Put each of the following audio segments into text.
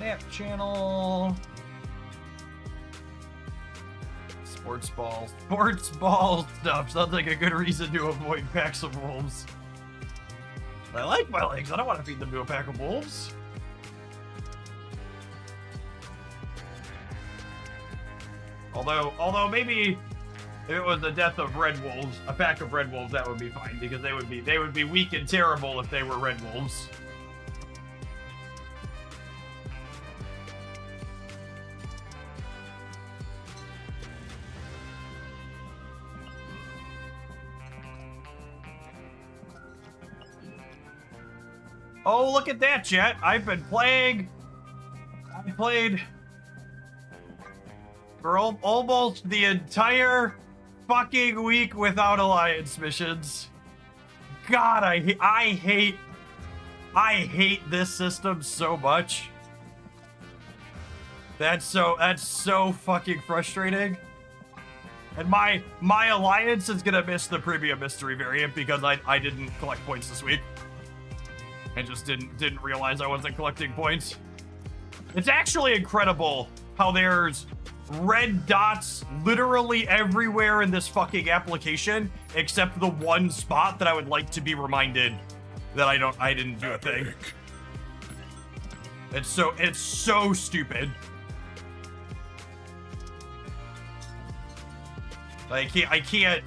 Snap channel. Sports ball. Sports ball stuff sounds like a good reason to avoid packs of wolves. I like my legs. I don't want to feed them to a pack of wolves. Although maybe if it was the death of red wolves, a pack of red wolves, that would be fine because they would be weak and terrible if they were red wolves. Oh, look at that, chat. I played for almost the entire fucking week without alliance missions. God, I hate this system so much. That's so fucking frustrating. And my alliance is gonna miss the premium mystery variant because I didn't collect points this week. I just didn't realize I wasn't collecting points. It's actually incredible how there's red dots literally everywhere in this fucking application, except the one spot that I would like to be reminded that I didn't do a thing. It's so stupid. I can't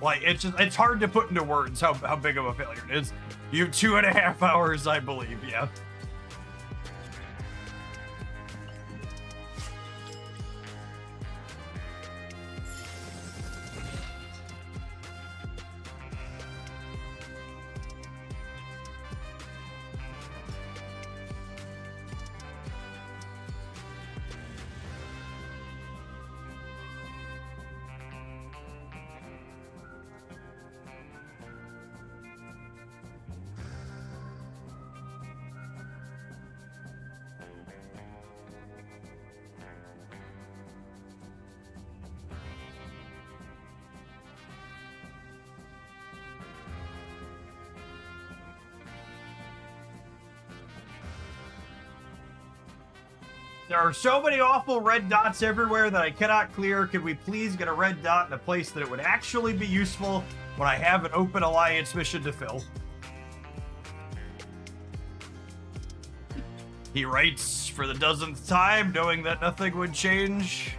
like it's hard to put into words how big of a failure it is. You have 2.5 hours, I believe, yeah. There are so many awful red dots everywhere that I cannot clear. Could we please get a red dot in a place that it would actually be useful when I have an open alliance mission to fill? He writes for the dozenth time, knowing that nothing would change.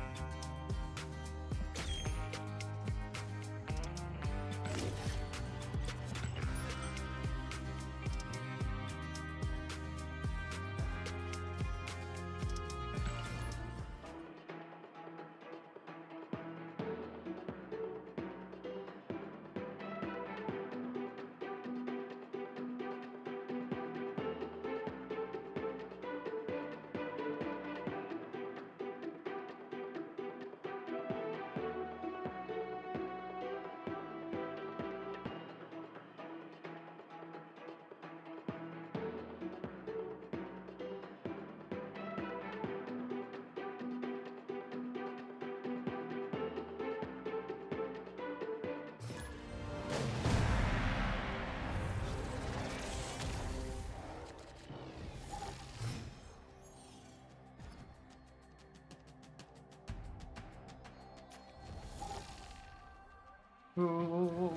Oh,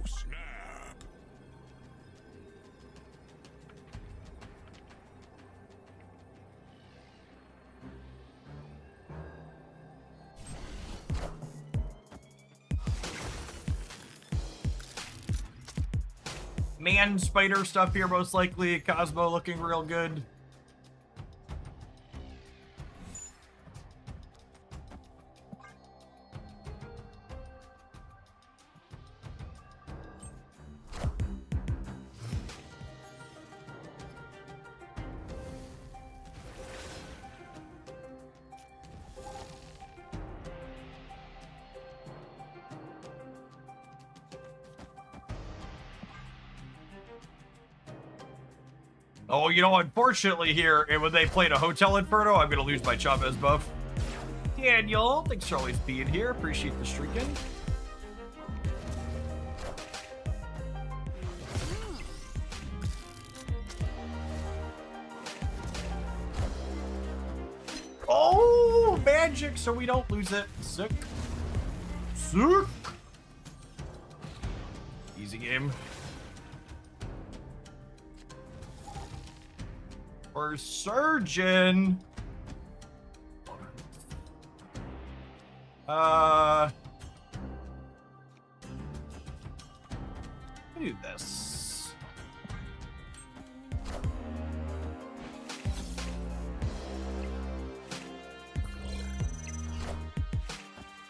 snap. Man spider stuff here, most likely. Cosmo looking real good. Oh, you know, unfortunately here, when they played a Hotel Inferno, I'm going to lose my Chavez buff. Daniel, thanks for always being here. Appreciate the streaking. Oh, magic, so we don't lose it. Sick. Sick. Easy game. For surgeon. Do this.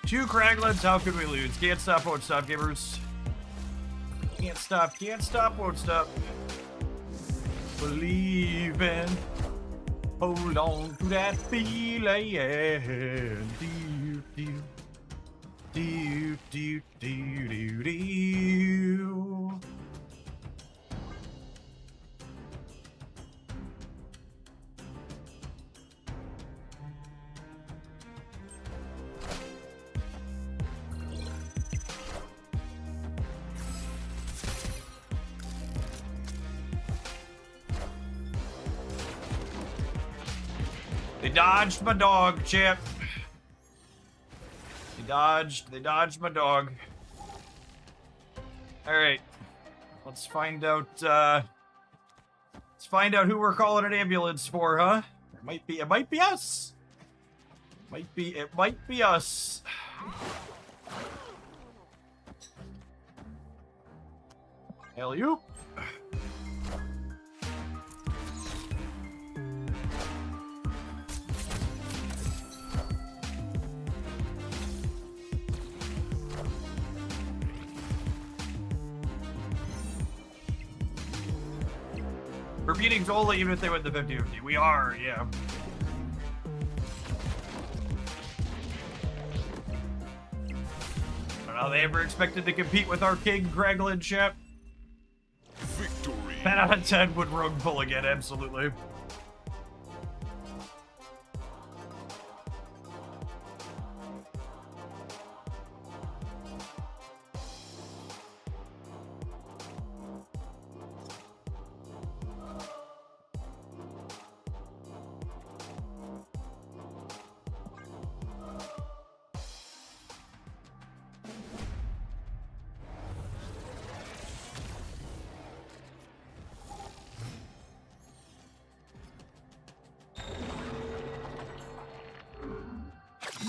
Two Craglins, how could we lose? Can't stop, won't stop, gamers. Can't stop, won't stop. Believe in. Hold on to that feeling. Do, do, do, do, do, do, do. They dodged my dog, Chip. They dodged my dog. Alright. Let's find out who we're calling an ambulance for, huh? It might be us. It might be us. Alley-oop. We're beating Zola even if they win the 50-50. We are, yeah. I don't know how they ever expected to compete with our King Kraglin chap. Victory. 10 out of 10 would rogue pull again, absolutely.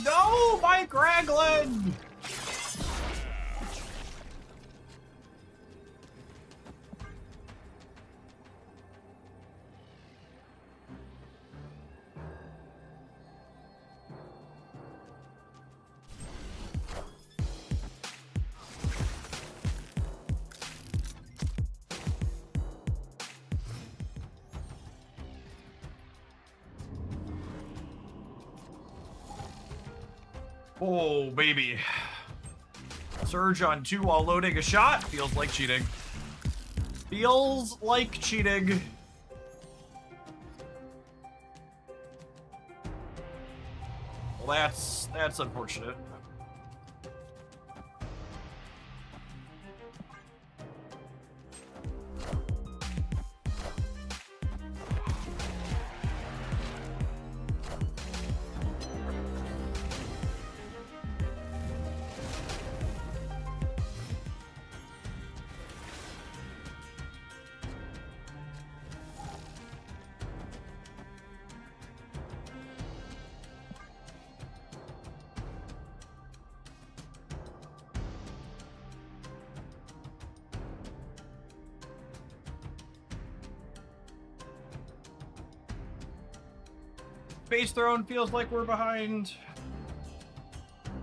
No, Mike Raglan! Oh, baby. Surge on 2 while loading a shot. Feels like cheating. Feels like cheating. Well, that's unfortunate. Space Throne feels like we're behind.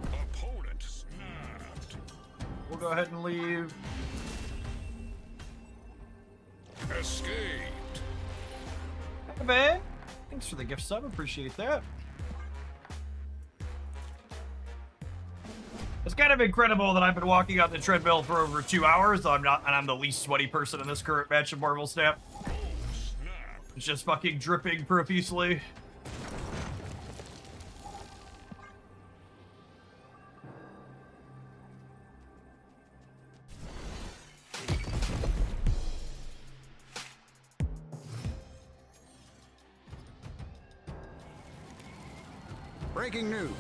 Opponent snapped. We'll go ahead and leave. Escaped. Hey, man. Thanks for the gift sub. Appreciate that. It's kind of incredible that I've been walking on the treadmill for over 2 hours. And I'm the least sweaty person in this current match of Marvel Snap. Oh, snap. It's just fucking dripping profusely. Breaking news.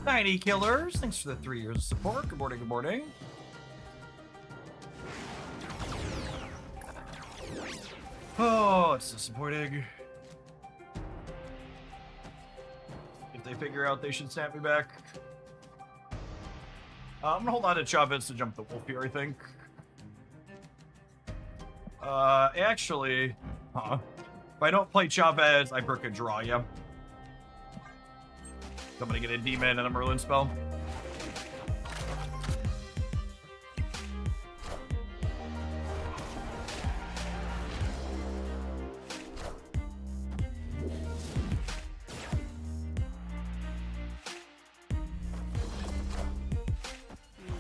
Tiny Killers, thanks for the 3 years of support. Good morning, good morning. Oh, it's disappointing. If they figure out they should snap me back. I'm gonna hold on to Chavez to jump the wolf here, I think. Actually, if I don't play Chavez, I brick a draw, yeah. I'm gonna get a demon and a Merlin spell.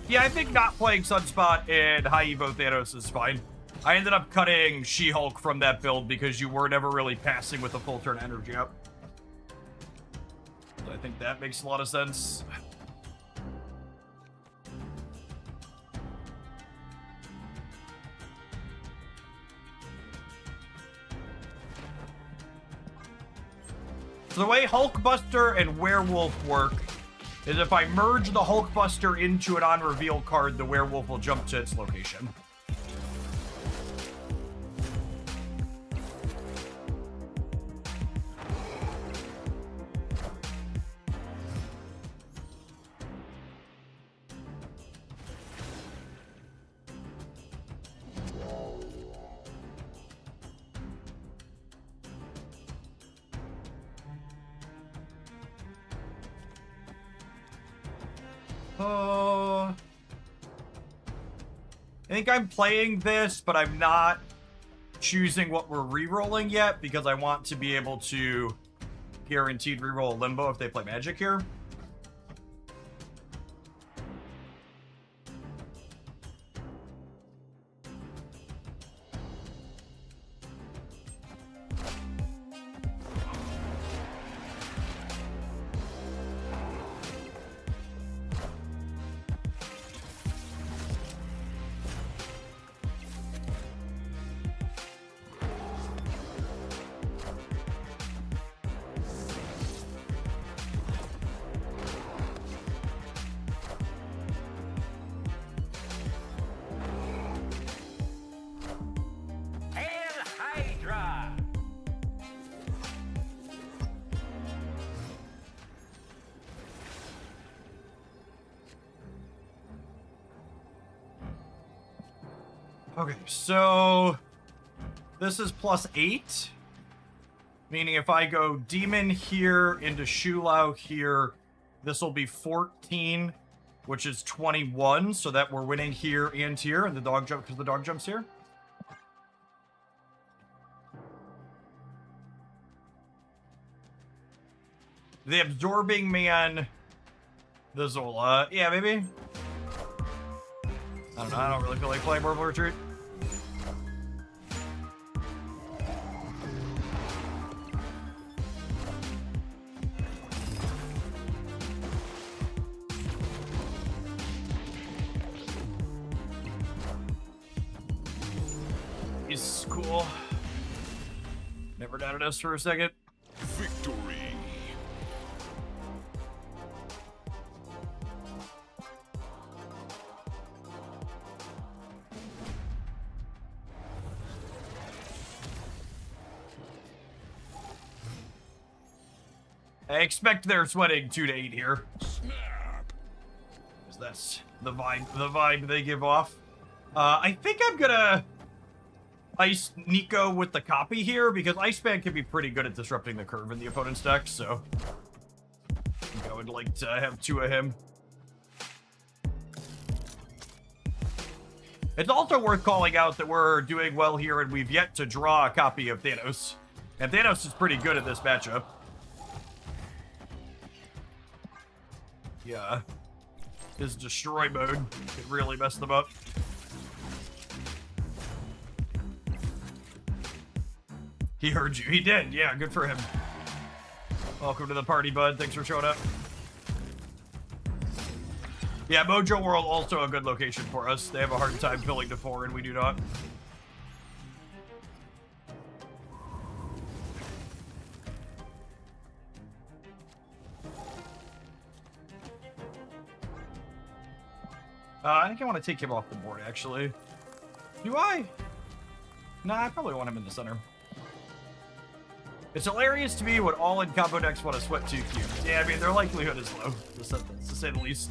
Yeah, I think not playing Sunspot and High Evo Thanos is fine. I ended up cutting She-Hulk from that build because you were never really passing with a full turn energy up. So I think that makes a lot of sense. So the way Hulkbuster and Werewolf work is if I merge the Hulkbuster into an on-reveal card, the Werewolf will jump to its location. I think I'm playing this, but I'm not choosing what we're re-rolling yet because I want to be able to guaranteed re-roll a Limbo if they play Magic here. Okay, so this is +8, meaning if I go Demon here into Shulau here, this will be 14, which is 21, so that we're winning here and here, and the dog jump because the dog jumps here. The Absorbing Man, the Zola, yeah, maybe. I don't know, I don't really feel like playing Purple Retreat. He's cool. Never doubted us for a second. Victory. I expect they're sweating 2 to 8 here. Snap. Is that's the vibe they give off. I think I'm gonna ice Nico with the copy here because Iceman can be pretty good at disrupting the curve in the opponent's deck, so I think I would like to have 2 of him. It's also worth calling out that we're doing well here and we've yet to draw a copy of Thanos. And Thanos is pretty good at this matchup. Yeah. His destroy mode could really mess them up. He heard you. He did. Yeah, good for him. Welcome to the party, bud. Thanks for showing up. Yeah, Mojo World also a good location for us. They have a hard time filling to 4, and we do not. I think I want to take him off the board, actually. Do I? Nah, I probably want him in the center. It's hilarious to me when all in combo decks want to sweat 2 cubes. Yeah, I mean, their likelihood is low, to say the least.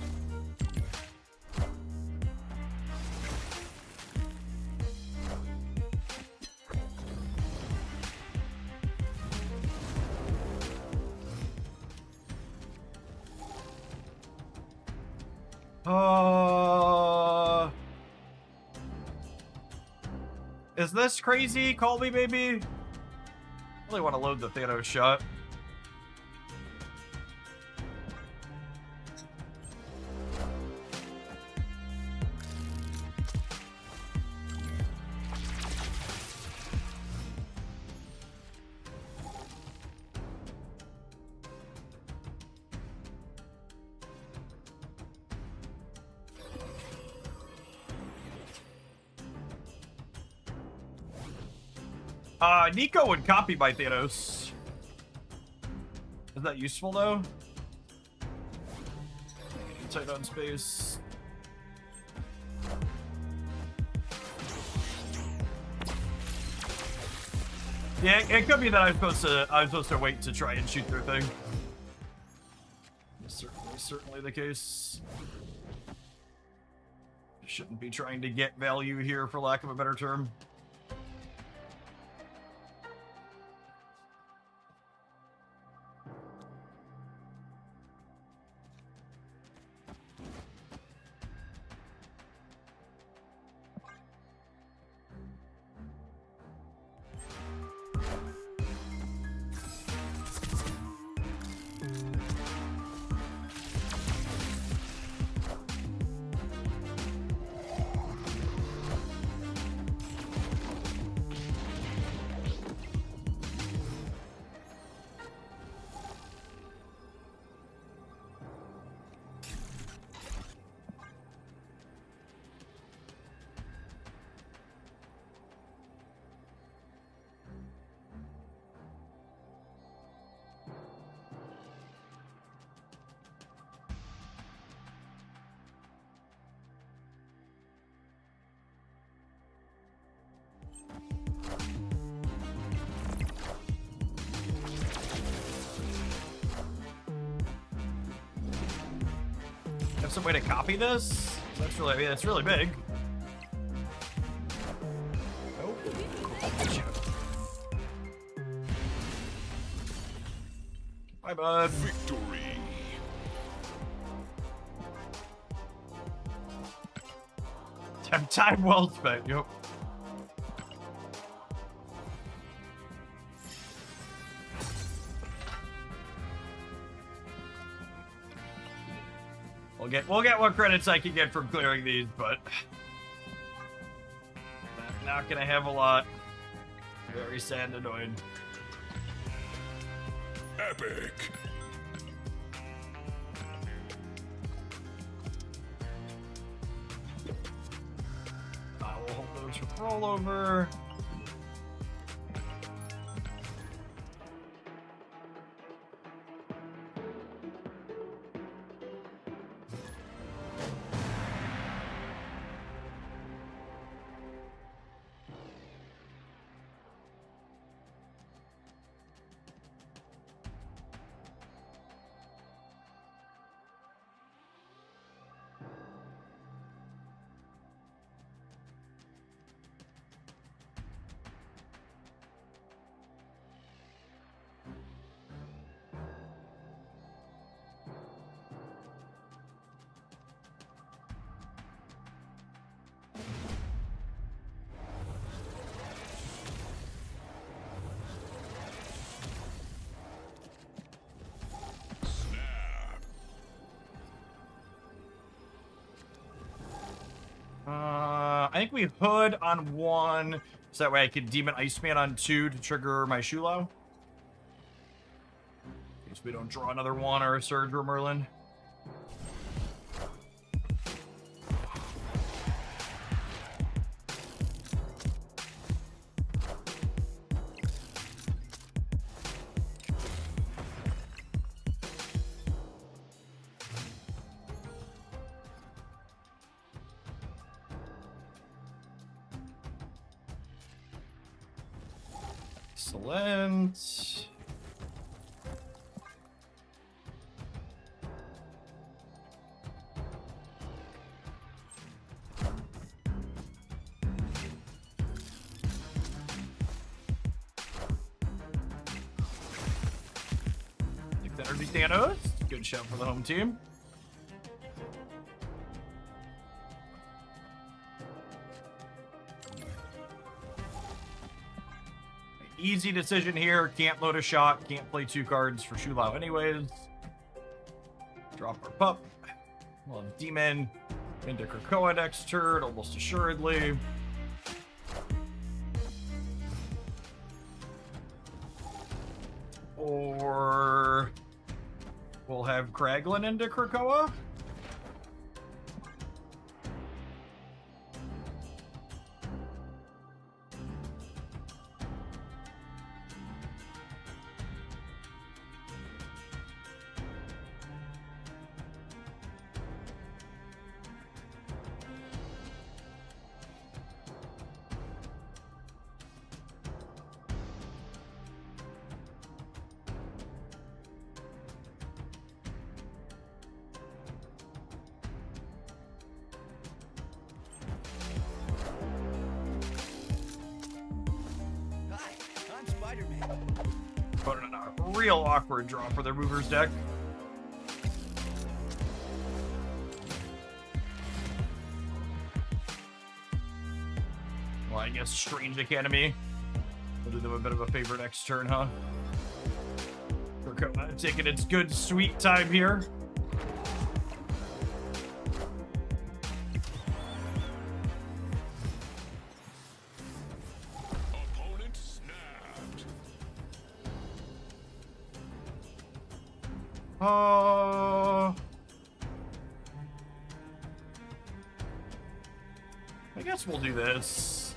Is this crazy? Call me, baby. I really want to load the Thanos shot. Nico would copy my Thanos. Is that useful, though? Tight on space. Yeah, it could be that I'm supposed to wait to try and shoot their thing. Certainly the case. Shouldn't be trying to get value here, for lack of a better term. Have some way to copy this? That's really, I mean, it's really big. Oh. Bye, bud. Victory. Time well spent. Yep. We'll get what credits I can get from clearing these, but not gonna have a lot. Very sad and annoying. Epic. We'll hold those for rollover. I think we hood on 1, so that way I could Demon Iceman on 2 to trigger my Shulo. Guess we don't draw another one or a Surge or Merlin. Excellent. Energy Thanos. Good shout for the home team. Easy decision here. Can't load a shot. Can't play 2 cards for Shulao anyways. Drop our pup. We'll have Demon into Krakoa next turn, almost assuredly. Or we'll have Kraglin into Krakoa. Put in a real awkward draw for their movers deck. Well, I guess Strange Academy. We'll do them a bit of a favor next turn, huh? Krakoa taking its good sweet time here. Opponent snapped. I guess we'll do this.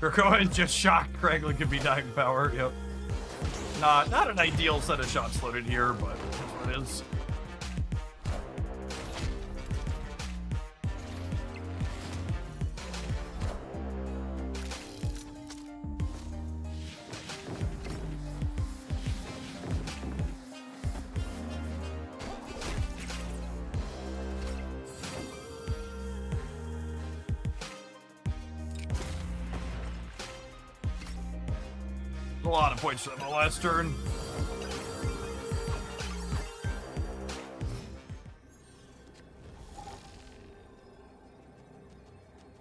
Krakoa just shocked Kraglin could be dying power. Yep. Not an ideal set of shots loaded here, but that's what it is. A lot of points for them the last turn.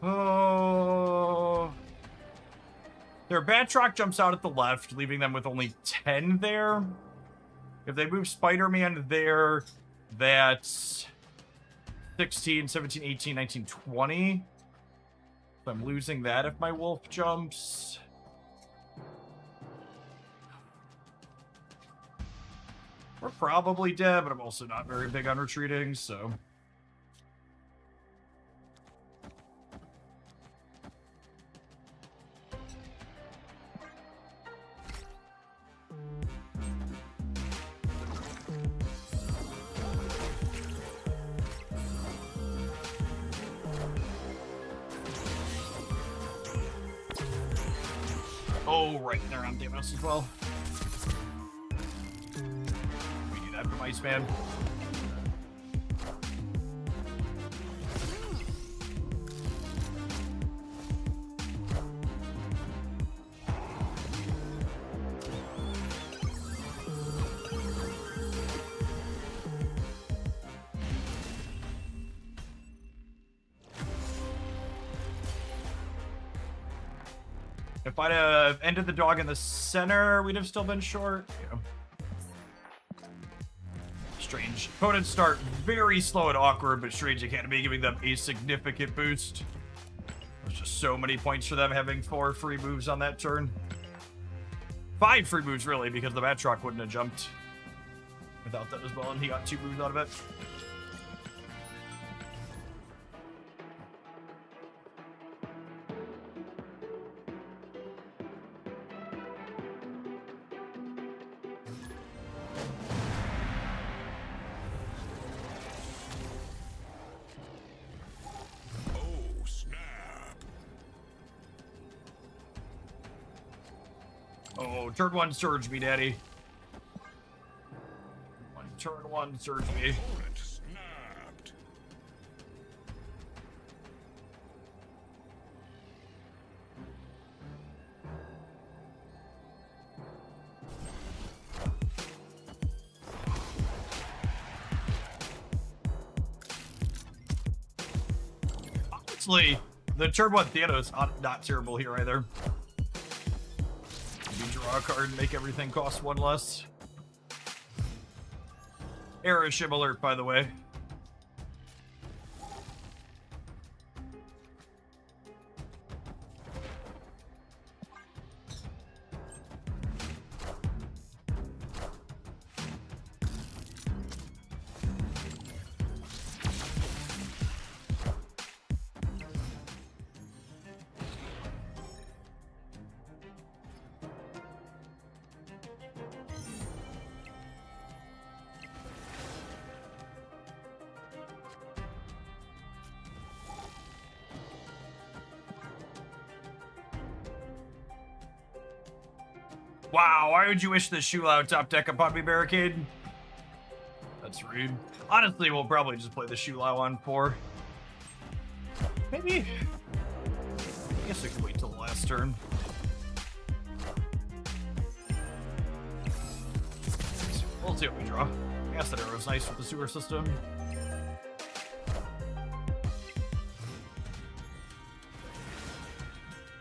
Oh. Their Batroc jumps out at the left, leaving them with only 10 there. If they move Spider-Man there, that's 16, 17, 18, 19, 20. So I'm losing that if my wolf jumps. We're probably dead, but I'm also not very big on retreating, so... Oh, right, they're on Deimos as well. From Iceman. If I'd have ended the dog in the center, we'd have still been short. Yeah. Strange. Opponents start very slow and awkward, but Strange Academy giving them a significant boost. There's just so many points for them having 4 free moves on that turn. 5 free moves, really, because the Batroc wouldn't have jumped without that as well, and he got 2 moves out of it. Oh, snap. Oh, turn 1 surge me, daddy. Turn 1 surge me. Opponent snapped. Honestly, the turn 1 Thanos not terrible here either. Maybe draw a card and make everything cost 1 less. Aeroship alert, by the way. Wow, why would you wish this Shulao top deck upon me, Barricade? That's rude. Honestly, we'll probably just play the Shulao on 4. Maybe. I guess we can wait till the last turn. We'll see what we draw. I guess that arrow's nice with the sewer system.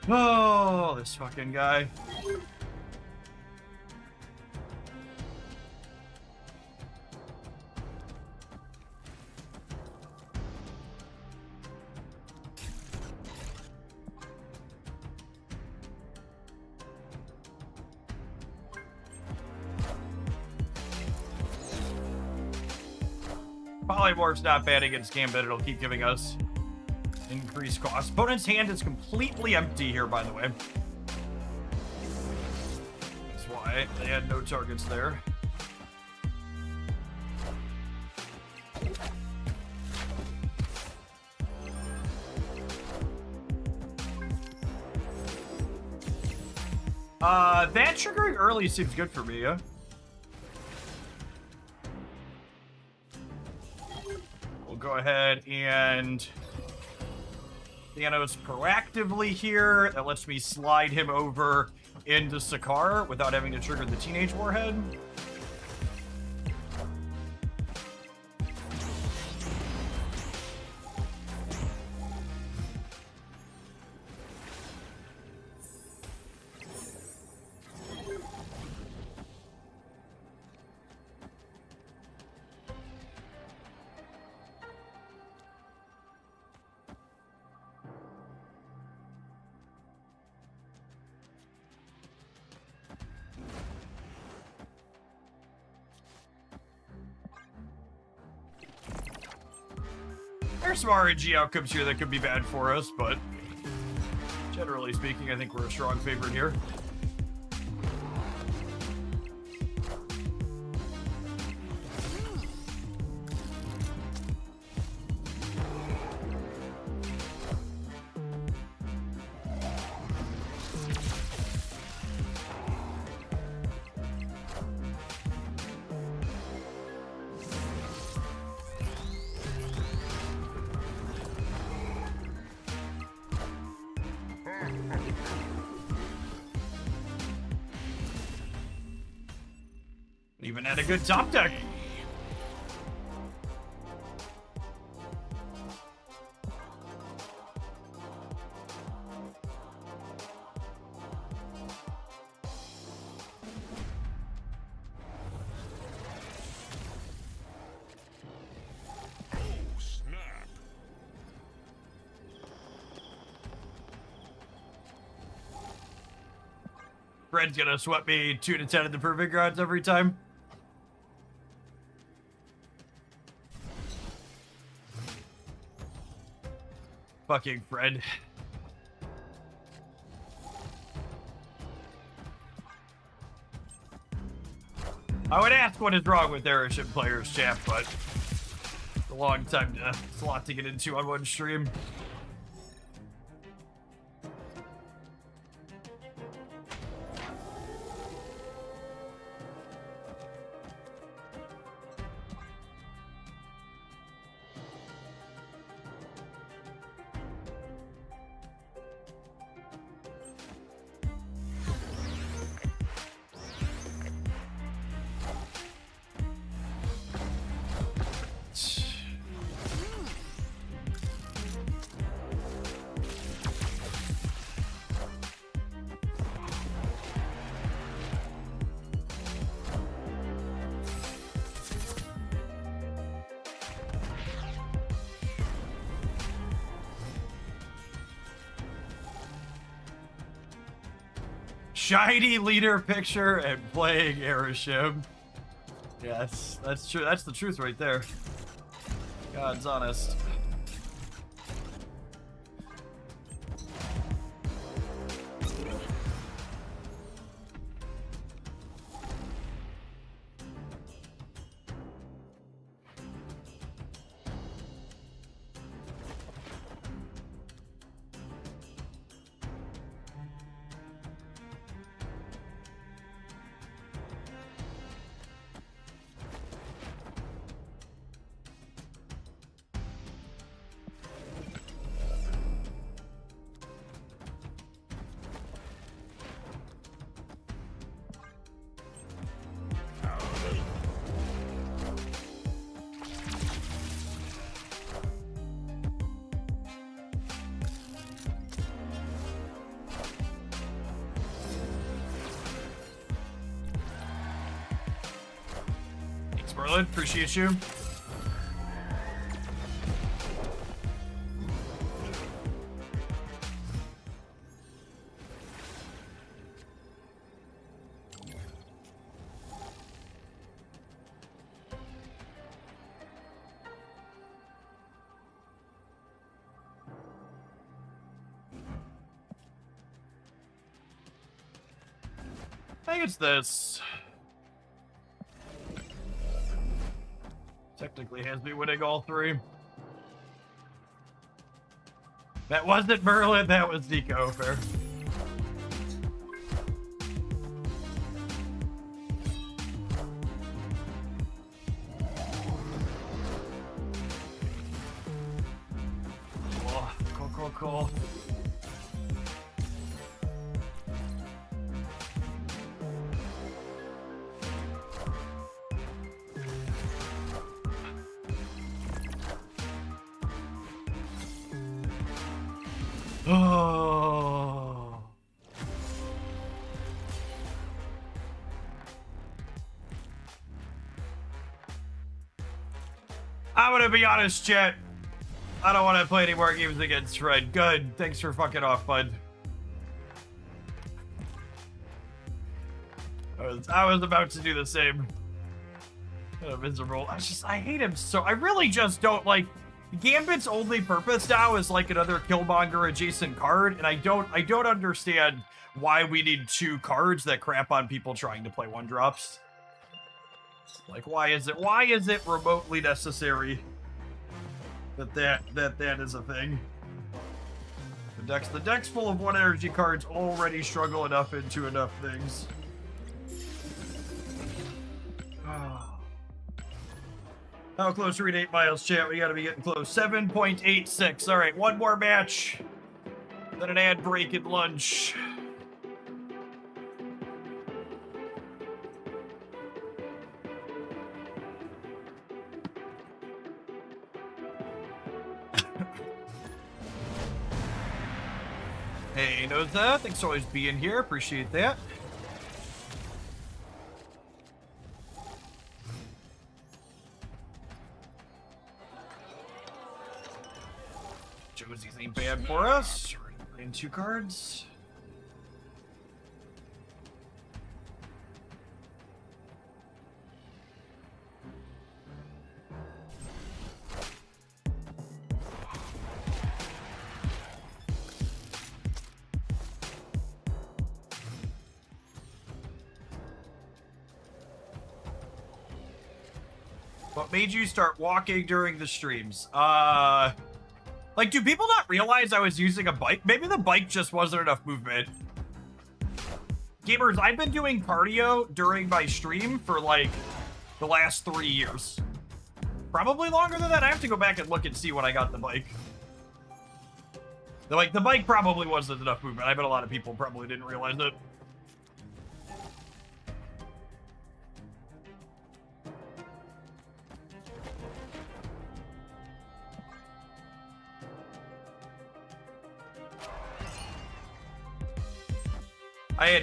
Oh, this fucking guy. Polymorph's not bad against Gambit. It'll keep giving us increased cost. Opponent's hand is completely empty here, by the way. That's why they had no targets there. That triggering early seems good for me, yeah? Go ahead and Thanos proactively here. That lets me slide him over into Sakaar without having to trigger the Teenage Warhead. There's some RNG outcomes here that could be bad for us, but generally speaking, I think we're a strong favorite here. Even had a good top deck. Oh, snap. Fred's gonna sweat me 2 to 10 in the proving grounds every time. Fucking Fred. I would ask what is wrong with Airship players, champ, but it's a long time to, it's a lot to get into on one stream. Shiny leader picture and playing Airship. Yes, that's true. That's the truth right there. God's honest. Merlin, appreciate you. I think it's this. Technically has me winning all 3. That wasn't Merlin, that was Nico. Fair. Cool. Oh. I'm gonna be honest, chat. I don't want to play any more games against Fred. Good. Thanks for fucking off, bud. I was about to do the same. Miserable. I hate him so. I really just don't like. Gambit's only purpose now is like another Killmonger adjacent card, and I don't understand why we need 2 cards that crap on people trying to play 1-drops. Like, why is it remotely necessary that is a thing? The deck's full of 1 energy cards already struggle enough into enough things. How close are we to 8 miles, chat? We gotta be getting close. 7.86. All right, 1 more match. Then an ad break and lunch. Hey, Noza, thanks for always being here. Appreciate that. Josie's ain't bad for us. We're playing 2 cards. What made you start walking during the streams? Like, do people not realize I was using a bike? Maybe the bike just wasn't enough movement. Gamers, I've been doing cardio during my stream for, like, the last 3 years. Probably longer than that. I have to go back and look and see when I got the bike. Like, the bike probably wasn't enough movement. I bet a lot of people probably didn't realize it.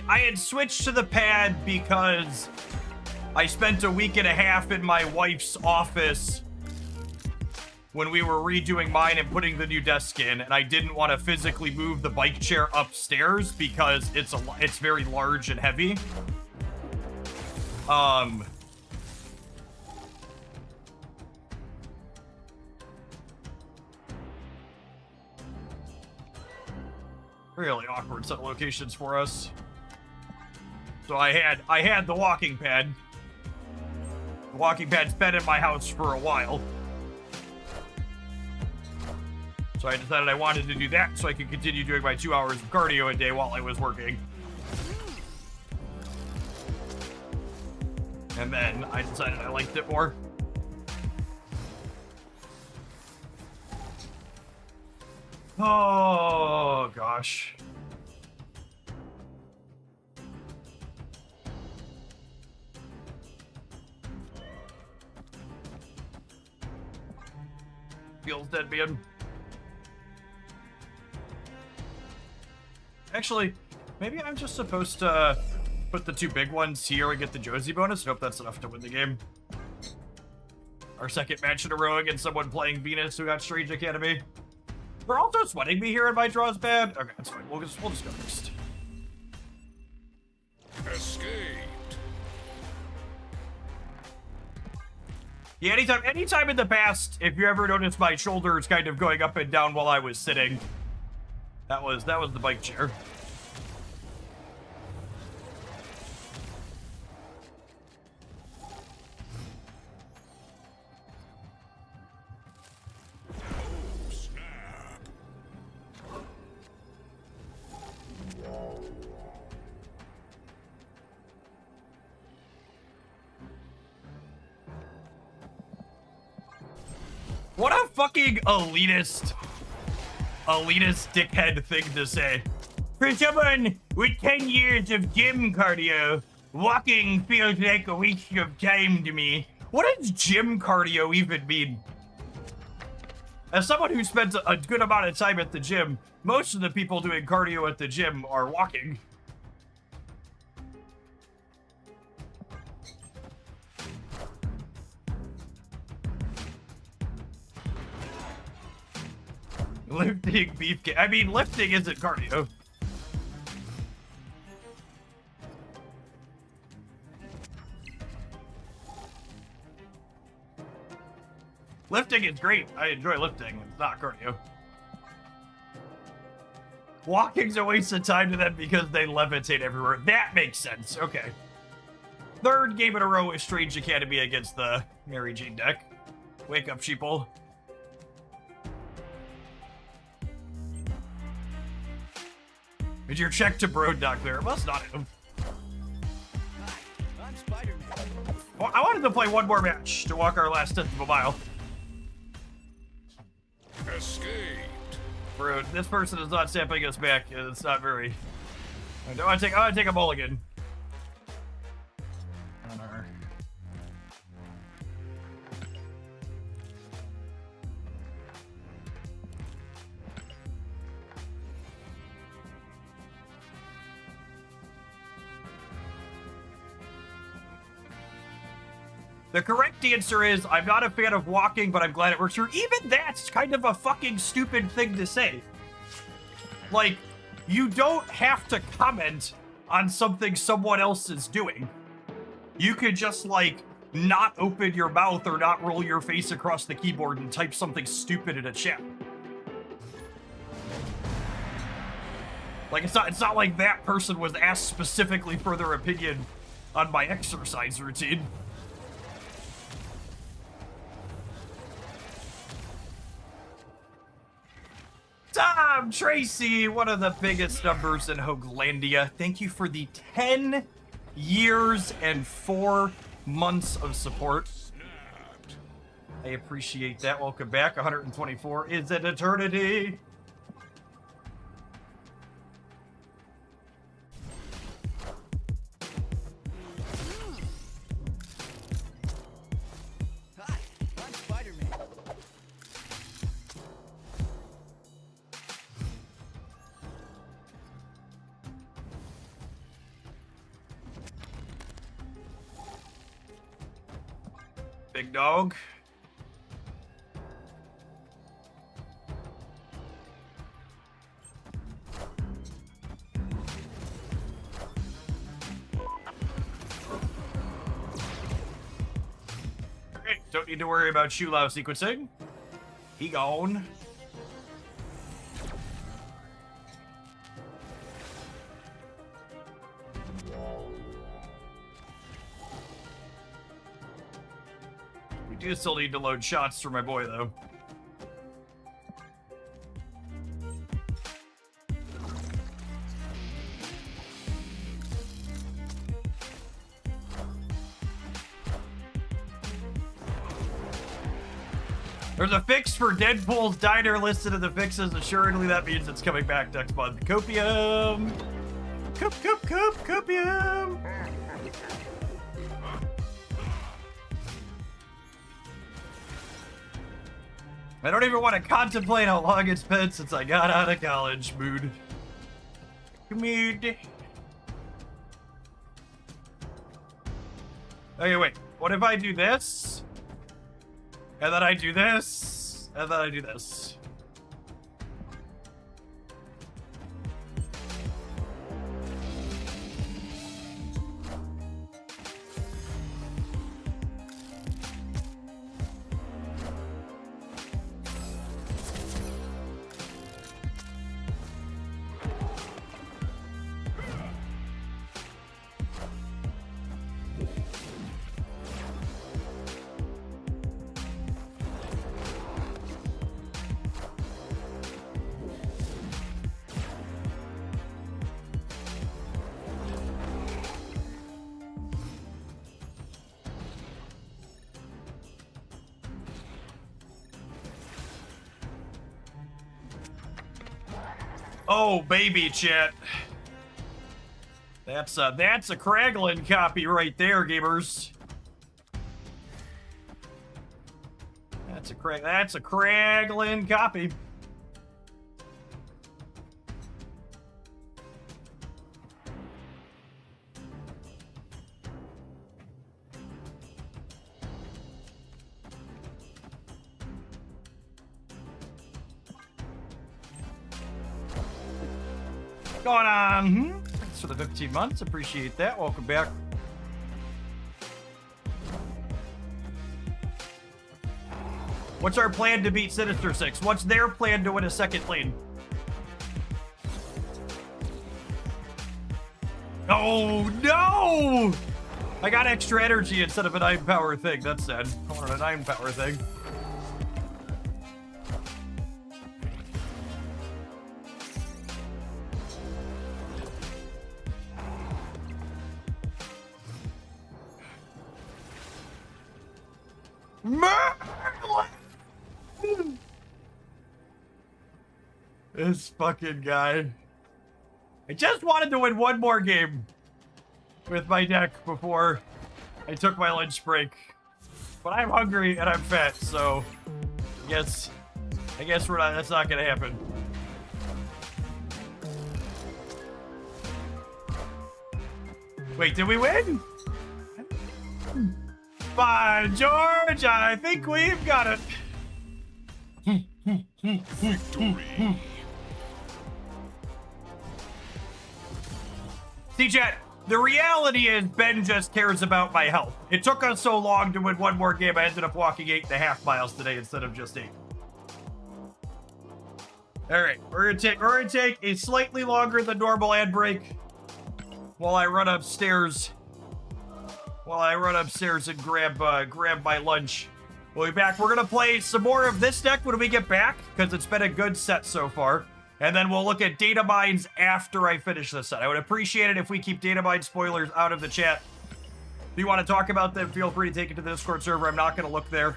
I had switched to the pad because I spent a week and a half in my wife's office when we were redoing mine and putting the new desk in, and I didn't want to physically move the bike chair upstairs because it's very large and heavy. Really awkward set of locations for us. So I had the walking pad. The walking pad's been in my house for a while. So I decided I wanted to do that so I could continue doing my 2 hours of cardio a day while I was working. And then I decided I liked it more. Oh, gosh. Feels dead, man. Actually, maybe I'm just supposed to put the 2 big ones here and get the Josie bonus. I hope that's enough to win the game. Our second match in a row against someone playing Venus who got Strange Academy. They're also sweating me here and my draw's bad. Okay, that's fine. We'll just go next. Escaped. Yeah, anytime in the past, if you ever noticed my shoulders kind of going up and down while I was sitting, that was the bike chair. Oh, snap. What a fucking elitist dickhead thing to say. For someone with 10 years of gym cardio, walking feels like a waste of time to me. What does gym cardio even mean? As someone who spends a good amount of time at the gym, most of the people doing cardio at the gym are walking. Lifting beefcake. I mean, lifting isn't cardio. Lifting is great. I enjoy lifting. It's not cardio. Walking's a waste of time to them because they levitate everywhere. That makes sense. Okay. Third game in a row with Strange Academy against the Mary Jane deck. Wake up, sheeple. Is your check to Broad not clear? It must not have. I'm Spider-Man. Well, I wanted to play one more match to walk our last 10th of a mile. Escaped. Broad, this person is not sampling us back. It's not very... I want to take a mulligan. The correct answer is, I'm not a fan of walking, but I'm glad it works here. Even that's kind of a fucking stupid thing to say. Like, you don't have to comment on something someone else is doing. You could just, like, not open your mouth or not roll your face across the keyboard and type something stupid in a chat. Like, it's not like that person was asked specifically for their opinion on my exercise routine. Tom Tracy, one of the biggest numbers in Hoaglandia. Thank you for the 10 years and 4 months of support. Snapped. I appreciate that. Welcome back. 124 is an eternity. Hi, I'm Spider-Man. Big dog. Okay, don't need to worry about Shulao sequencing. He gone. We do still need to load shots for my boy, though. There's a fix for Deadpool's Diner listed in the fixes. Assuredly, that means it's coming back next month. Copium! Copium! I don't even want to contemplate how long it's been since I got out of college. Mood. Okay, wait. What if I do this? And then I do this? And then I do this. Oh, baby, chat. That's a Kraglin copy right there, gamers. That's a Kraglin copy. Going on? Thanks for the 15 months. Appreciate that. Welcome back. What's our plan to beat Sinister Six? What's their plan to win a second lane? Oh no! I got extra energy instead of a 9 power thing. That's sad. I wanted a 9 power thing. This fucking guy. I just wanted to win one more game with my deck before I took my lunch break. But I'm hungry and I'm fat, so I guess that's not gonna happen. Wait, did we win? Fine, George, I think we've got it. Victory. See, chat, the reality is Ben just cares about my health. It took us so long to win one more game, I ended up walking 8.5 miles today instead of just 8. All right, we're gonna take a slightly longer than normal ad break while I run upstairs. And grab my lunch. We'll be back. We're going to play some more of this deck when we get back, because it's been a good set so far. And then we'll look at data mines after I finish this set. I would appreciate it if we keep data mine spoilers out of the chat. If you want to talk about them, feel free to take it to the Discord server. I'm not going to look there.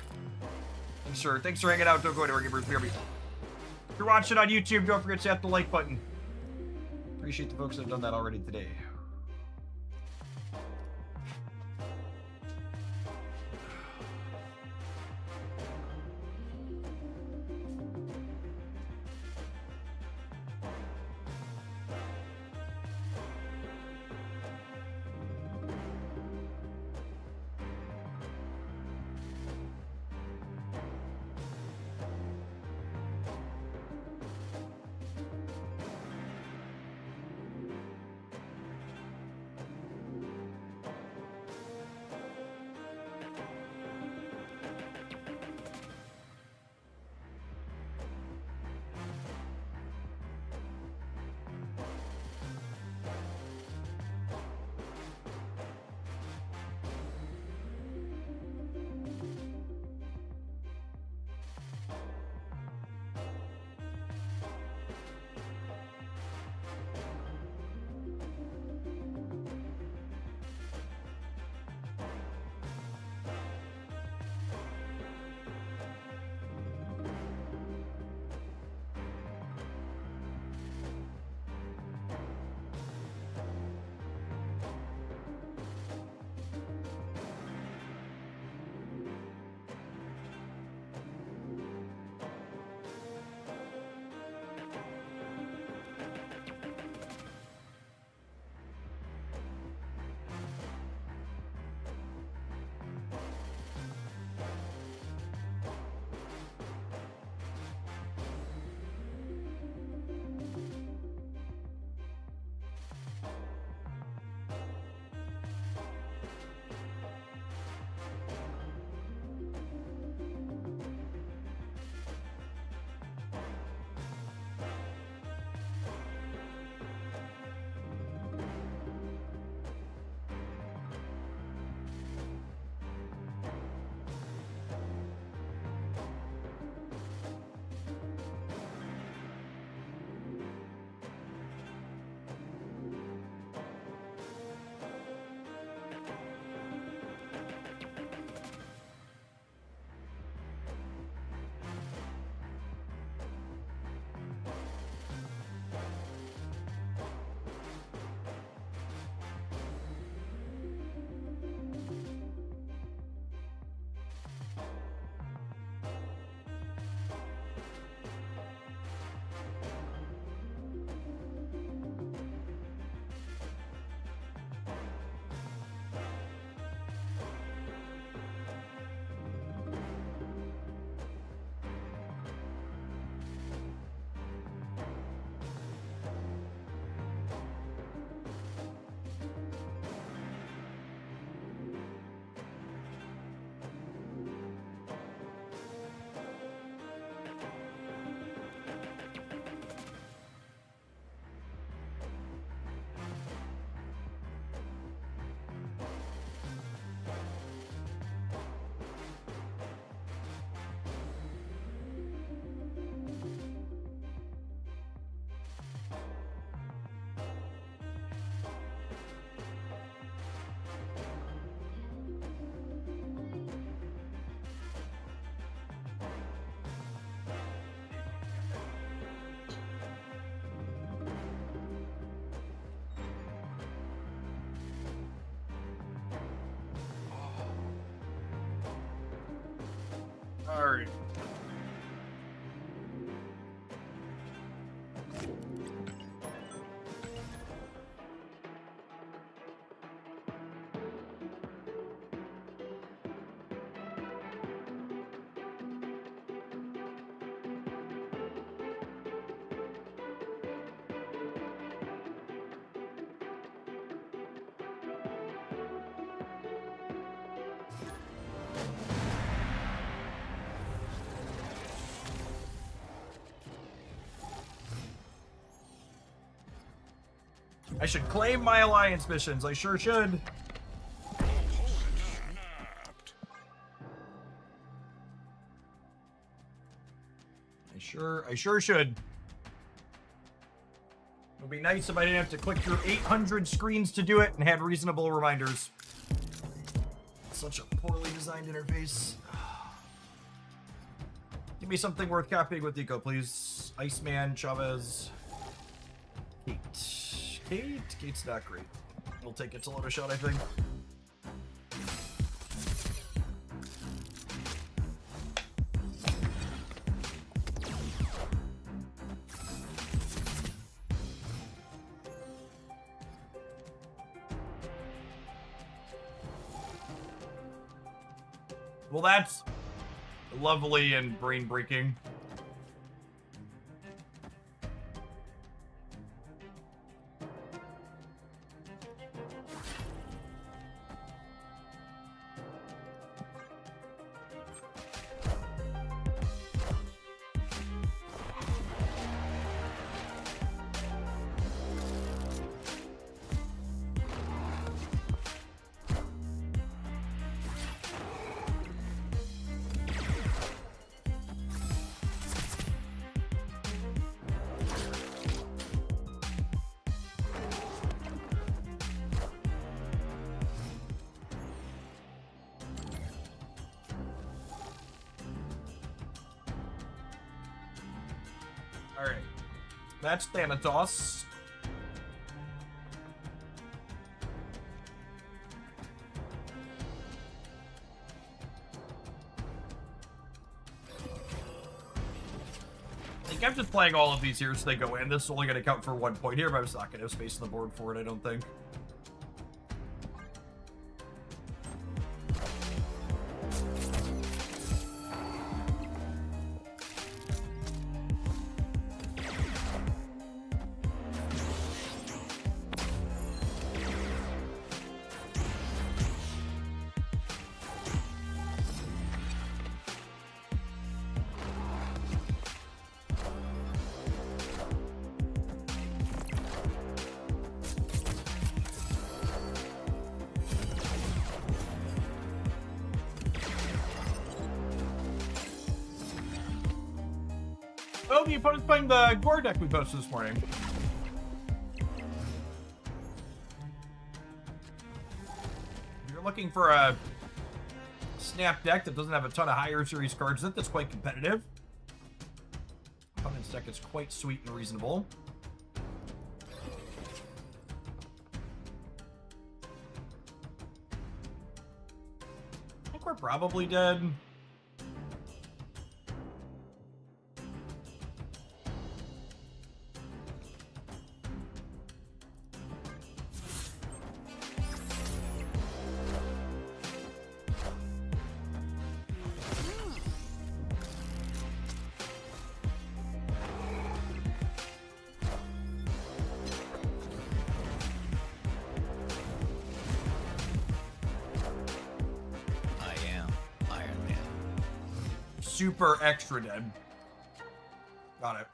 Thanks for hanging out. Don't go anywhere. If you're watching on YouTube, don't forget to hit the like button. Appreciate the folks that have done that already today. All right. I should claim my alliance missions. I sure should. I sure should. It would be nice if I didn't have to click through 800 screens to do it and had reasonable reminders. Such a poorly designed interface. Give me something worth copying with Eco, please. Iceman, Chavez, Kate. Kate's not great. We'll take it to load a shot, I think. Well, that's lovely and brain-breaking. Alright. That's Thanatos. I think I'm just playing all of these here so they go in. This is only going to count for 1 point here, but I'm just not going to have space on the board for it, I don't think. Oh, the opponent's playing the Gore deck we posted this morning. If you're looking for a snap deck that doesn't have a ton of higher series cards in it, that's quite competitive. Opponent's deck is quite sweet and reasonable. I think we're probably dead. Super extra dead. Got it.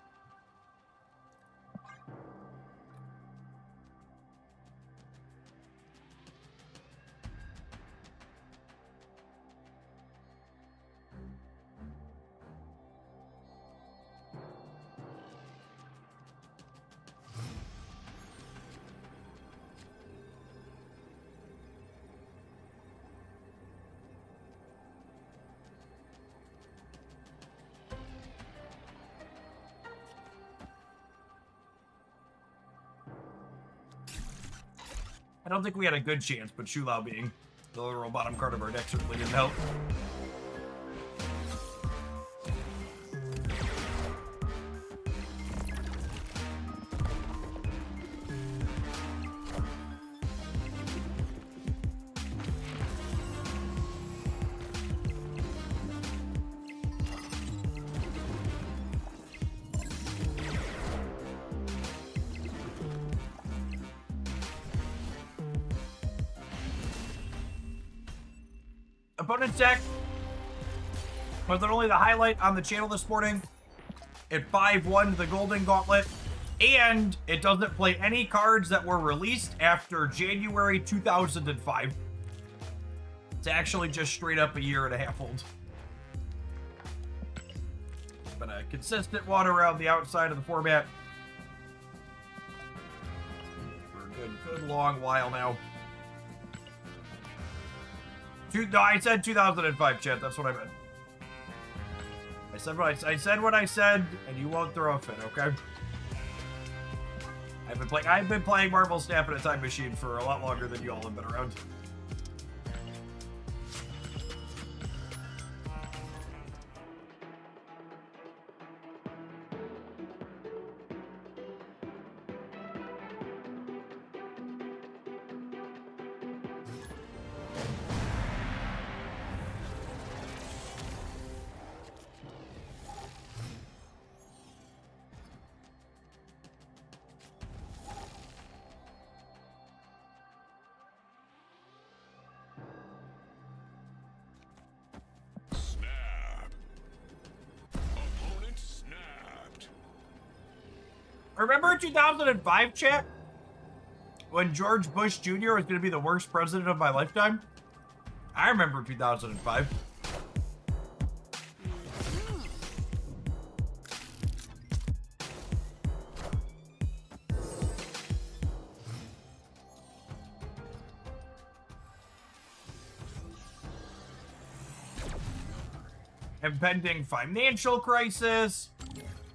I don't think we had a good chance, but Shulao being the literal bottom card of our deck certainly didn't help. Opponent's deck was not only the highlight on the channel this morning, it 5-1 the Golden Gauntlet, and it doesn't play any cards that were released after January 2005. It's actually just straight up a year and a half old. been a consistent one around the outside of the format for a good long while now. No, I said 2005, chat. That's what I meant. I said what I said, and you won't throw a fit, okay? I've been playing Marvel Snap in a Time Machine for a lot longer than you all have been around. Remember 2005, chat? When George Bush Jr. was going to be the worst president of my lifetime? I remember 2005. Impending financial crisis.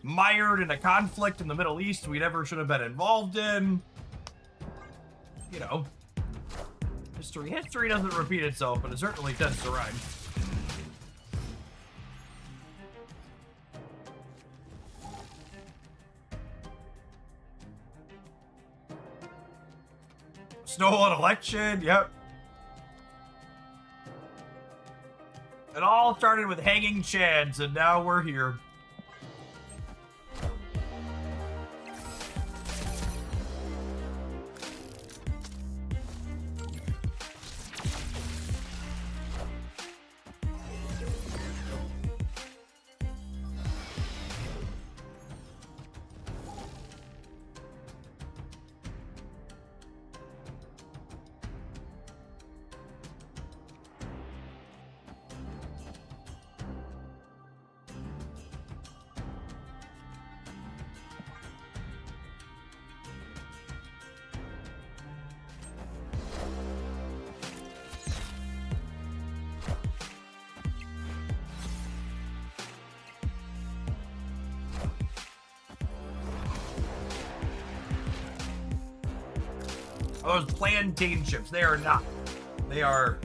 Mired in a conflict in the Middle East we never should have been involved in. You know. History doesn't repeat itself, but it certainly tends to rhyme. Stolen election, yep. It all started with hanging chads, and now we're here. Those plantain chips, they are not. They are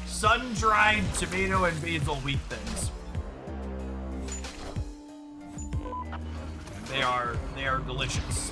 sun-dried tomato and basil wheat thins. They are delicious.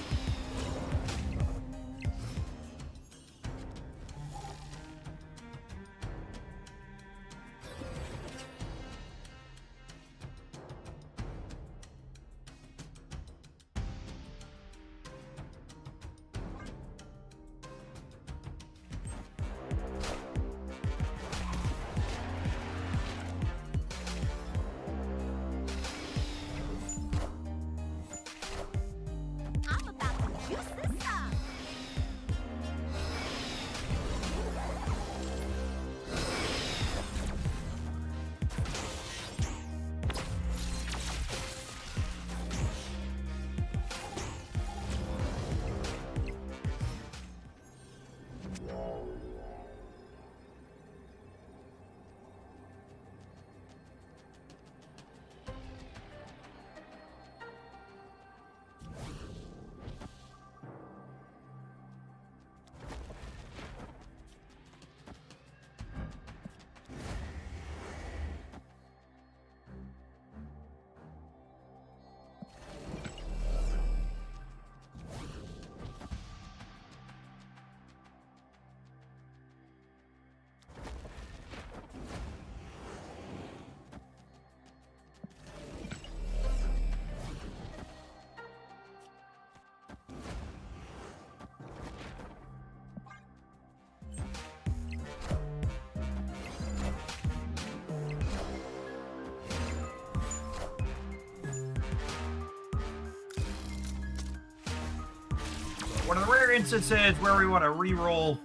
One of the rare instances where we want to re-roll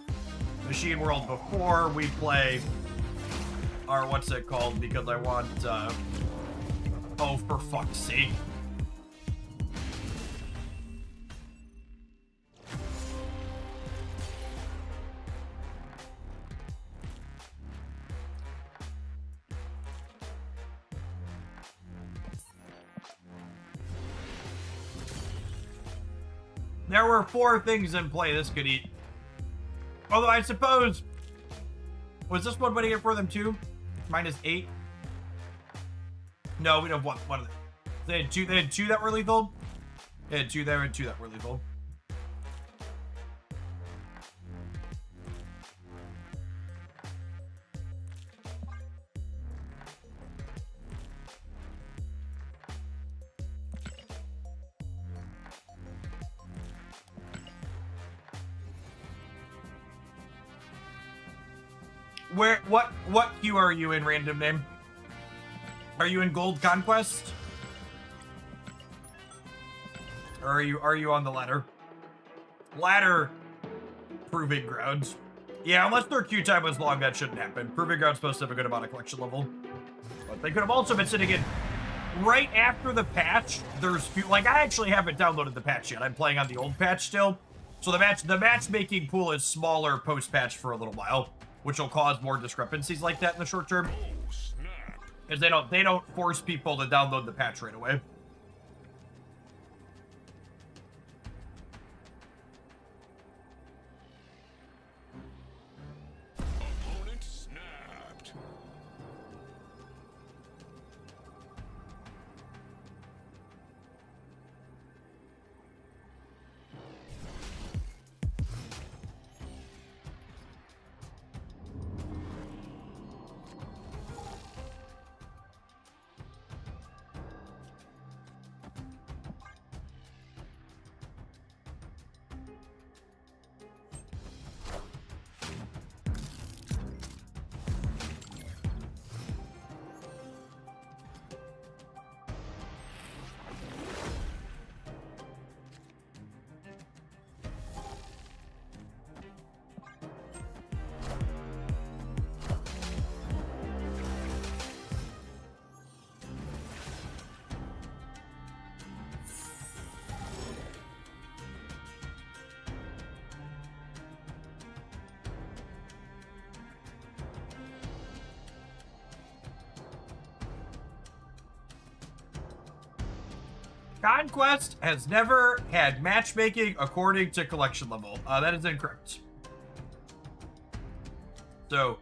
Machine World before we play our what's it called, because I want Oh, for fuck's sake. There were 4 things in play this could eat. Although I suppose... Was this one winning it for them too? -8? No, we don't have one of them. They had two that were lethal? They had 2 there and 2 that were lethal. What queue are you in, random name? Are you in Gold Conquest? Or are you on the ladder? Ladder Proving Grounds. Yeah, unless their queue time was long, that shouldn't happen. Proving Grounds supposed to have a good amount of collection level. But they could have also been sitting in right after the patch. There's like I actually haven't downloaded the patch yet. I'm playing on the old patch still. So the matchmaking pool is smaller post-patch for a little while, which will cause more discrepancies like that in the short term. Oh, snap. Because they don't force people to download the patch right away. Opponent snapped. Conquest has never had matchmaking according to collection level. That is incorrect. So,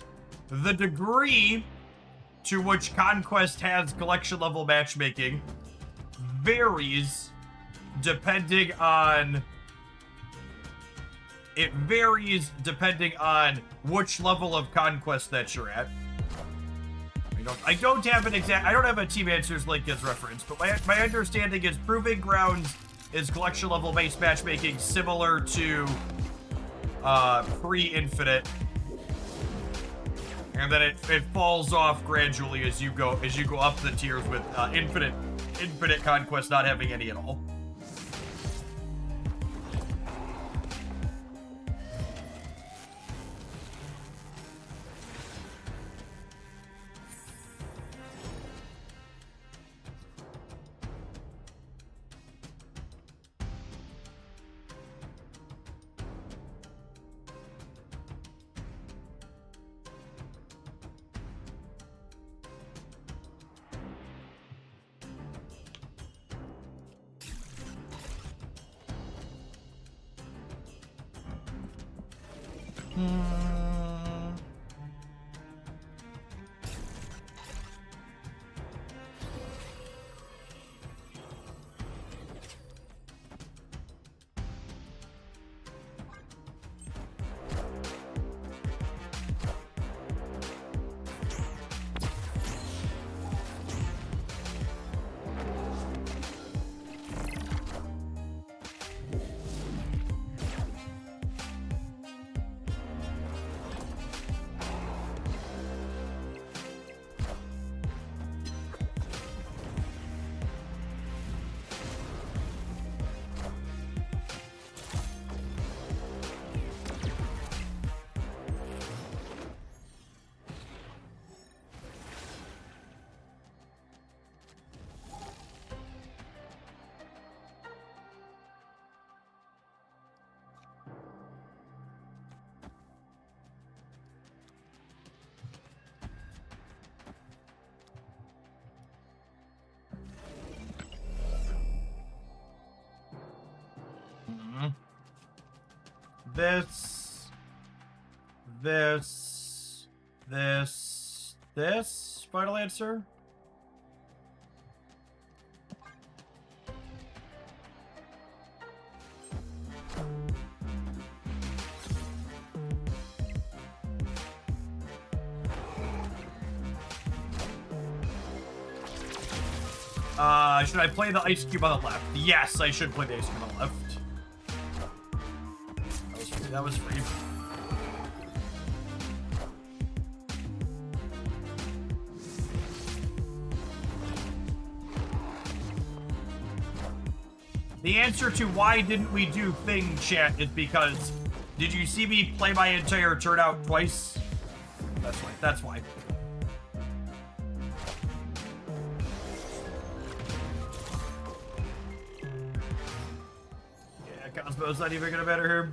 the degree to which Conquest has collection level matchmaking varies depending on... It varies depending on which level of Conquest that you're at. I don't have an exact... I don't have a Team Answers link as reference, but my understanding is Proving Grounds is collection level based matchmaking similar to pre-Infinite. And then it falls off gradually as you go up the tiers with Infinite Conquest not having any at all. this, this. Final answer. Should I play the ice cube on the left? Yes, I should play the ice cube on the left. That was free. The answer to why didn't we do thing chat is because did you see me play my entire turnout twice? That's why. That's why. Yeah, Cosmo's not even gonna matter here.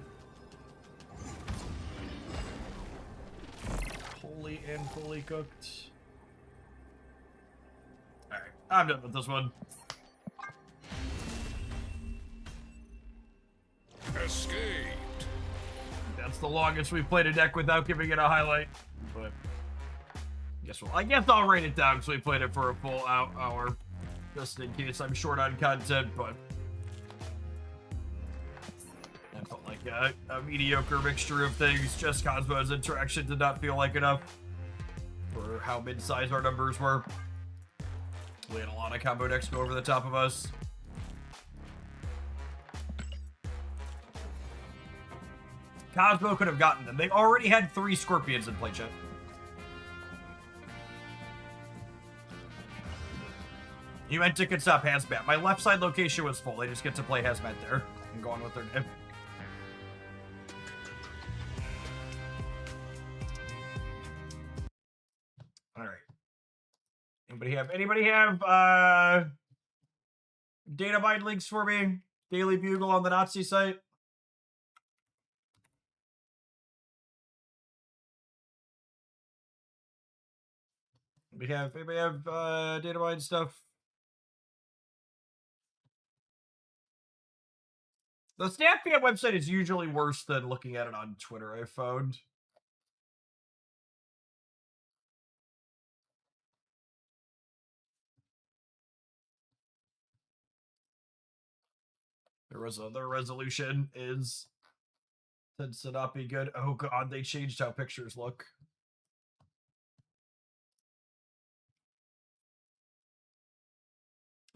Holy and fully cooked. Alright, I'm done with this one. Escaped. That's the longest we've played a deck without giving it a highlight. But I guess I'll write it down so we played it for a full hour. Just in case I'm short on content, but that felt like a mediocre mixture of things. Just Cosmo's interaction did not feel like enough for how mid-size our numbers were. We had a lot of combo decks go over the top of us. Cosmo could have gotten them. They already had 3 Scorpions in play, chat. You meant to stop Hazmat. My left side location was full. They just get to play Hazmat there and go on with their day. All right. Anybody have data mine links for me? Daily Bugle on the Nazi site. Anybody have data mine stuff? The SnapPM website is usually worse than looking at it on Twitter, I found. Their resolution tends to not be good. Oh god, they changed how pictures look.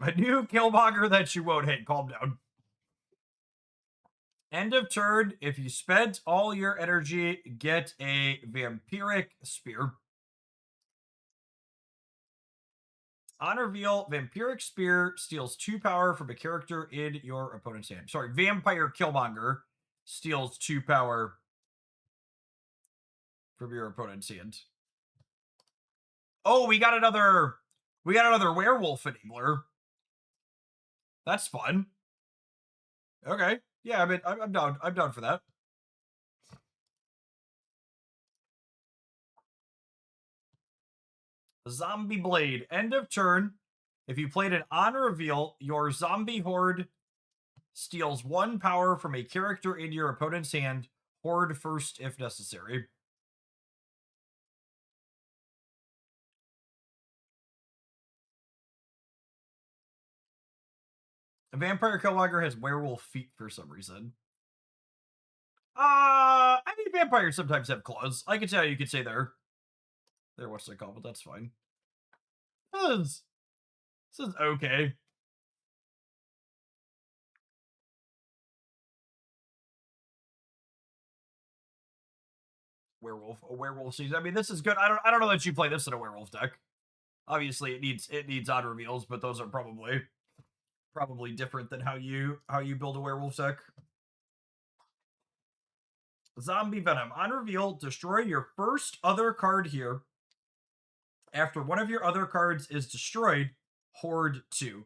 A new Killmonger that you won't hate. Calm down. End of turn. If you spent all your energy, get a Vampiric Spear. On reveal, Vampiric Spear steals 2 power from a character in your opponent's hand. Sorry, Vampire Killmonger steals 2 power from your opponent's hand. Oh, we got another werewolf enabler. That's fun. Okay. Yeah, I mean, I'm down. I'm down for that. Zombie Blade. End of turn. If you played an on reveal, your zombie horde steals 1 power from a character in your opponent's hand. Horde first if necessary. A Vampire Killmonger has werewolf feet for some reason. I mean, vampires sometimes have claws. I can tell you could say they're what's they called, but that's fine. This is okay. A werewolf season. I mean, this is good. I don't know that you play this in a werewolf deck. Obviously, it needs odd reveals, but those are probably different than how you build a werewolf deck. Zombie Venom. On reveal, destroy your first other card here. After one of your other cards is destroyed, Horde 2.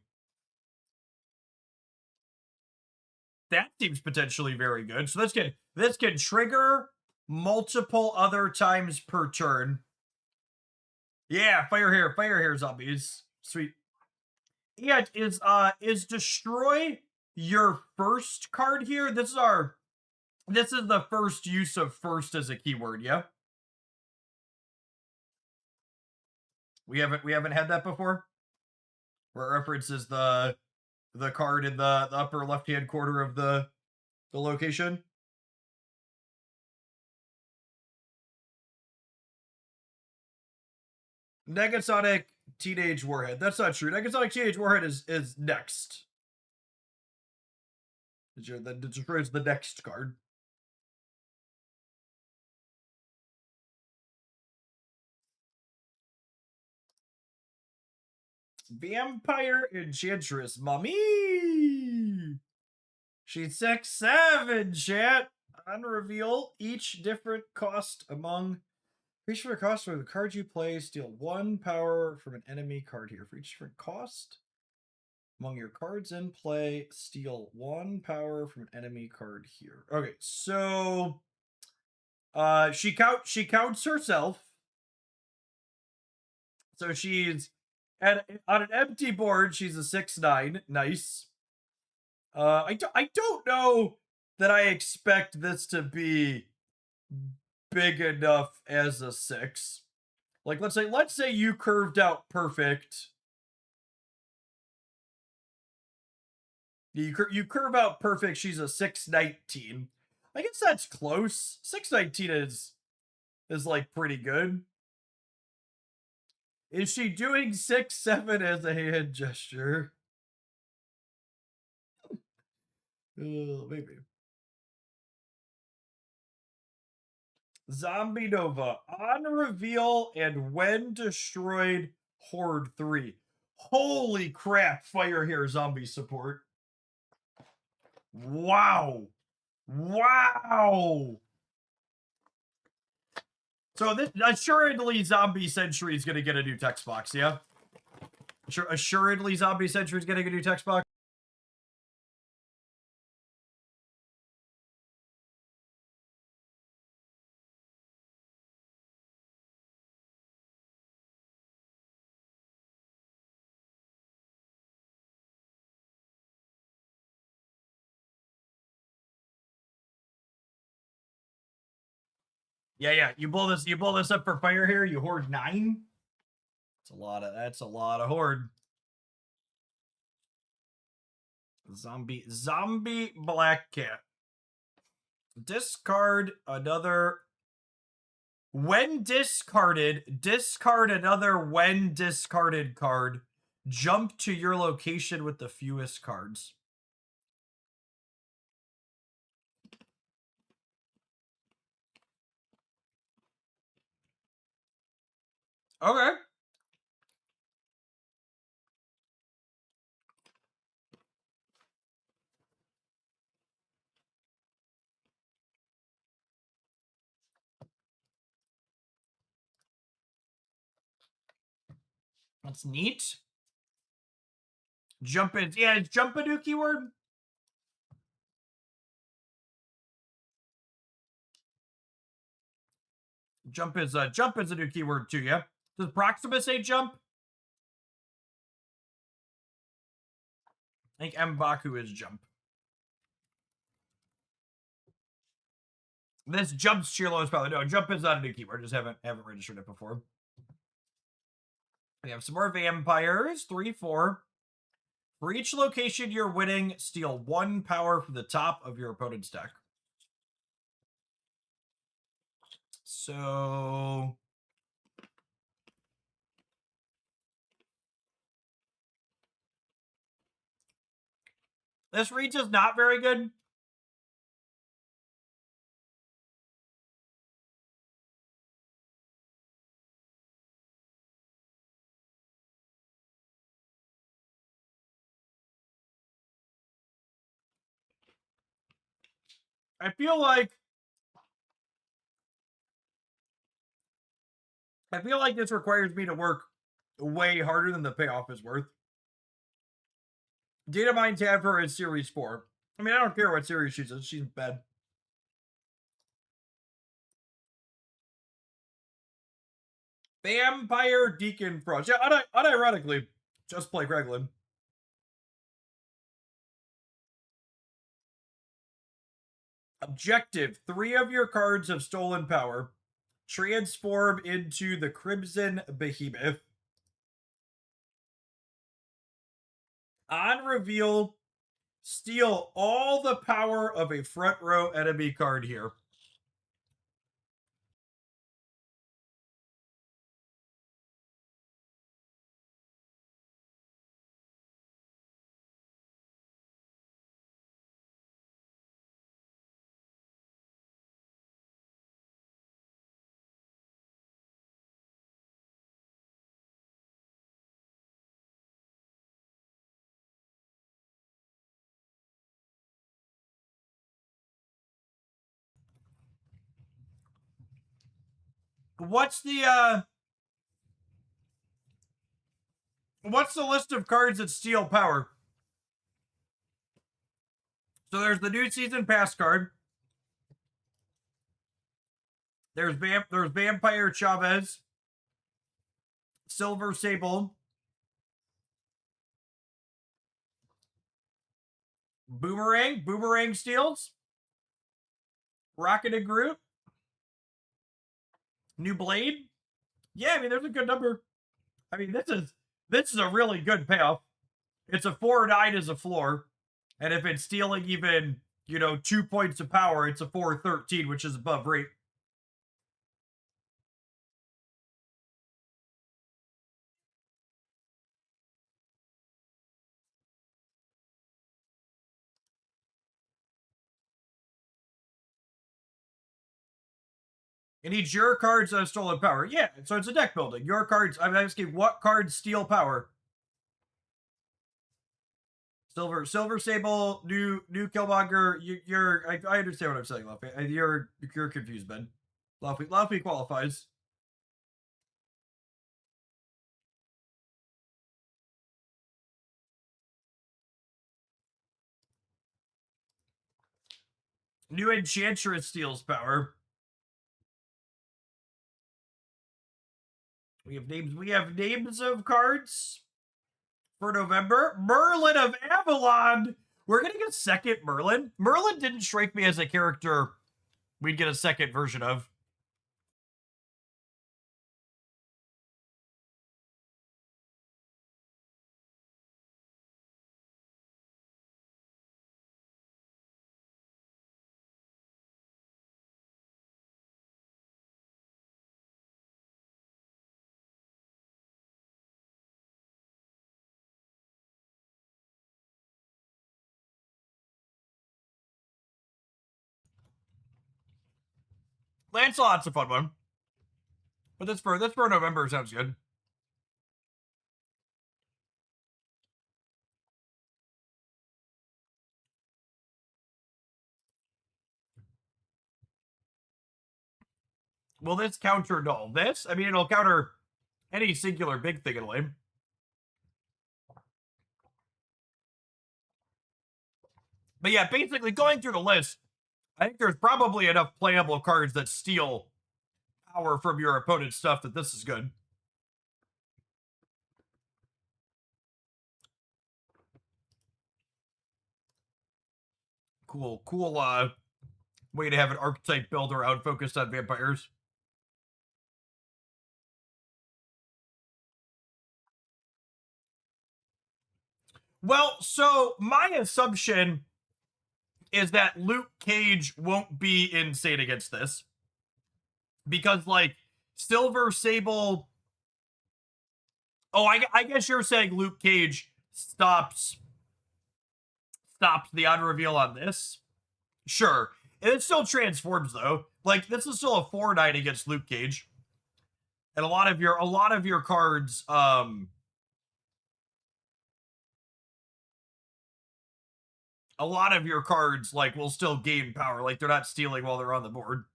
That seems potentially very good. So this can trigger multiple other times per turn. Yeah, fire here, zombies. Sweet. Yeah, is destroy your first card here. This is our This is the first use of first as a keyword, yeah? We haven't had that before? Where it references the card in the upper left-hand corner of the location? Negasonic Teenage Warhead. That's not true. Negasonic Teenage Warhead is next. That destroys the next card. Vampire Enchantress Mummy. She's 6/7, chat. On reveal, each different cost among each different cost for the cards you play. Steal 1 power from an enemy card here. For each different cost among your cards in play, steal 1 power from an enemy card here. Okay, so she counts herself. So she's on an empty board, she's a 6/9. Nice. I don't know that I expect this to be big enough as a 6. Like, let's say you curved out perfect. You curve out perfect, she's a 6/19. I guess that's close. 6/19 is like pretty good. Is she doing 6/7 as a hand gesture? Maybe. Zombie Nova on reveal and when destroyed, Horde 3. Holy crap, fire here, zombie support. Wow. Wow. So this assuredly Zombie Sentry is gonna get a new text box, yeah? Assuredly Zombie Sentry is getting a new text box. Yeah. You blow this up for fire here, you hoard 9. That's a lot of horde. Zombie Black Cat. Discard another. When discarded, discard another when discarded card. Jump to your location with the fewest cards. Okay. That's neat. Jump in. Yeah, is jump a new keyword? Jump is a new keyword too, yeah? Does Proximus say jump? I think M'Baku is jump. This jumps to your lowest power. No, jump is not a new keyword. Just haven't registered it before. We have some more vampires. 3, 4. For each location you're winning, steal 1 power from the top of your opponent's deck. So this reach is not very good. I feel like this requires me to work way harder than the payoff is worth. Data Mine Tavern is Series 4. I mean, I don't care what series she's in. She's bad. Vampire Deacon Frost. Yeah, unironically, just play Greglin. Objective: 3 of your cards have stolen power. Transform into the Crimson Behemoth. On reveal, steal all the power of a front row enemy card here. What's the list of cards that steal power? So there's the new season pass card. There's Vampire Chavez, Silver Sable, Boomerang steals, Rocket and Groot, New Blade. Yeah, I mean there's a good number. I mean this is a really good payoff. It's a 4/9 as a floor, and if it's stealing even 2 points of power, it's a 4/13, which is above rate. It needs your cards that have stolen power. Yeah, so it's a deck building. Your cards. I'm asking what cards steal power. Silver Sable, new Killmonger. I understand what I'm saying, Luffy. You're confused, Ben. Luffy qualifies. New Enchantress steals power. We have names of cards for November. Merlin of Avalon. We're getting a second Merlin. Merlin didn't strike me as a character we'd get a second version of. Lancelot's a fun one. But that's for November sounds good. Will this counter null? This? I mean, it'll counter any singular big thing in lane. But yeah, basically going through the list, I think there's probably enough playable cards that steal power from your opponent's stuff that this is good. Cool way to have an archetype build around focused on vampires. Well, so my assumption is that Luke Cage won't be insane against this. Because, like, Silver Sable... Oh, I guess you're saying Luke Cage stops the on-reveal on this? Sure. And it still transforms, though. Like, this is still a 4/9 against Luke Cage. And a lot of your cards, like, will still gain power. Like, they're not stealing while they're on the board.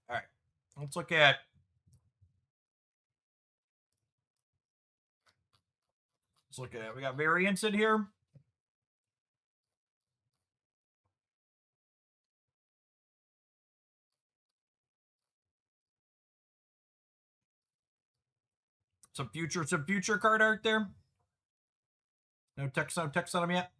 All right. Let's look at... We got variants in here. Some future card art there. No text on them yet.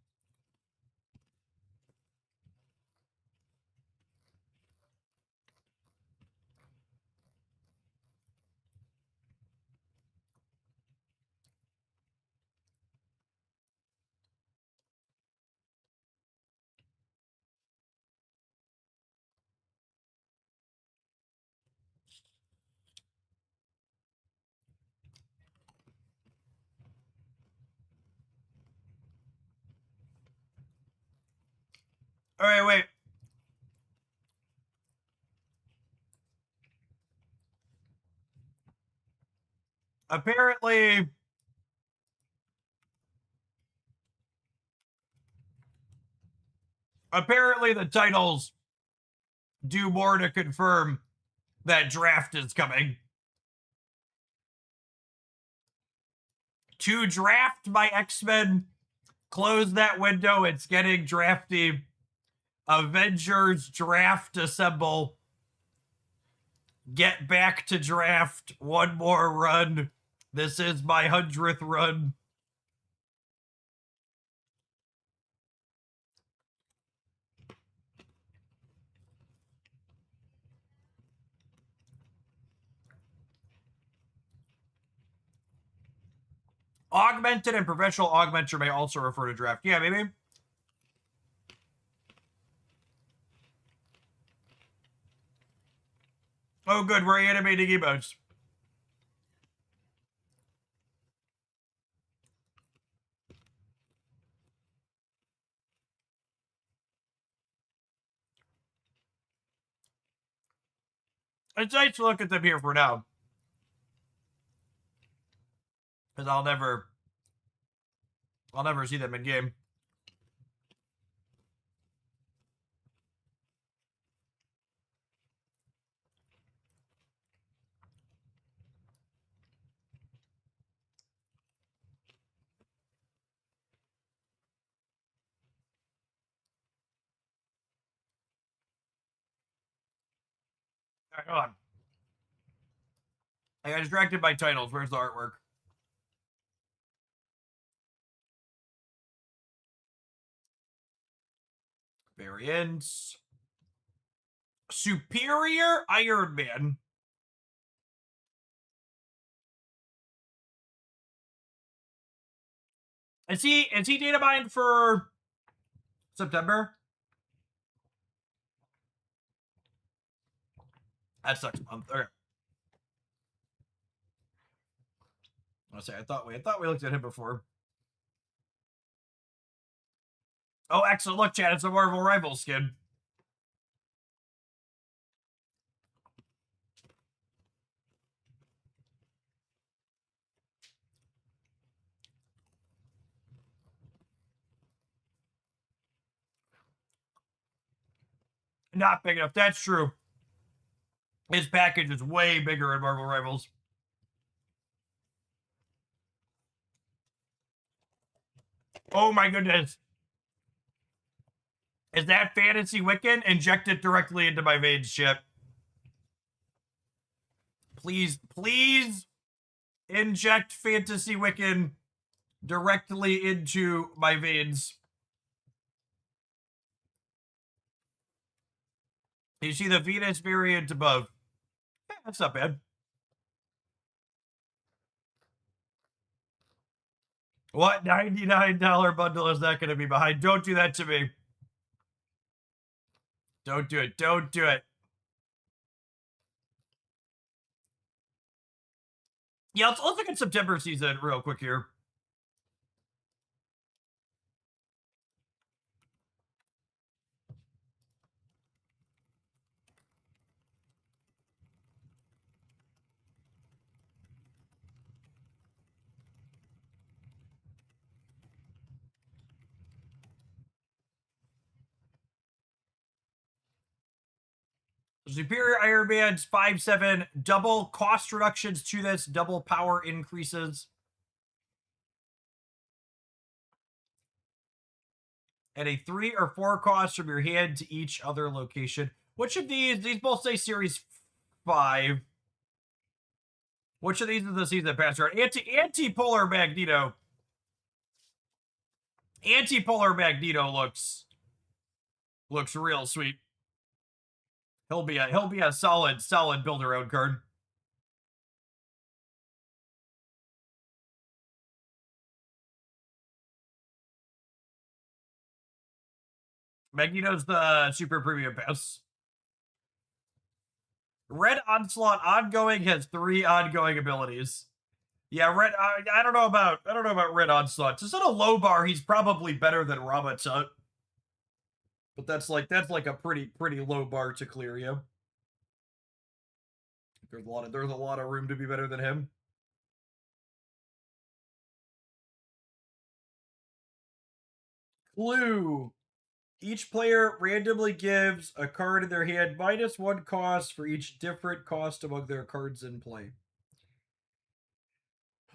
All right, wait. Apparently, the titles do more to confirm that draft is coming. To draft my X-Men, close that window. It's getting drafty. Avengers draft assemble. Get back to draft. One more run. This is my 100th run. Augmented and professional augmenter may also refer to draft. Yeah, maybe. Oh, good. We're animating emotes. It's nice to look at them here for now. Because I'll never see them in game. All right, hold on. I got distracted by titles. Where's the artwork? Variants. Superior Iron Man. Is he data mined for September? That sucks month. Okay. I'll say I thought we looked at him before. Oh, excellent. Look, Chad, it's a Marvel Rivals skin. Not big enough. That's true. His package is way bigger in Marvel Rivals. Oh my goodness. Is that Fantasy Wiccan? Inject it directly into my veins, ship. Please, please inject Fantasy Wiccan directly into my veins. You see the Venus variant above. Yeah, that's not bad. What $99 bundle is that going to be behind? Don't do that to me. Don't do it. Don't do it. Yeah, let's look at September season real quick here. Superior Iron Man's 5/7, double cost reductions to this, double power increases. And a 3 or 4 cost from your hand to each other location. Which of these both say Series 5. Which of these is the season pass card? Anti-polar Magneto. Anti-polar Magneto looks real sweet. He'll be a solid build around card. Magneto's the super premium pass. Red Onslaught ongoing has 3 ongoing abilities. Yeah, I don't know about Red Onslaught. Just at a low bar, he's probably better than Ramatut. But that's like a pretty low bar to clear you. There's a lot of room to be better than him. Clue. Each player randomly gives a card in their hand -1 cost for each different cost among their cards in play.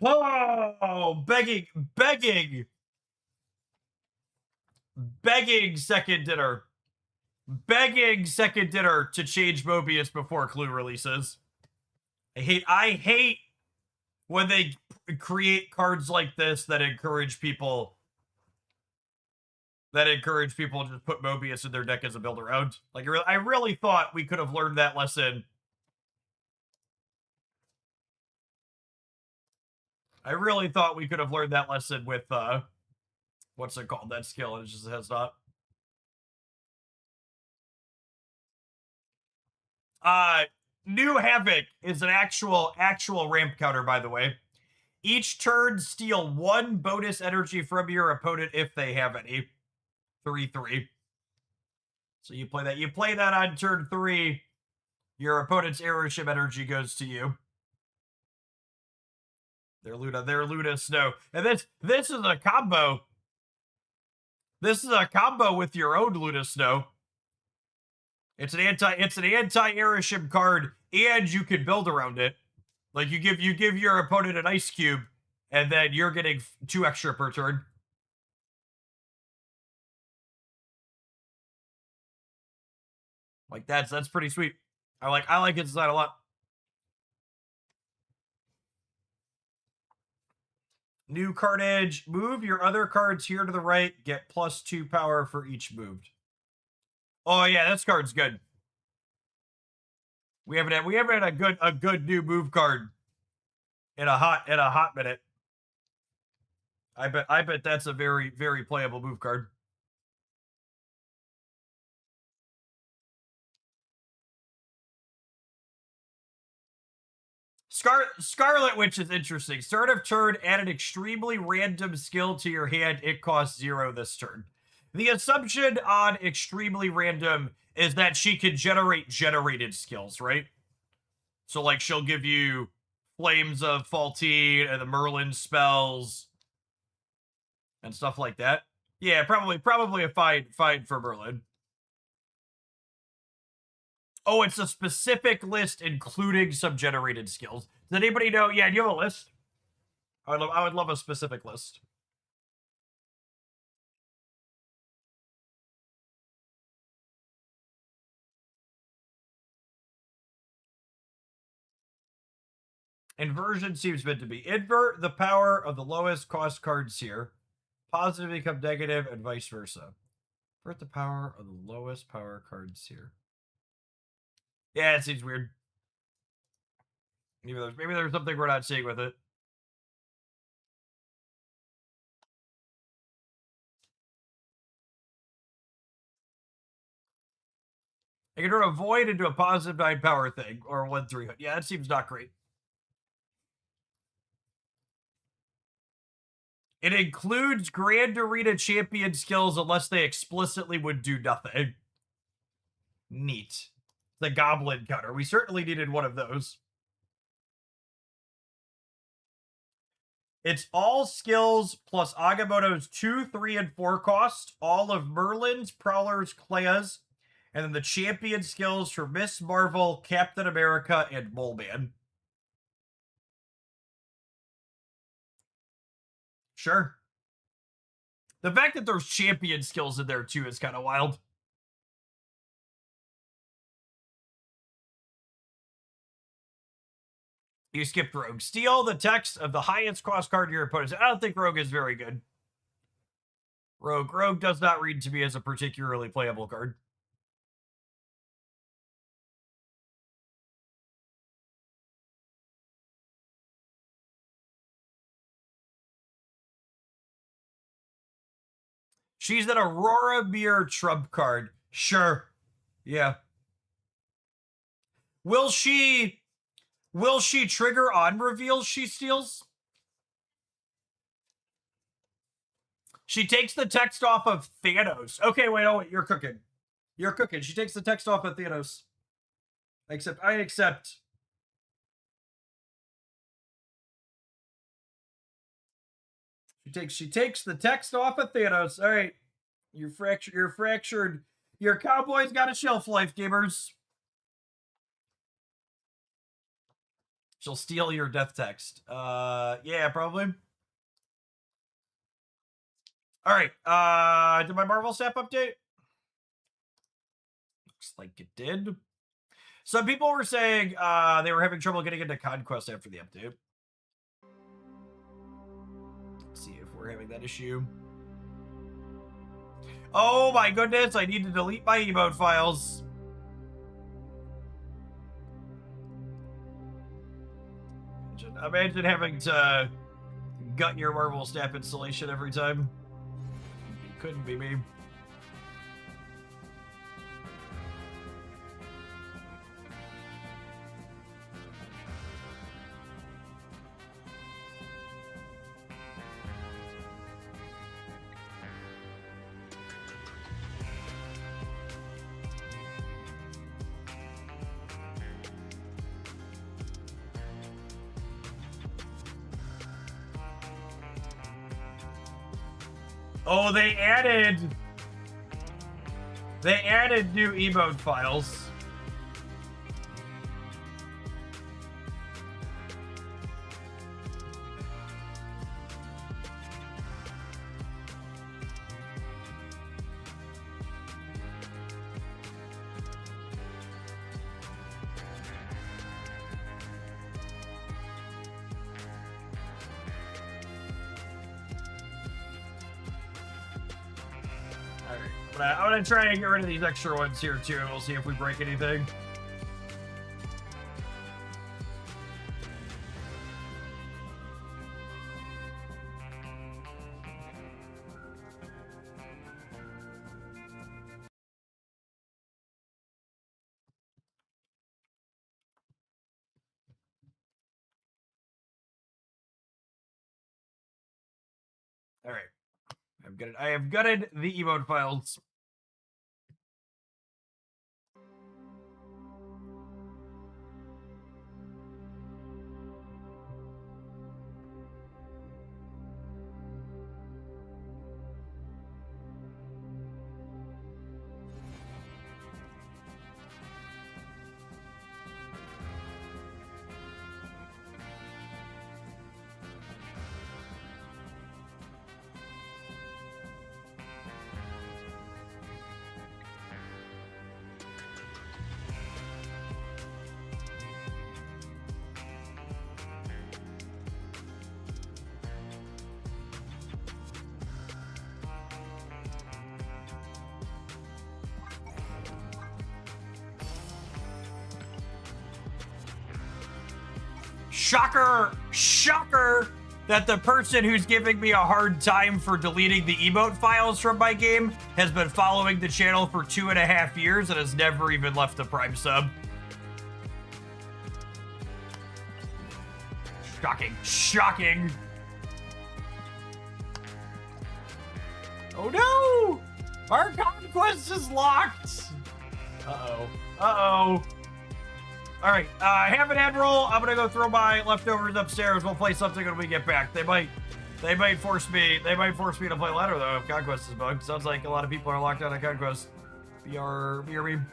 Oh, begging second dinner. Begging second dinner to change Mobius before Clue releases. I hate when they create cards like this that encourage people to just put Mobius in their deck as a build around. Like, I really thought we could have learned that lesson. I really thought we could have learned that lesson with, what's it called? That skill. It just has not. New Havoc is an actual ramp counter, by the way. Each turn, steal 1 bonus energy from your opponent if they have any. 3/3. So you play that on turn 3. Your opponent's airship energy goes to you. Their Luna Snow. And this is a combo. This is a combo with your own Luna Snow. It's an anti-airship card, and you can build around it. Like, you give your opponent an ice cube, and then you're getting 2 extra per turn. Like, that's pretty sweet. I like its design a lot. New Carnage. Move your other cards here to the right. Get +2 power for each moved. Oh yeah, this card's good. We haven't had a good new move card in a hot minute. I bet that's a very playable move card. Scarlet Witch is interesting. Start of turn, add an extremely random skill to your hand. It costs 0 this turn. The assumption on extremely random is that she can generate generated skills, right? So, like, she'll give you Flames of Faltine and the Merlin spells and stuff like that. Yeah, probably a fine for Merlin. Oh, it's a specific list including some generated skills. Does anybody know? Yeah, do you have a list? I would love a specific list. Inversion seems meant to be. Invert the power of the lowest cost cards here. Positive become negative and vice versa. Invert the power of the lowest power cards here. Yeah, it seems weird. Maybe there's something we're not seeing with it. I can turn a void into a positive 9 power thing, or 1/3. Yeah, that seems not great. It includes Grand Arena champion skills unless they explicitly would do nothing. Neat. The Goblin Cutter. We certainly needed one of those. It's all skills plus Agamotto's 2, 3, and 4 cost, all of Merlin's, Prowler's, Clea's, and then the champion skills for Miss Marvel, Captain America, and Mole Man. Sure. The fact that there's champion skills in there too is kind of wild. You skipped Rogue. Steal the text of the highest cost card your opponent. I don't think Rogue is very good. Rogue does not read to me as a particularly playable card. She's an Aurora Mirror trump card. Sure. Yeah. Will she trigger on reveals she steals? She takes the text off of Thanos. Okay, wait, you're cooking. You're cooking. She takes the text off of Thanos. I accept. She takes the text off of Thanos. All right. You're fractured. Your Cowboys got a shelf life, gamers. She'll steal your death text. Yeah, probably. All right. Did my Marvel Snap update? Looks like it did. Some people were saying they were having trouble getting into Conquest after the update. Let's see if we're having that issue. Oh my goodness, I need to delete my emote files. Imagine having to gut your Marvel Snap installation every time. It couldn't be me. Oh, they added new emote files. I'm gonna try and get rid of these extra ones here too, and we'll see if we break anything. All right, I have gutted the emote files. Shocker that the person who's giving me a hard time for deleting the emote files from my game has been following the channel for 2.5 years and has never even left a Prime sub. Shocking. Oh no! Our conquest is locked! Uh-oh. All right, have an ad roll. I'm gonna go throw my leftovers upstairs. We'll play something when we get back. They might force me to play ladder though if Conquest is bugged. Sounds like a lot of people are locked out of Conquest. BRB.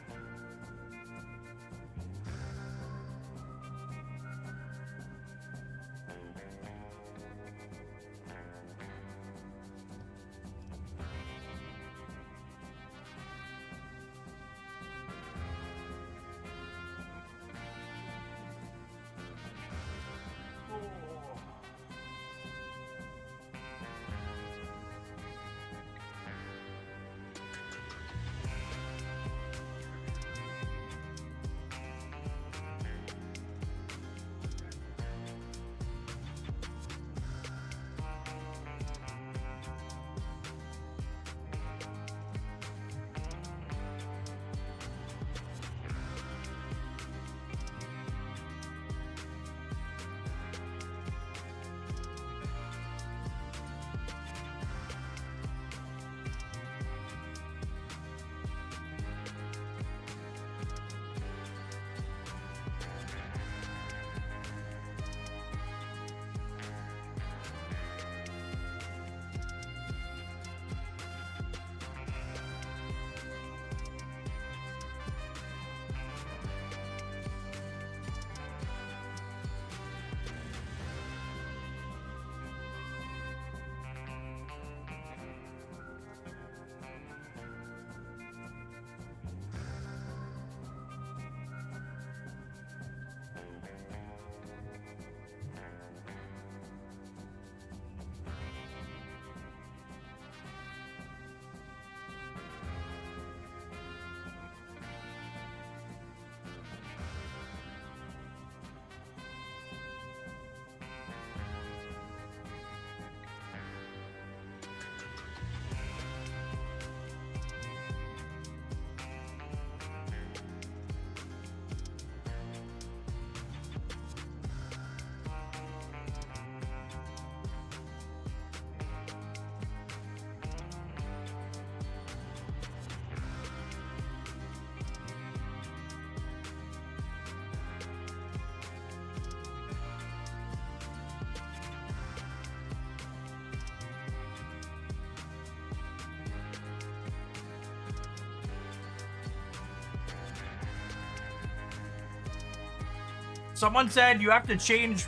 Someone said you have to change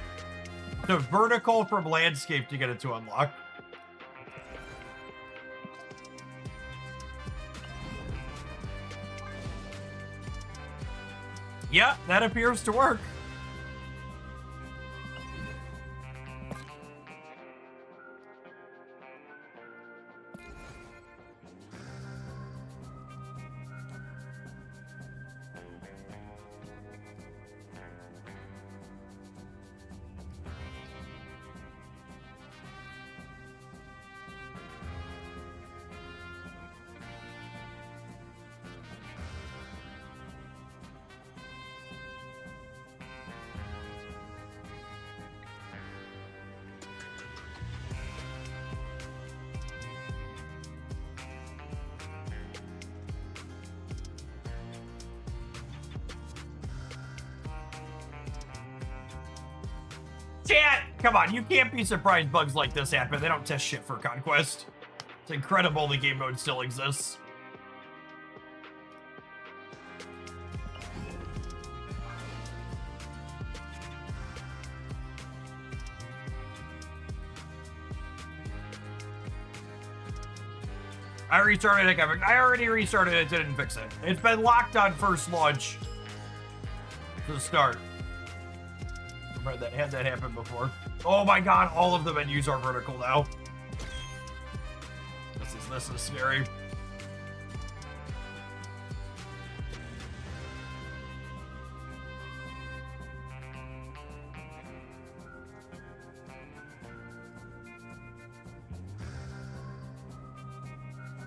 to vertical from landscape to get it to unlock. Yeah, that appears to work. Chat! Come on, you can't be surprised bugs like this happen. They don't test shit for Conquest. It's incredible the game mode still exists. I restarted it, Kevin. I already restarted it, didn't fix it. It's been locked on first launch to start. That had that happen before. Oh my god, all of the menus are vertical now. This is scary.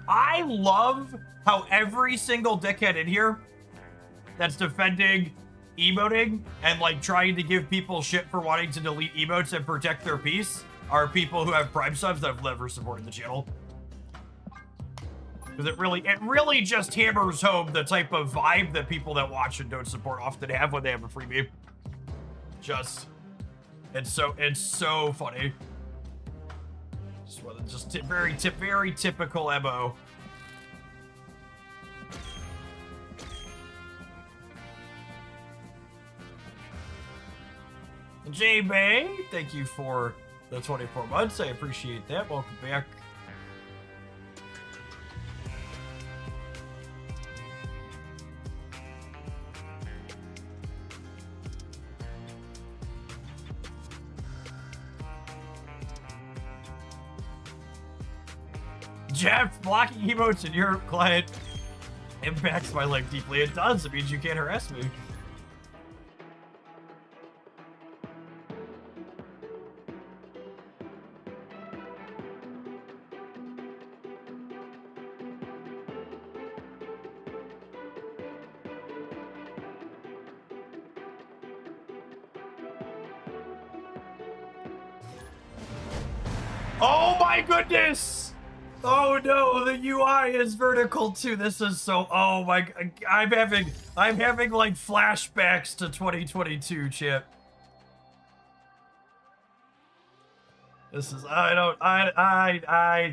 I love how every single dickhead in here that's defending emoting and like trying to give people shit for wanting to delete emotes and protect their peace are people who have Prime subs that have never supported the channel. Because it really just hammers home the type of vibe that people that watch and don't support often have when they have a freebie. It's so funny. Just very typical MO. J Bay, thank you for the 24 months. I appreciate that. Welcome back. Jeff, blocking emotes in your client impacts my life deeply. It does. It means you can't harass me. Oh my goodness! Oh no, the UI is vertical too. This is so, oh my, I'm having like flashbacks to 2022, Chip. This is,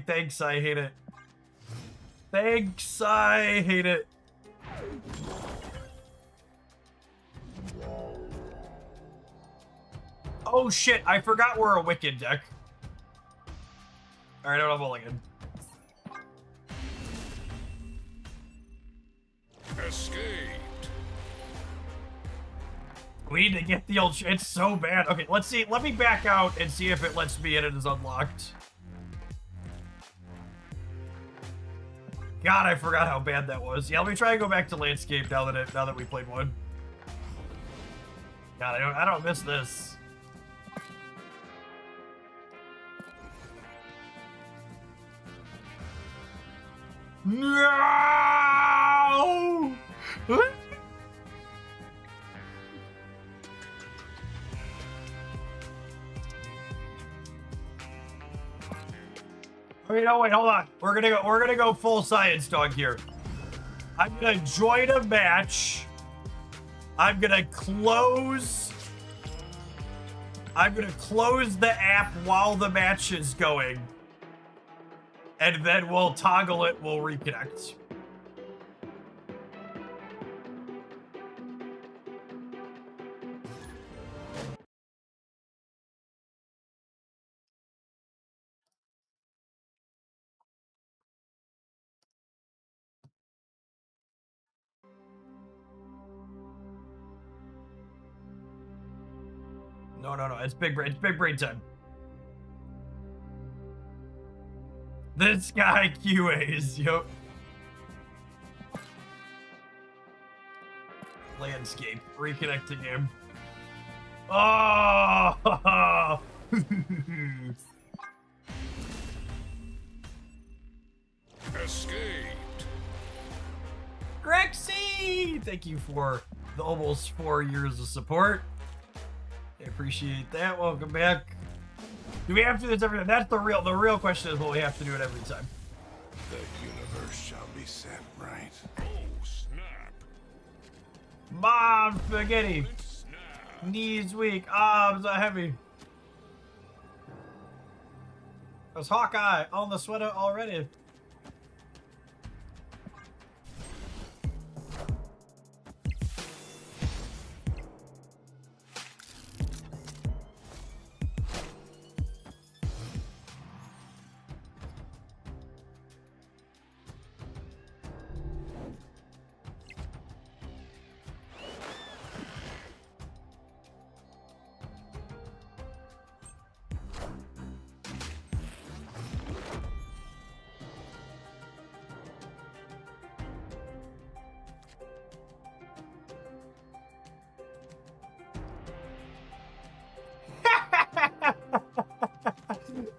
thanks, I hate it. Thanks, I hate it. Oh shit, I forgot we're a Wicked deck. Alright, I'm mulligan. Escaped. We need to get the old it's so bad. Okay, let's see. Let me back out and see if it lets me in. It is unlocked. God, I forgot how bad that was. Yeah, let me try and go back to landscape now that we played one. God, I don't miss this. No! Okay, no, wait, hold on. We're gonna go full science dog here. I'm gonna join a match. I'm gonna close the app while the match is going. And then we'll toggle it, we'll reconnect. No, no, no. It's big brain. It's big brain time. This guy QAs. Yup. Landscape. Reconnecting him. Oh! Escaped. Grexy! Thank you for the almost 4 years of support. I appreciate that. Welcome back. Do we have to do this every time? That's the real question is, will we have to do it every time? The universe shall be set right. Oh, snap. Mom, spaghetti. Snap. Knees weak. Arms are heavy. There's Hawkeye on the sweater already.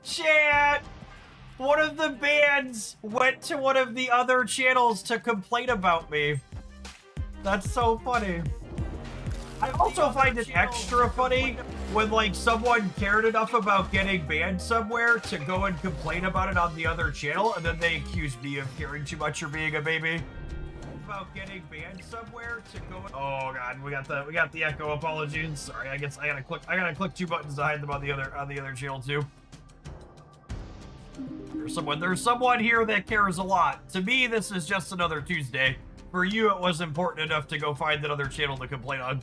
Chat! One of the bands went to one of the other channels to complain about me. That's so funny. I also find it extra funny when, like, someone cared enough about getting banned somewhere to go and complain about it on the other channel, and then they accuse me of caring too much or being a baby. About getting banned somewhere to go. Oh god, we got the echo. Apologies. Sorry, I guess I gotta click 2 buttons to hide them on the other channel too. There's someone here that cares a lot. To me, this is just another Tuesday. For you, it was important enough to go find that other channel to complain on.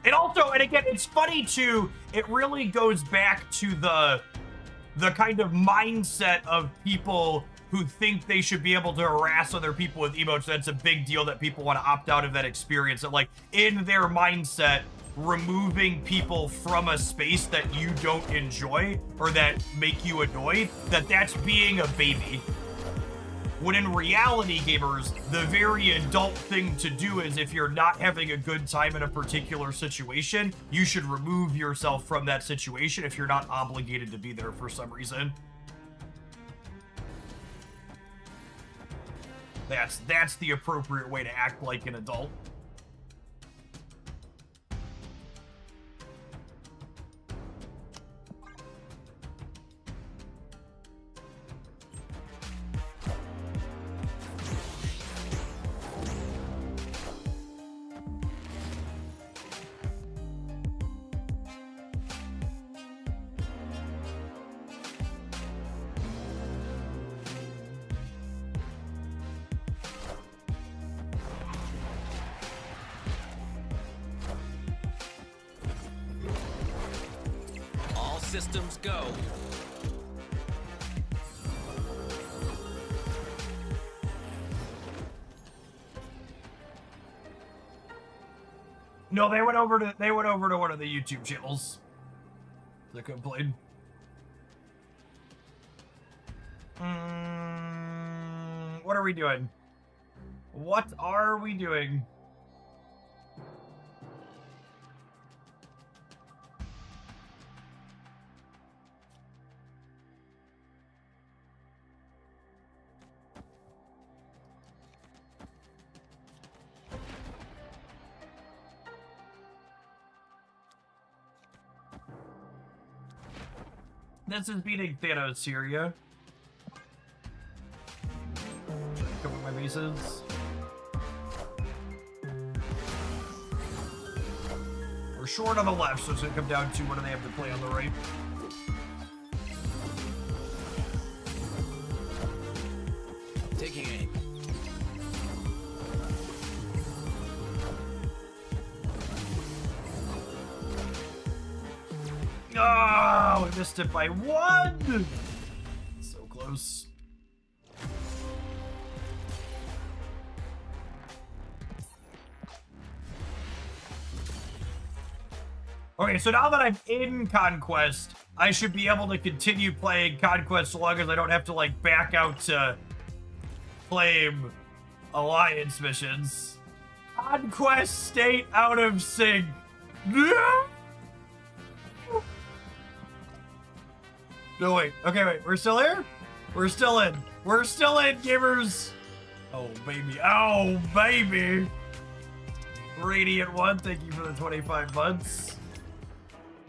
And also, and again, it's funny too, it really goes back to the kind of mindset of people who think they should be able to harass other people with emotes. That's a big deal that people want to opt out of that experience. And like, in their mindset, removing people from a space that you don't enjoy or that make you annoyed, that's being a baby. When in reality, gamers, the very adult thing to do is if you're not having a good time in a particular situation, you should remove yourself from that situation if you're not obligated to be there for some reason. That's the appropriate way to act like an adult. Systems go. No, they went over to one of the YouTube channels to complain. What are we doing? What are we doing? This is beating Thanos here, yeah? Cover my bases. We're short on the left, so it's gonna come down to what do they have to play on the right. Taking aim. Oh, we missed it by 1! So close. Okay, so now that I'm in Conquest, I should be able to continue playing Conquest so long as I don't have to, like, back out to claim Alliance missions. Conquest state out of sync. No, wait. Okay, wait. We're still here? We're still in. We're still in, gamers. Oh, baby. Oh, baby. Radiant One, thank you for the 25 months.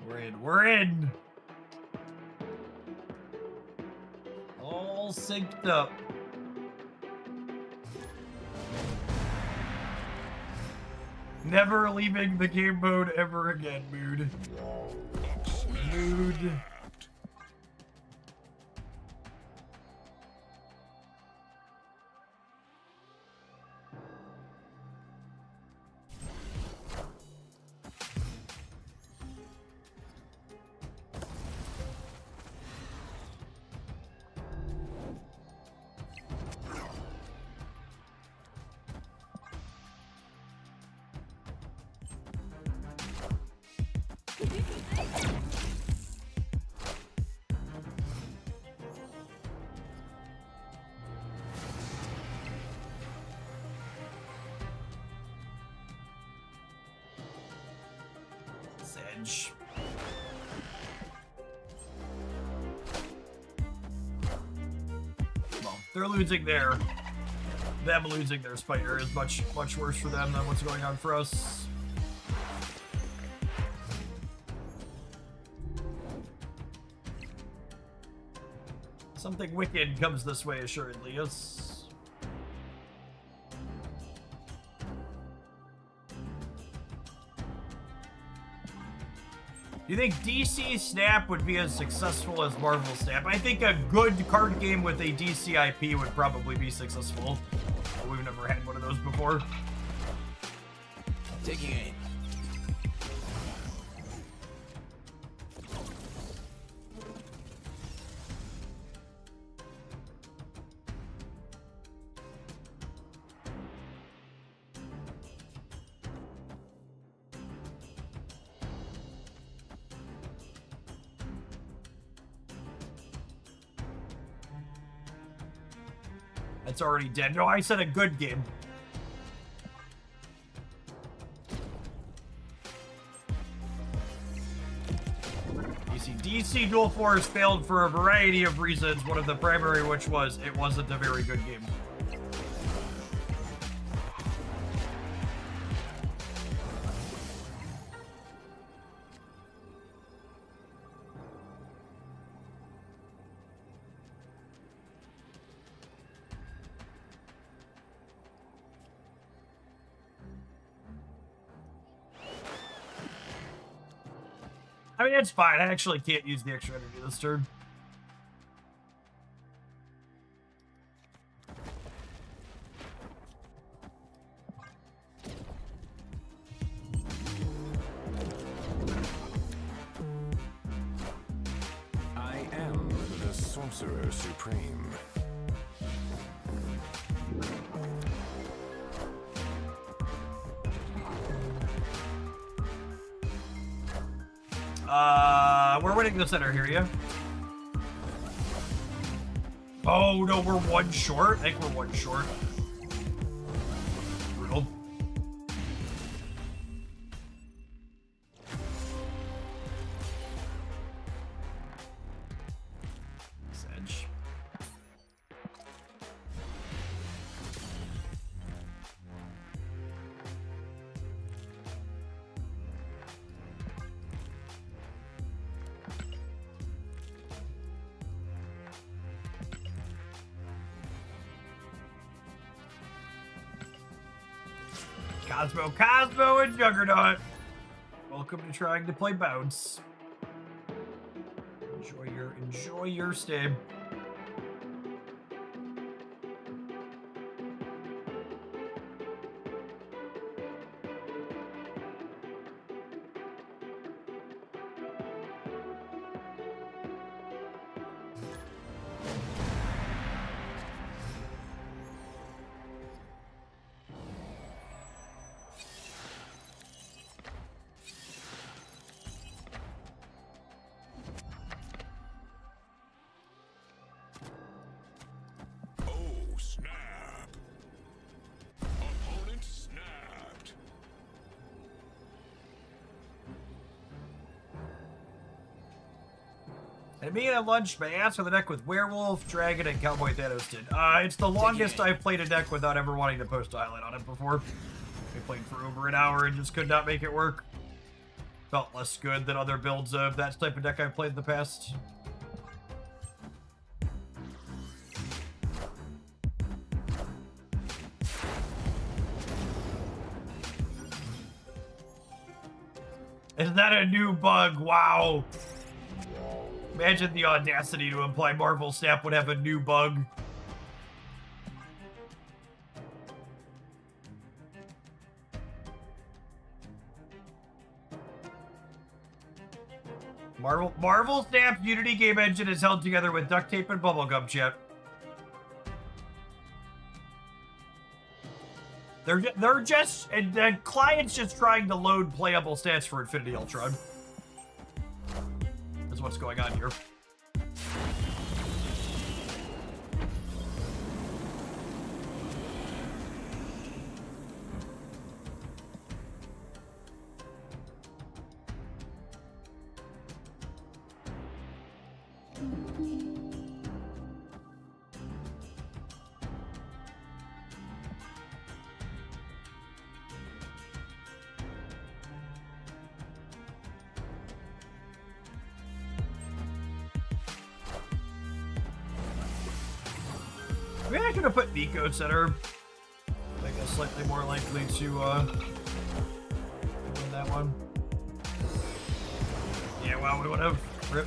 We're in. We're in. All synced up. Never leaving the game mode ever again, Mood. Mood. Sedge. Well, they're losing their... Them losing their spider is much worse for them than what's going on for us. Something wicked comes this way, assuredly, yes. Do you think DC Snap would be as successful as Marvel Snap? I think a good card game with a DC IP would probably be successful. We've never had one of those before. Taking aim. It's already dead. No, I said a good game. DC Dual Force failed for a variety of reasons, one of the primary which was it wasn't a very good game. I mean, it's fine. I actually can't use the extra energy this turn. I am the Sorcerer Supreme. We're winning the center here, yeah? Oh, no, we're one short? I think we're one short. Brutal. Sedge. Cosmo, and Juggernaut. Welcome to trying to play bounce. Enjoy your stay. And me at lunch, my ass with a deck with Werewolf, Dragon, and Cowboy Thanos did. It's the longest I've played a deck without ever wanting to post a highlight on it before. I played for over an hour and just could not make it work. Felt less good than other builds of that type of deck I've played in the past. Is that a new bug? Wow. Imagine the audacity to imply Marvel Snap would have a new bug. Marvel Snap's Unity game engine is held together with duct tape and bubblegum, chat. They're just, and the client's just trying to load playable stats for Infinity Ultron. That's what's going on here. Maybe I should have put Nico center. Make us slightly more likely to win that one. Yeah, well, we would have. Rip.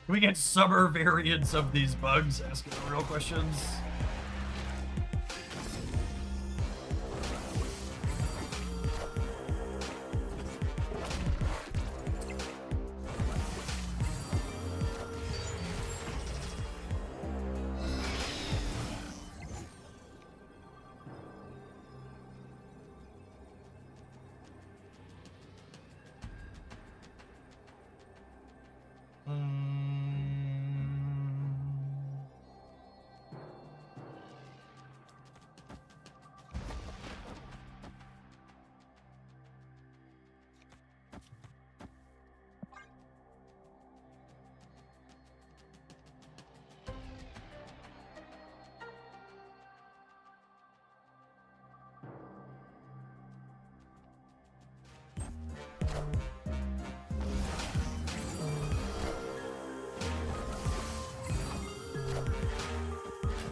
Can we get summer variants of these bugs? Asking the real questions.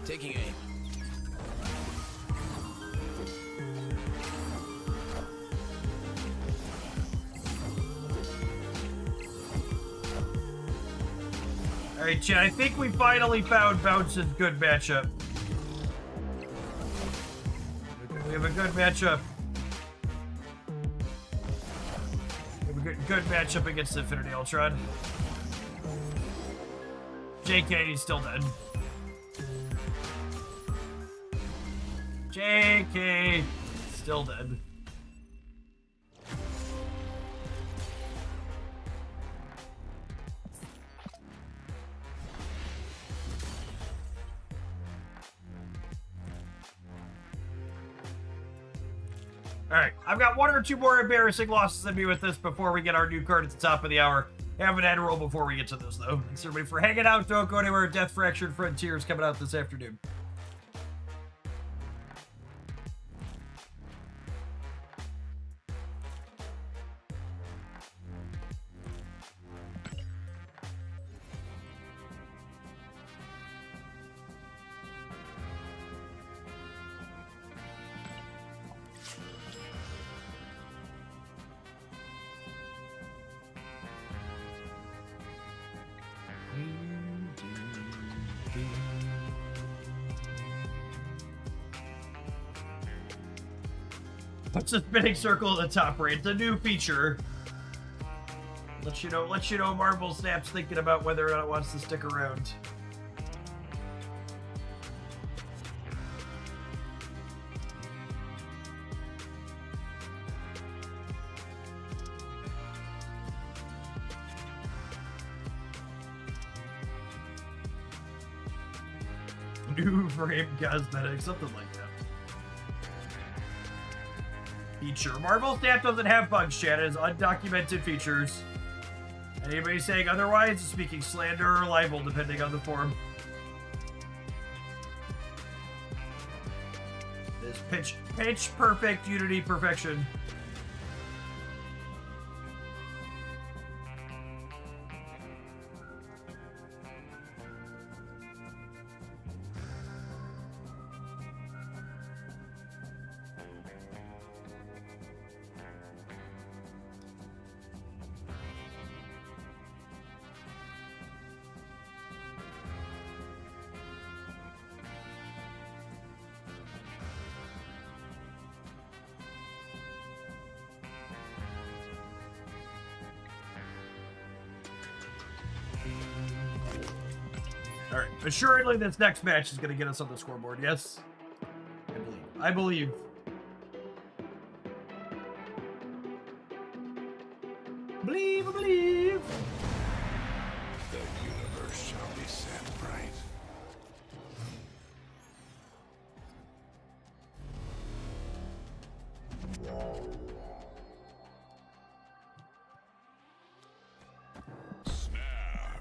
Taking aim. Alright, chat, I think we finally found Bounce's good matchup. We have a good matchup. We have a good matchup against Infinity Ultron. JK, he's still dead. JK, still dead. Alright, I've got one or two more embarrassing losses than me with this before we get our new card at the top of the hour. Have an ad roll before we get to those, though. Thanks everybody for hanging out. Don't go anywhere. Death Fractured Frontiers coming out this afternoon. What's the spinning circle at the top right? It's a new feature. Let you know Marvel Snap's thinking about whether or not it wants to stick around. New frame cosmetics, something like that. Feature. Marvel Snap doesn't have bugs, chat. It has undocumented features. Anybody saying otherwise is speaking slander or libel, depending on the form. This pitch perfect Unity perfection. Alright, assuredly this next match is going to get us on the scoreboard, yes? I believe. Believe, believe. The universe shall be set right. Snap.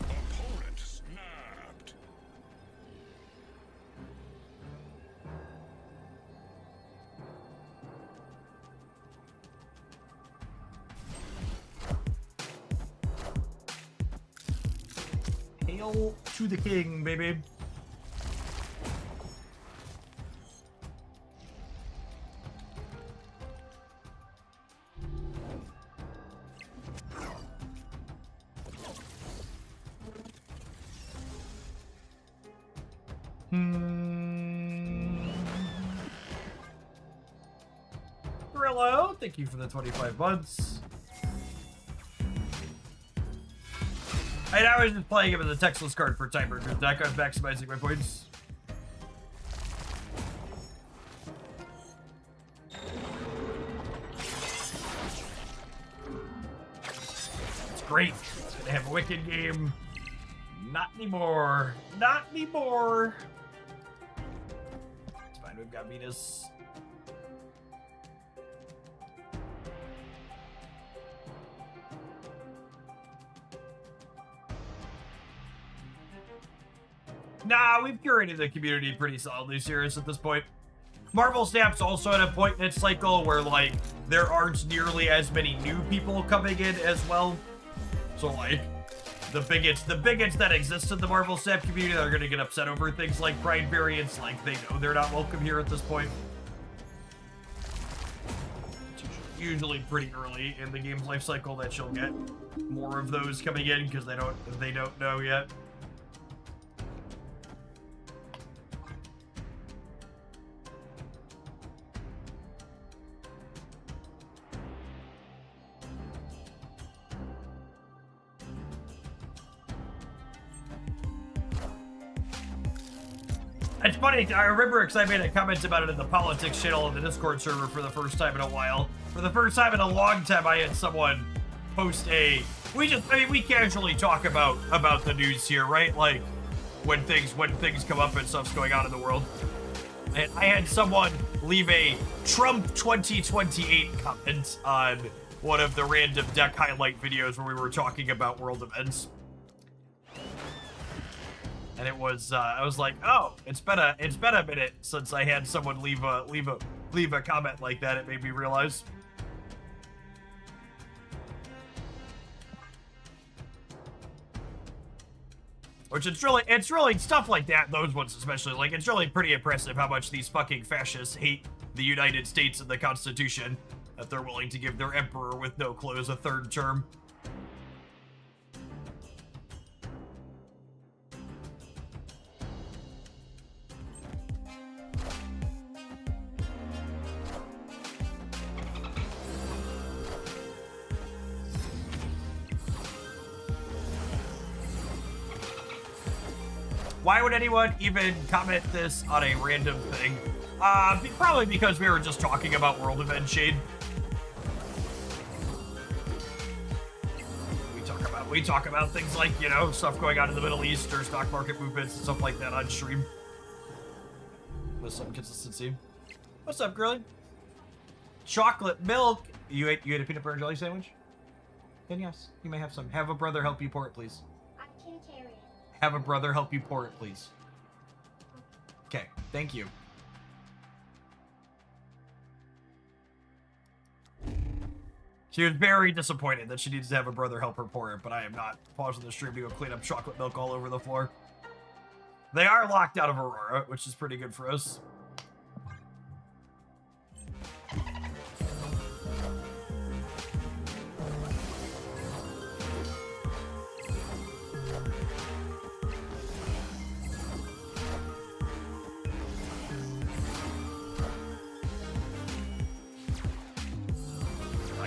Opponent snapped. Hail to the king, baby. Brillo, thank you for the 25 months. I was just playing him as a textless card for timer because that guy's maximizing my points. It's great. They have a wicked game. Not anymore. Not anymore. It's fine, we've got Venus. Nah, we've curated the community pretty solidly serious at this point. Marvel Snap's also at a point in its cycle where, like, there aren't nearly as many new people coming in as well. So, like, the bigots that exist in the Marvel Snap community that are going to get upset over things like Pride variants, like, they know they're not welcome here at this point. It's usually pretty early in the game's life cycle that you'll get more of those coming in because they don't know yet. It's funny, I remember because I made a comment about it in the politics channel of the Discord server for the first time in a while. For the first time in a long time, I had someone post we casually talk about the news here, right? Like, when things come up and stuff's going on in the world. And I had someone leave a Trump 2028 comment on one of the random deck highlight videos where we were talking about world events. And it was, I was like, oh, it's been a minute since I had someone leave a comment like that. It made me realize. Which it's really stuff like that, those ones especially, like, it's really pretty impressive how much these fucking fascists hate the United States and the Constitution, that they're willing to give their emperor with no clothes a third term. Why would anyone even comment this on a random thing? Probably because we were just talking about World Event Shade. We talk about we talk about things like, you know, stuff going on in the Middle East or stock market movements and stuff like that on stream. With some consistency. What's up, girlie? Chocolate milk. You ate a peanut butter and jelly sandwich? Then yes, you may have some. Have a brother help you pour it, please. I'm Trinitarian. Have a brother help you pour it, please. Okay, thank you. She was very disappointed that she needs to have a brother help her pour it, but I am not pausing the stream to go clean up chocolate milk all over the floor. They are locked out of Aurora, which is pretty good for us.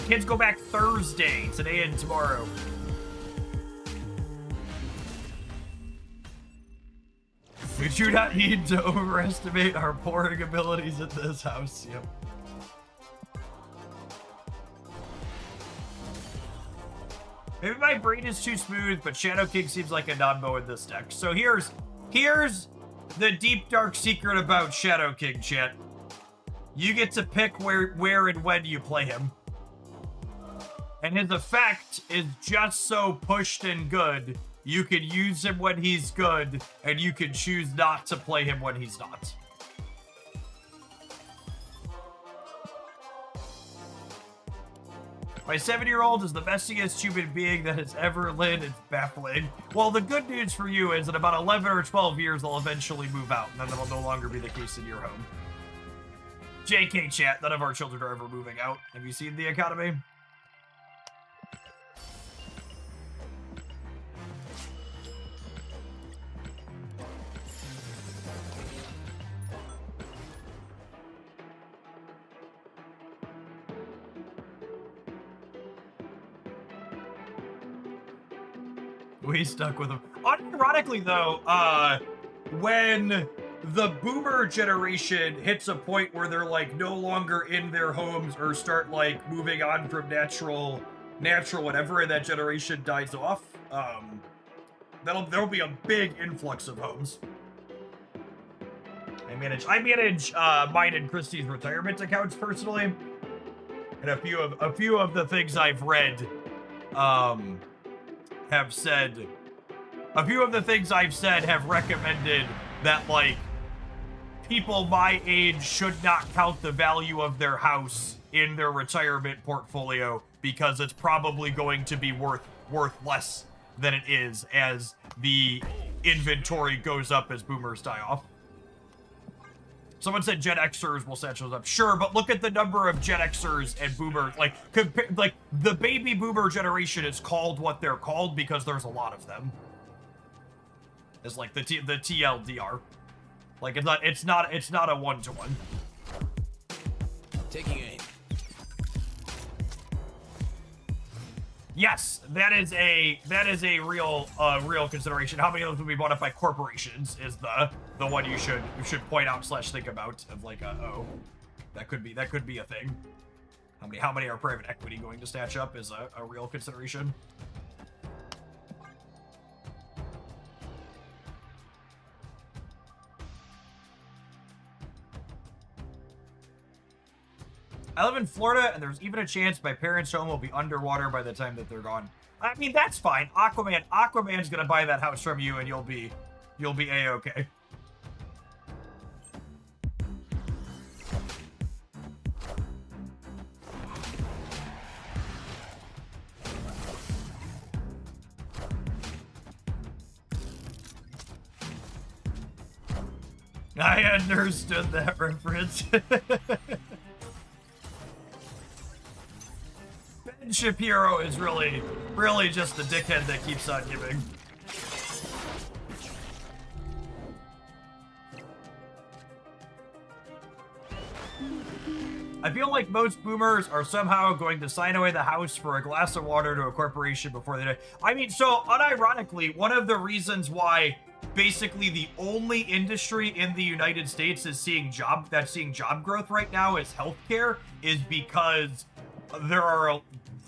Kids go back Thursday, today and tomorrow. We do not need to overestimate our pouring abilities at this house. Yep. Maybe my brain is too smooth, but Shadow King seems like a non-bow in this deck. So here's the deep dark secret about Shadow King, chat. You get to pick where and when you play him. And his effect is just so pushed and good, you can use him when he's good, and you can choose not to play him when he's not. My 7-year-old is the messiest human being that has ever lived. It's baffling. Well, the good news for you is in about 11 or 12 years, they'll eventually move out, and then that'll no longer be the case in your home. JK chat, none of our children are ever moving out. Have you seen The Economy? We stuck with them. Unironically, though, when the boomer generation hits a point where they're like no longer in their homes or start like moving on from natural whatever, and that generation dies off, there'll be a big influx of homes. I manage mine and Christie's retirement accounts personally, and a few of the things I've read, have said, a few of the things I've said have recommended that, like, people my age should not count the value of their house in their retirement portfolio because it's probably going to be worth less than it is as the inventory goes up as boomers die off. Someone said Gen Xers will set those up. Sure, but look at the number of Gen Xers and boomers. Like the baby boomer generation is called what they're called because there's a lot of them. It's like the TLDR. Like it's not a 1-to-1. Taking aim. Yes, that is a real consideration. How many of those would be bought up by corporations is the one you should point out / think about of like oh, that could be a thing. How many are private equity going to snatch up is a real consideration. I live in Florida, and there's even a chance my parents' home will be underwater by the time that they're gone. I mean, that's fine. Aquaman's gonna buy that house from you, and you'll be A-okay. I understood that reference. Ben Shapiro is really just the dickhead that keeps on giving. I feel like most boomers are somehow going to sign away the house for a glass of water to a corporation before they die. I mean, so unironically, one of the reasons why basically the only industry in the United States is seeing job growth right now is healthcare is because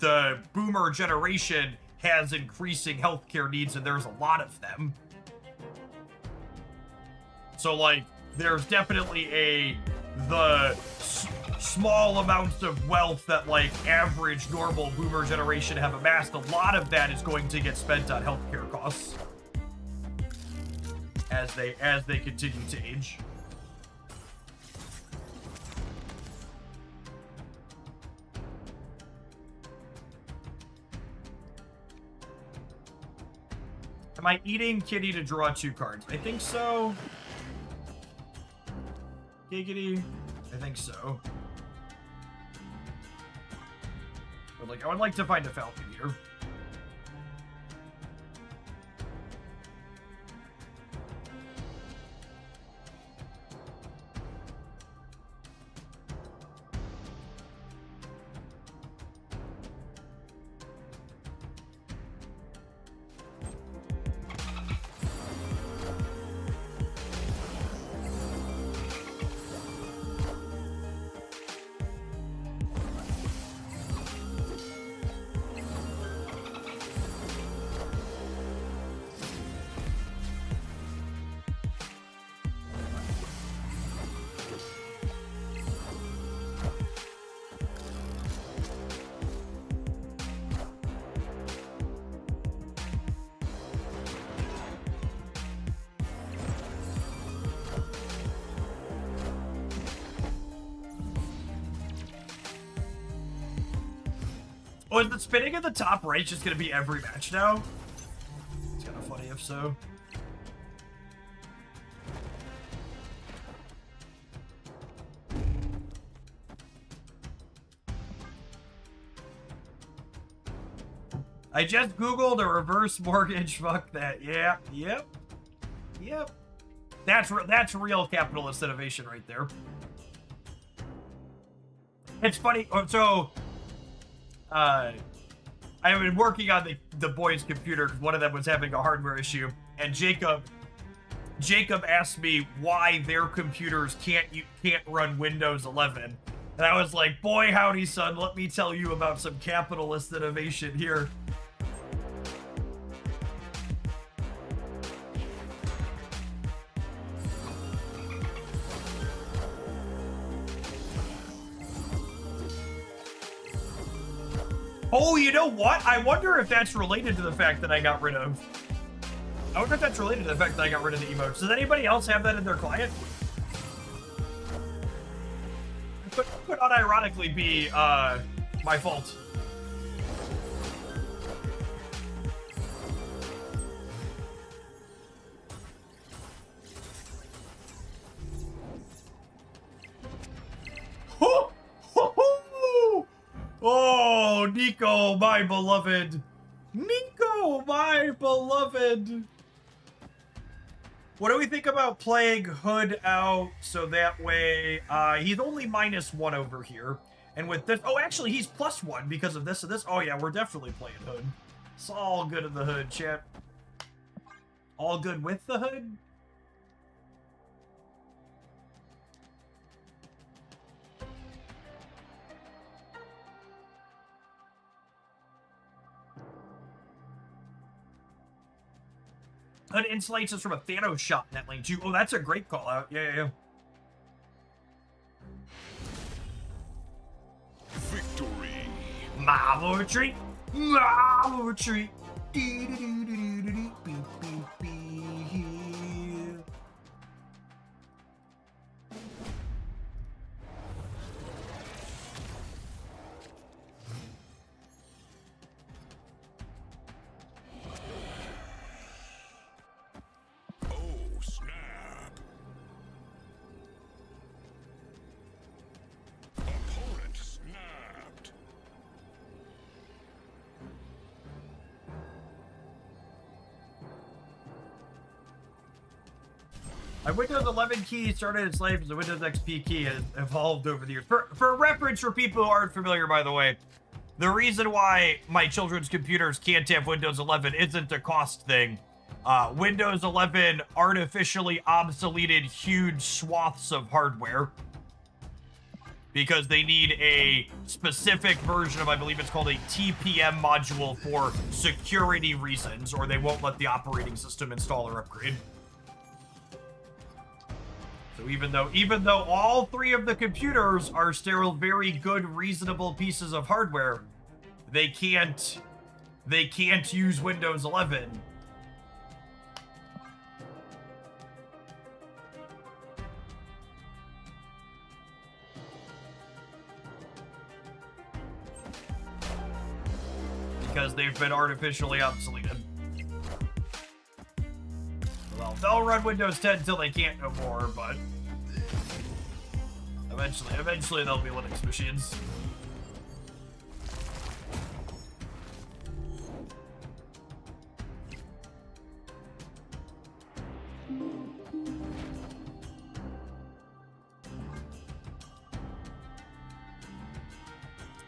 the boomer generation has increasing healthcare needs, and there's a lot of them. So, like, there's definitely the small amounts of wealth that, like, average normal boomer generation have amassed. A lot of that is going to get spent on healthcare costs as they continue to age. Am I eating Kitty to draw 2 cards? I think so. Giggity. I think so. But, like, I would like to find a Falcon here. Oh, is the spinning at the top right just gonna be every match now? It's kind of funny if so. I just Googled a reverse mortgage. Fuck that. Yeah. Yep. Yep. That's real capitalist innovation right there. It's funny. So, I've been working on the boys' computer because one of them was having a hardware issue, and Jacob asked me why their computers can't run Windows 11, and I was like, boy howdy son, let me tell you about some capitalist innovation here. Oh, you know what? I wonder if that's related to the fact that I got rid of... I wonder if that's related to the fact that I got rid of the emotes. Does anybody else have that in their client? It could unironically be, my fault. Oh, Nico, my beloved. Nico, my beloved. What do we think about playing Hood out so that way he's only -1 over here? And with this, oh, actually, he's +1 because of this and this. Oh, yeah, we're definitely playing Hood. It's all good in the Hood, chat. All good with the Hood? Hood insulates us from a Thanos shot in that lane too. Oh, that's a great call out. Yeah. Victory. Marvel retreat. Marvel retreat. My Windows 11 key started its life as the Windows XP key has evolved over the years. For reference, for people who aren't familiar, by the way, the reason why my children's computers can't have Windows 11 isn't a cost thing. Windows 11 artificially obsoleted huge swaths of hardware. because they need a specific version of, I believe it's called a TPM module for security reasons, or they won't let the operating system install or upgrade. So even though all three of the computers are still very good, reasonable pieces of hardware, they can't use Windows 11. Because they've been artificially obsoleted. Well, they'll run Windows 10 until they can't no more, but eventually they'll be Linux machines.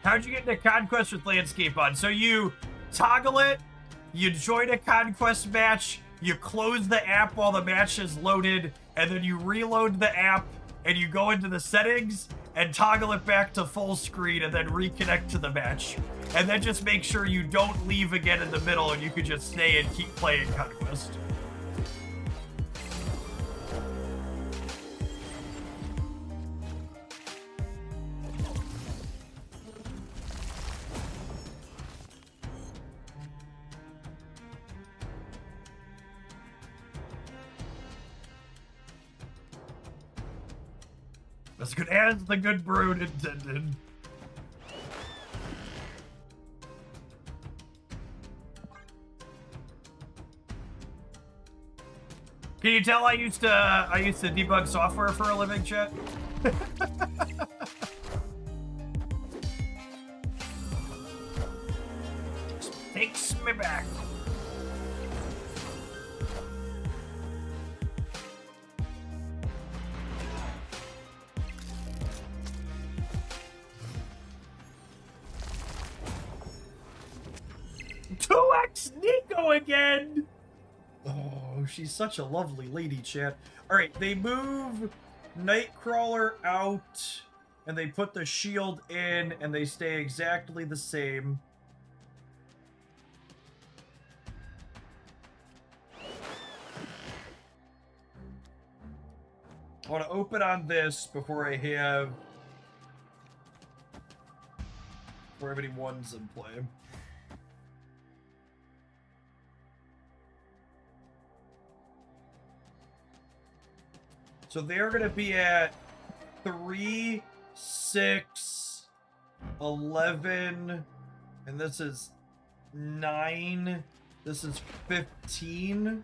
How'd you get into Conquest with Landscape on? So you toggle it, you join a Conquest match, you close the app while the match is loaded, and then you reload the app, and you go into the settings, and toggle it back to full screen, and then reconnect to the match. And then just make sure you don't leave again in the middle, and you can just stay and keep playing Conquest. As good as the good brood intended. Can you tell I used to debug software for a living, chat? Takes me back. Nico again! Oh, she's such a lovely lady, chat. Alright, they move Nightcrawler out, and they put the shield in, and they stay exactly the same. I want to open on this before I have any ones in play. So they're going to be at 3, 6, 11, and this is 9. This is 15.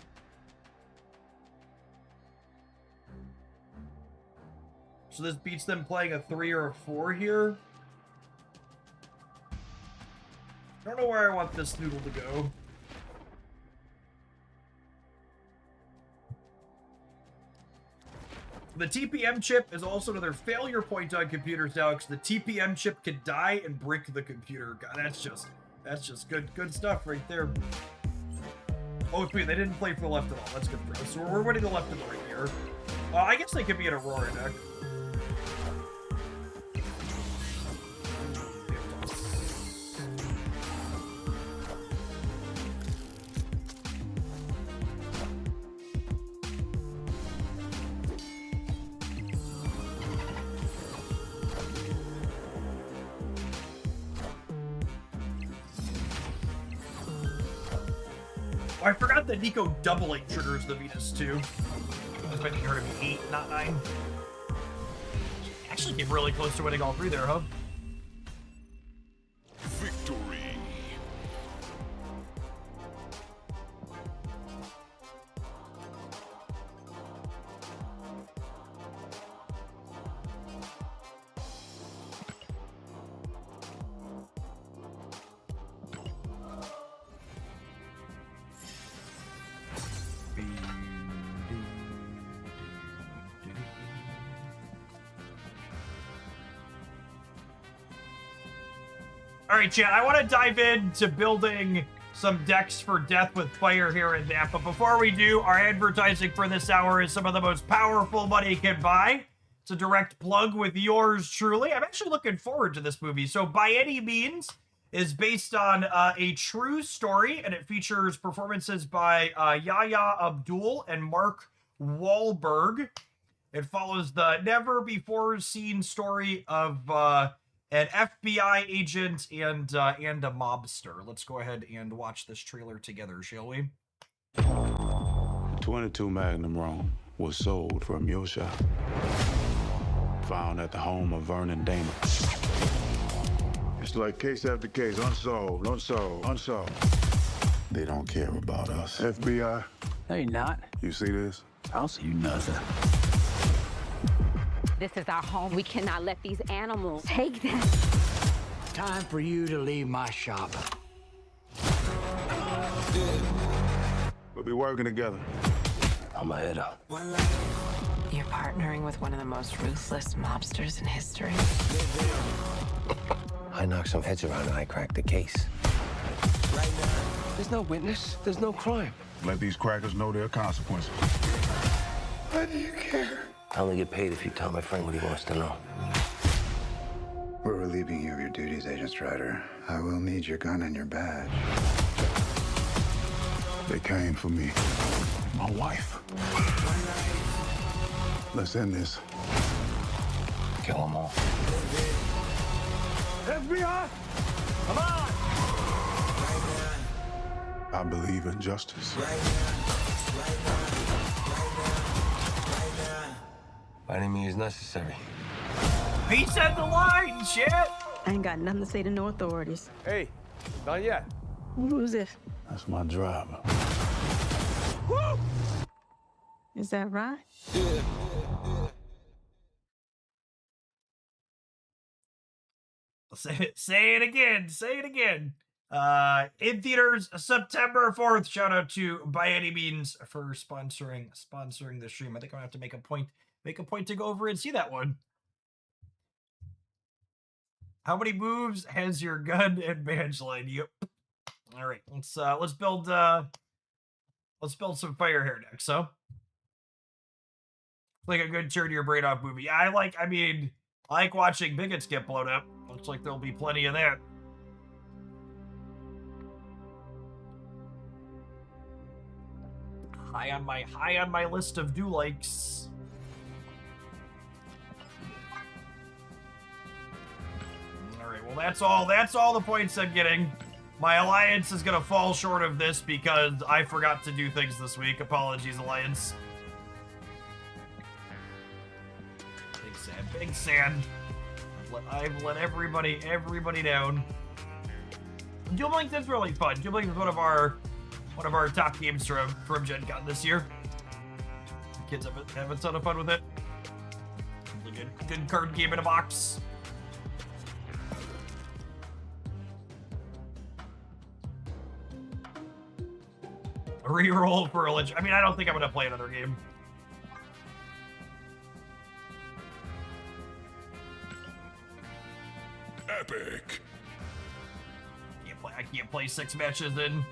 So this beats them playing a 3 or a 4 here. I don't know where I want this noodle to go. The TPM chip is also another failure point on computers now, because the TPM chip can die and break the computer. God, that's just good stuff right there. Oh, sweet, they didn't play for the left at all. That's good for us. So we're winning the left and the right here. I guess they could be an Aurora deck. Oh, I forgot that Nico doubling triggers the Venus too. I was expecting her to be 8, not 9. She actually came really close to winning all 3 there, huh? Victory. Alright, chat, I want to dive into building some decks for Death with Fire here and that, but before we do, our advertising for this hour is some of the most powerful money can buy. It's a direct plug with yours truly. I'm actually looking forward to this movie. So By Any Means is based on a true story, and it features performances by Yahya Abdul and Mark Wahlberg. It follows the never-before-seen story of an FBI agent and a mobster. Let's go ahead and watch this trailer together, shall we? 22 Magnum Rome was sold from your shop. Found at the home of Vernon Damon. It's like case after case, unsolved, unsolved, unsolved. They don't care about us. FBI, No, you're not. you see this? I don't see you nothing. This is our home. We cannot let these animals take that. Time for you to leave my shop. We'll be working together. I'm a head up. You're partnering with one of the most ruthless mobsters in history. I knocked some heads around and I cracked the case. There's no witness. There's no crime. Let these crackers know their consequences. Why do you care? I only get paid if you tell my friend what he wants to know. We're relieving you of your duties, Agent Strider. I will need your gun and your badge. They came for me. My wife. Let's end this. Kill them all. FBI! Come on! I believe in justice. By any means necessary. He said the line, shit! I ain't got nothing to say to no authorities. Hey, not yet. Who's this? That's my driver. Woo! Is that right? Say it again. Say it again. In theaters September 4th. Shout out to By Any Means for sponsoring the stream. I think I'm gonna have to make a point to go over and see that one. How many moves has your gun and badge line? Yep. All right, let's build some fire here next. So, like a good turn your brain off movie. I like watching bigots get blown up. Looks like there'll be plenty of that. High on my list of do likes. All right, well that's all the points I'm getting. My alliance is gonna fall short of this because I forgot to do things this week. Apologies, alliance. Big sand. I've let everybody down. Duel Links is really fun. Duel Links is one of our top games from Gen Con this year. The kids have a ton of fun with it. It's a good card game in a box. A reroll for a legend. I mean, I don't think I'm gonna play another game. Epic. I can't play 6 matches in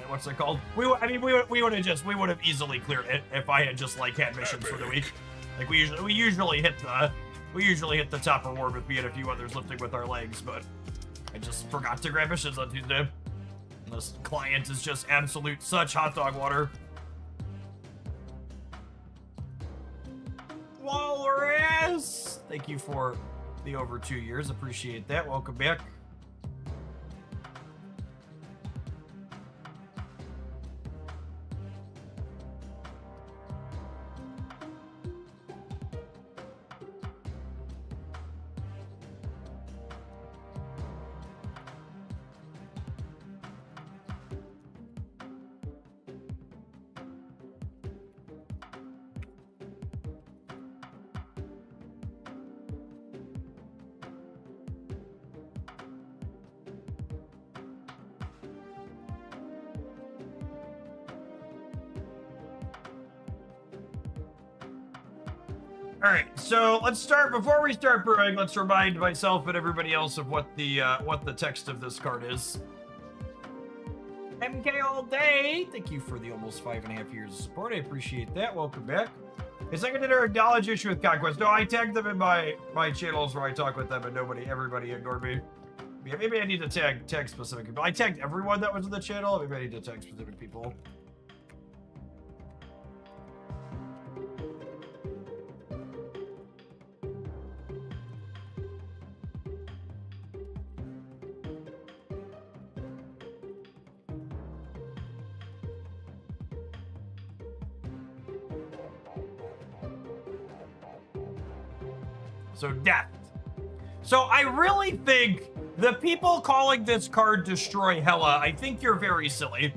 what's it called? We would have easily cleared it if I had just like had missions for the week. Like we usually hit the top reward with me and a few others lifting with our legs, but I just forgot to grab missions on Tuesday. And this client is just absolute such hot dog water. Walrus! Thank you for the over 2 years. Appreciate that. Welcome back. All right, so let's start. Before we start brewing, let's remind myself and everybody else of what the text of this card is. MK all day. Thank you for the almost 5.5 years of support. I appreciate that. Welcome back. Is second dinner acknowledge issue with Conquest? No, I tagged them in my channels where I talk with them, and everybody ignored me. Yeah, maybe I need to tag specific people. I tagged everyone that was in the channel. Maybe I need to tag specific people. So death. So I really think the people calling this card Destroy Hela, I think you're very silly.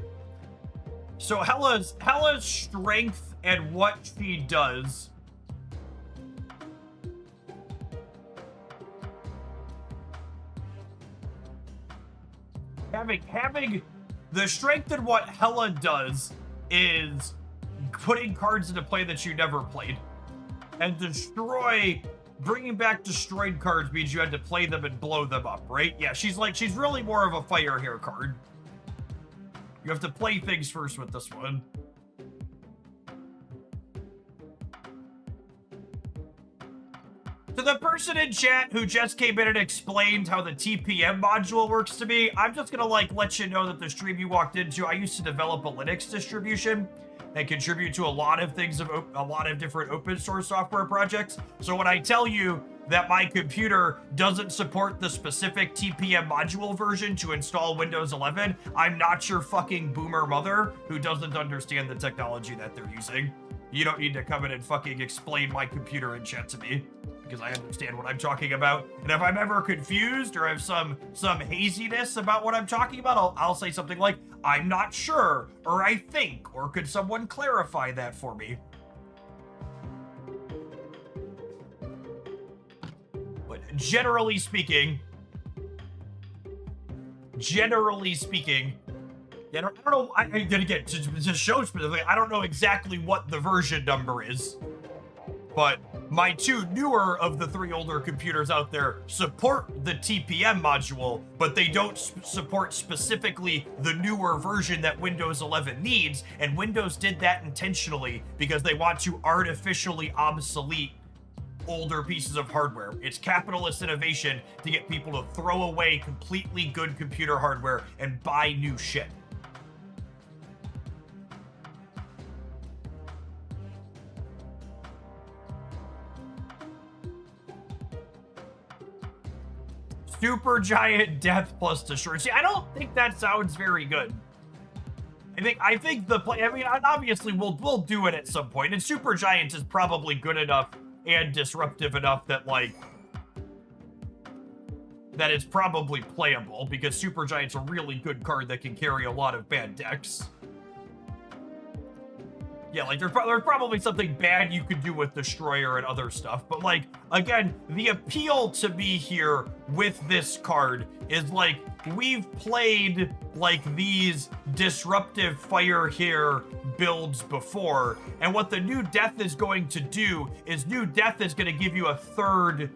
So Hela's strength and what she does. Having the strength in what Hela does is putting cards into play that you never played. And bringing back destroyed cards means you had to play them and blow them up, right? Yeah, she's really more of a fire hair card. You have to play things first with this one. To the person in chat who just came in and explained how the TPM module works to me, I'm just gonna let you know that the stream you walked into, I used to develop a Linux distribution and contribute to a lot of things, a lot of different open source software projects. So when I tell you that my computer doesn't support the specific TPM module version to install Windows 11, I'm not your fucking boomer mother who doesn't understand the technology that they're using. You don't need to come in and fucking explain my computer in chat to me, because I understand what I'm talking about. And if I'm ever confused or have some haziness about what I'm talking about, I'll say something like, I'm not sure, or I think, or could someone clarify that for me? But generally speaking, yeah, I don't know, I'm gonna get to show specifically, I don't know exactly what the version number is, but my two newer of the three older computers out there support the TPM module, but they don't support specifically the newer version that Windows 11 needs, and Windows did that intentionally because they want to artificially obsolete older pieces of hardware. It's capitalist innovation to get people to throw away completely good computer hardware and buy new shit. Super giant death plus destroy. See, I don't think that sounds very good. I think the play. I mean, obviously we'll do it at some point, and super giant is probably good enough and disruptive enough that that it's probably playable, because super giant's a really good card that can carry a lot of bad decks. Yeah, there's probably something bad you could do with Destroyer and other stuff, but again, the appeal to me here with this card is we've played these disruptive fire hair builds before, and what the new death is going to do is new death is going to give you a third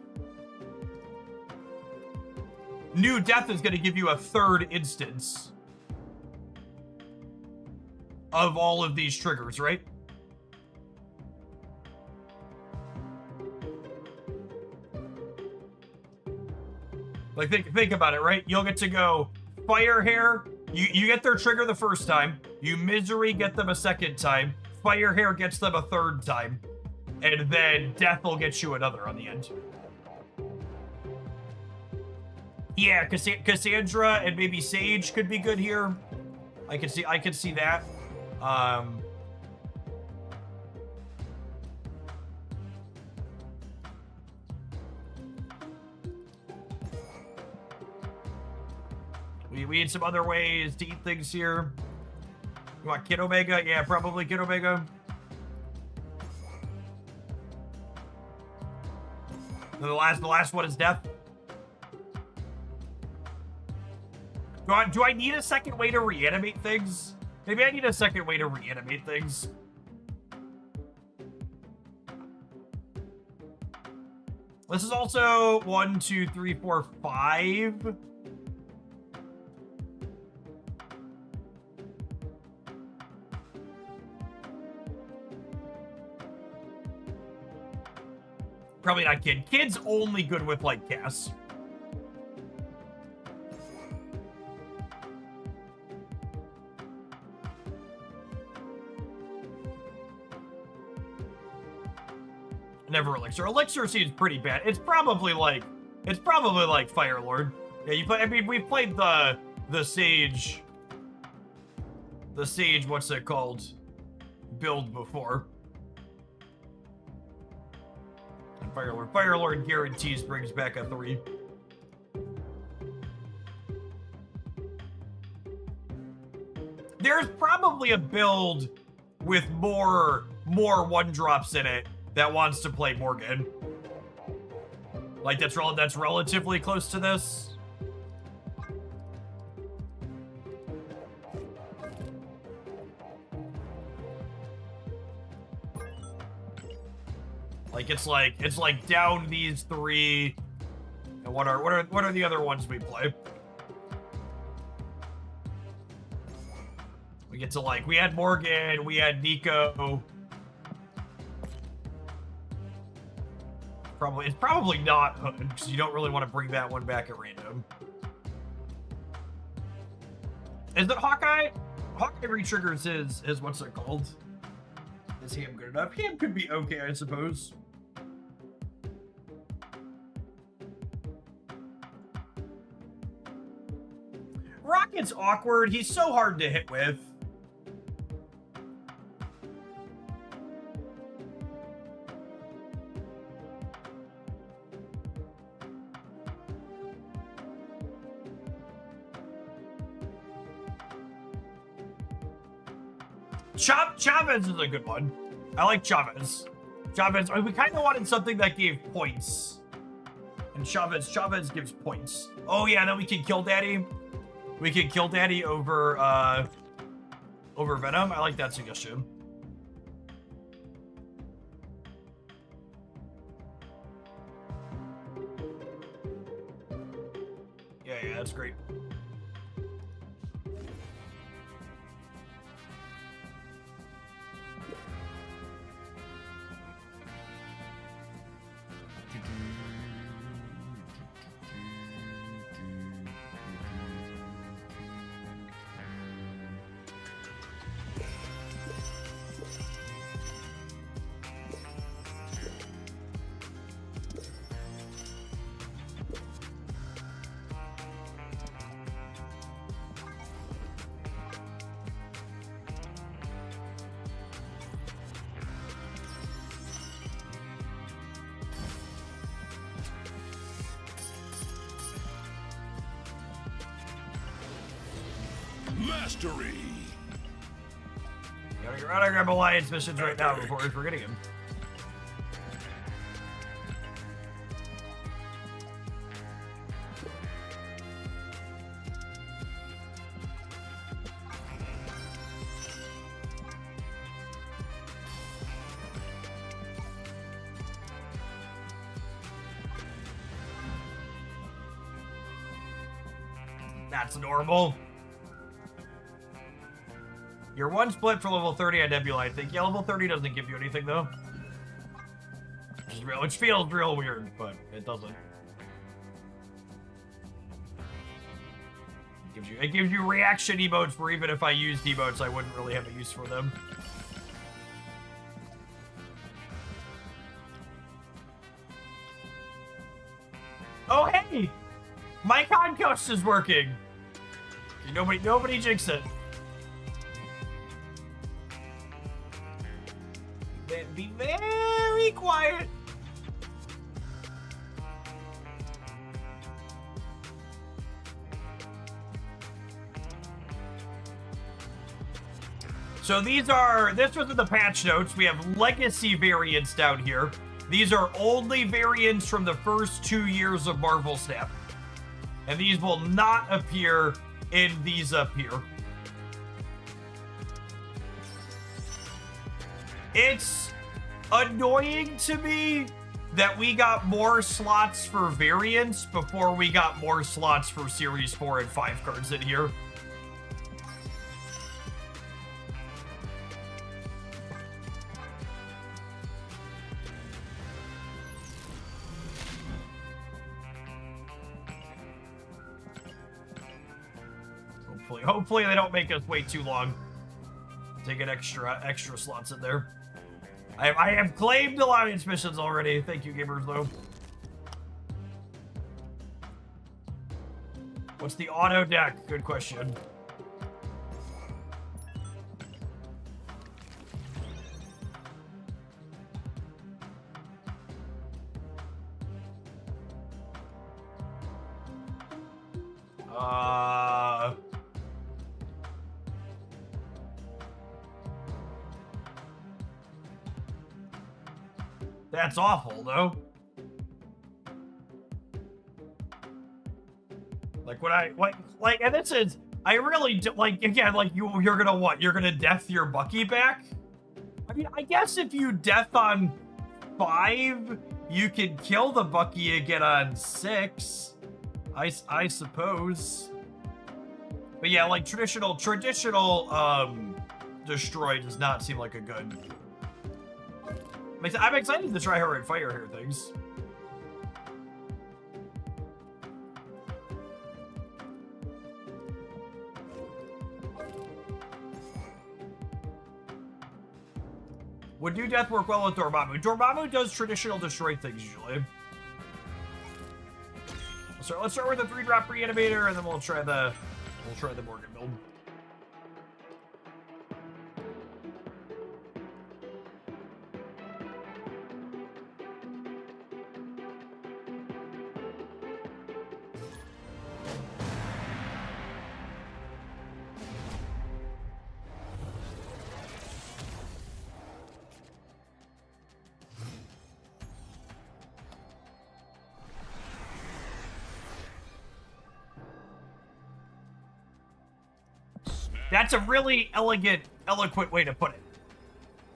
instance of all of these triggers, right? Think about it, right? You'll get to go fire hair. You get their trigger the first time. You misery get them a second time. Fire hair gets them a third time, and then death will get you another on the end. Yeah, Cassandra and maybe Sage could be good here. I could see that. We need some other ways to eat things here. You want Kid Omega? Yeah, probably Kid Omega. And the last one is death. Do I need a second way to reanimate things? Maybe I need a second way to reanimate things. This is also 1, 2, 3, 4, 5. Probably not Kid. Kid's only good with, like, Cass. Never Elixir. Elixir seems pretty bad. It's probably like Fire Lord. Yeah, you play. I mean, we've played the Sage. The Sage, what's it called? Build before. And Fire Lord guarantees brings back a 3. There's probably a build with more 1-drops in it that wants to play Morgan. Like, that's relatively close to this. Like, it's like down these 3. And what are the other ones we play? We get to, like, we had Morgan, we had Nico. It's probably not Hood, because you don't really want to bring that one back at random. Is it Hawkeye? Hawkeye retriggers his what's it called? Is Ham good enough? Ham could be okay, I suppose. Rocket's awkward. He's so hard to hit with. Chavez is a good one. I like Chavez. Chavez, we kind of wanted something that gave points. And Chavez gives points. Oh yeah, then we can kill Daddy. We can kill Daddy over Venom. I like that suggestion. Yeah, that's great. Mastery. Gotta grab Alliance missions right now before we're forgetting him. That's normal. You're 1 split for level 30 on Nebula, I think. Yeah, level 30 doesn't give you anything, though. Which feels real weird, but it doesn't. It gives you reaction emotes where even if I used emotes, I wouldn't really have a use for them. Oh, hey! My conquest is working! Nobody jinx it. Be very quiet. So this was in the patch notes. We have legacy variants down here. These are only variants from the first 2 years of Marvel Snap. And these will not appear in these up here. It's annoying to me that we got more slots for variants before we got more slots for Series 4 and 5 cards in here. Hopefully they don't make us wait too long to get extra slots in there. I have claimed Alliance missions already. Thank you, gamers, though. What's the auto deck? Good question. That's awful, though. Like, when like, and this is, I really do, like, again, like, you're gonna what? You're gonna death your Bucky back? I mean, I guess if you death on 5, you can kill the Bucky again on 6. I suppose. But yeah, like, traditional, destroy does not seem like a good... I'm excited to try her and fire here things. Would do death work well with Dormammu? Dormammu does traditional destroy things usually. So let's start with the 3-drop reanimator, and then we'll try the Morgan build. That's a really eloquent way to put it.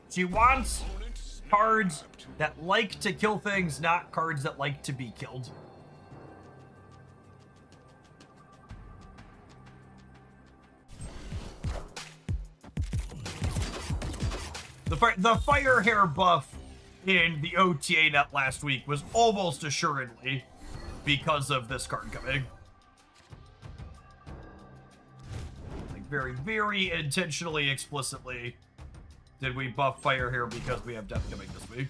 She wants cards that like to kill things, not cards that like to be killed. The fire hair buff in the OTA net last week was almost assuredly because of this card coming. Very, very intentionally, explicitly did we buff fire here because we have death coming this week.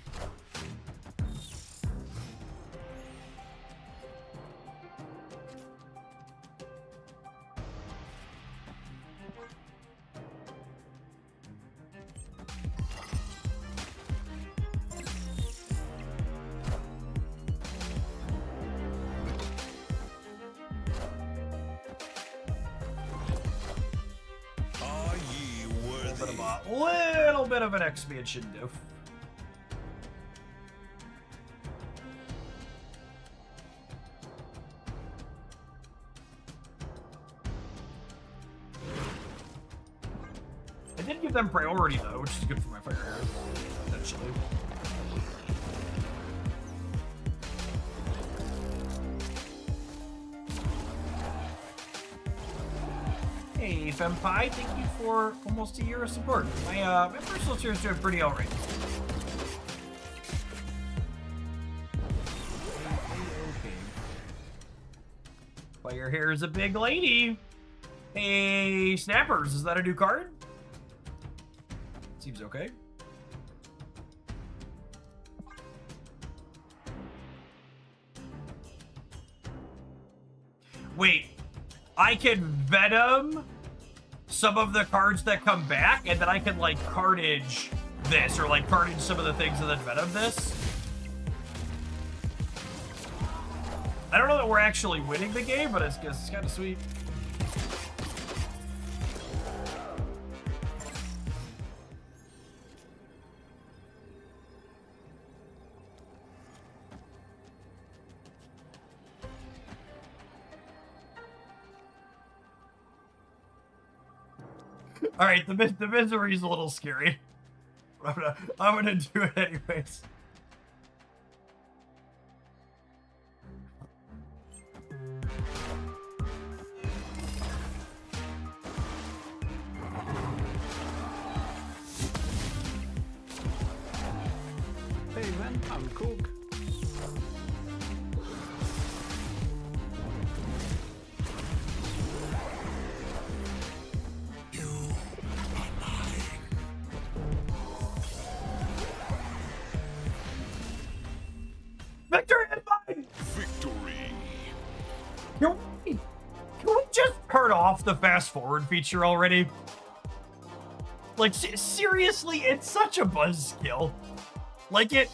Little bit of an expansion diff. I did give them priority though, which is good for my fire hair, potentially. Hey, Fempai, thank you for almost a year of support. My personal tier is doing pretty alright. Okay. Fire hair is a big lady. Hey, Snappers, is that a new card? Seems okay. Wait. I can Venom some of the cards that come back, and then I can, like, Carnage this, or, like, Carnage some of the things and then Venom this. I don't know that we're actually winning the game, but it's kind of sweet. All right, the misery is a little scary. I'm gonna do it anyways. Hey man, I'm cook. off the fast forward feature already? Like, seriously, it's such a buzzkill. Like, it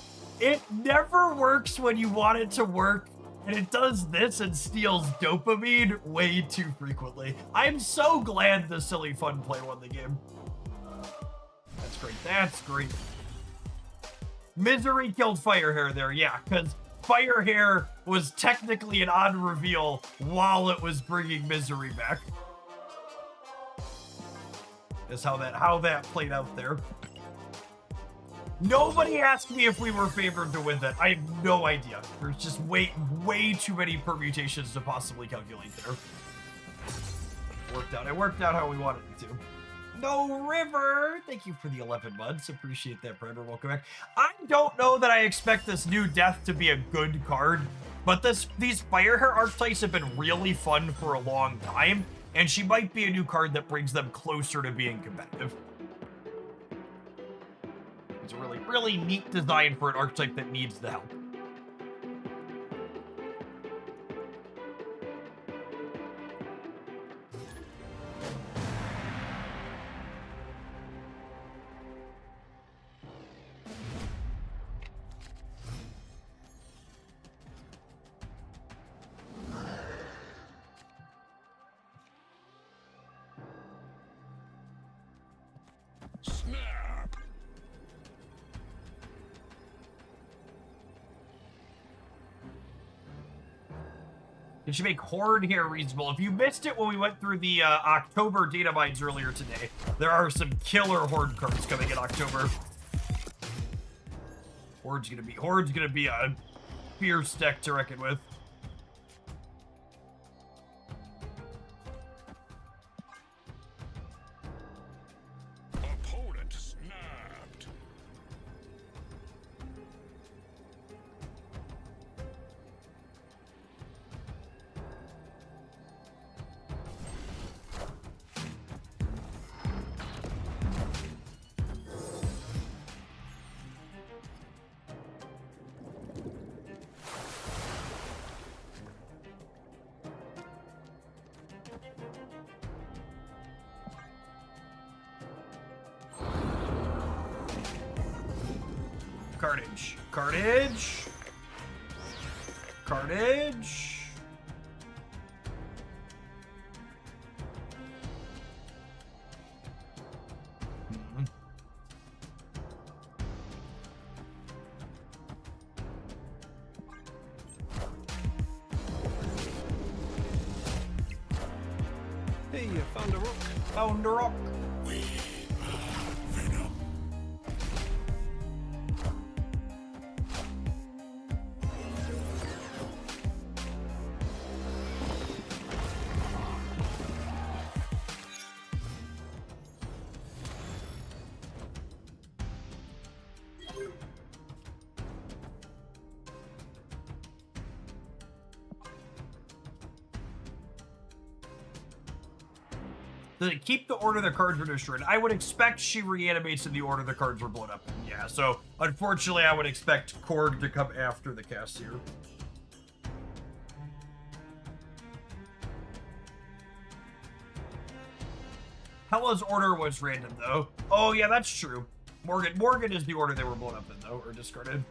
never works when you want it to work, and it does this and steals dopamine way too frequently. I'm so glad the silly fun play won the game. That's great. That's great. Misery killed Firehair there, yeah, because Firehair was technically an odd reveal while it was bringing Misery back. Is how that played out there. Nobody asked me if we were favored to win that. I have no idea. There's just way too many permutations to possibly calculate there. It worked out how we wanted it to. No River, thank you for the 11 months. Appreciate that, Primer. Welcome back. I don't know that I expect this new death to be a good card, but these Firehair archetypes have been really fun for a long time, and she might be a new card that brings them closer to being competitive. It's a really, really neat design for an archetype that needs the help. Snap! It should make Horde here reasonable. If you missed it when we went through the October data mines earlier today, there are some killer Horde cards coming in October. Horde's gonna be a fierce deck to reckon with. Opponent snapped. Carnage. Carnage. Carnage. Hey, you found a rock. Found a rock. Keep the order the cards were destroyed. I would expect she reanimates in the order the cards were blown up. Yeah, so unfortunately I would expect Korg to come after the cast here. Hella's order was random though. Oh yeah, that's true. Morgan is the order they were blown up in though, or discarded.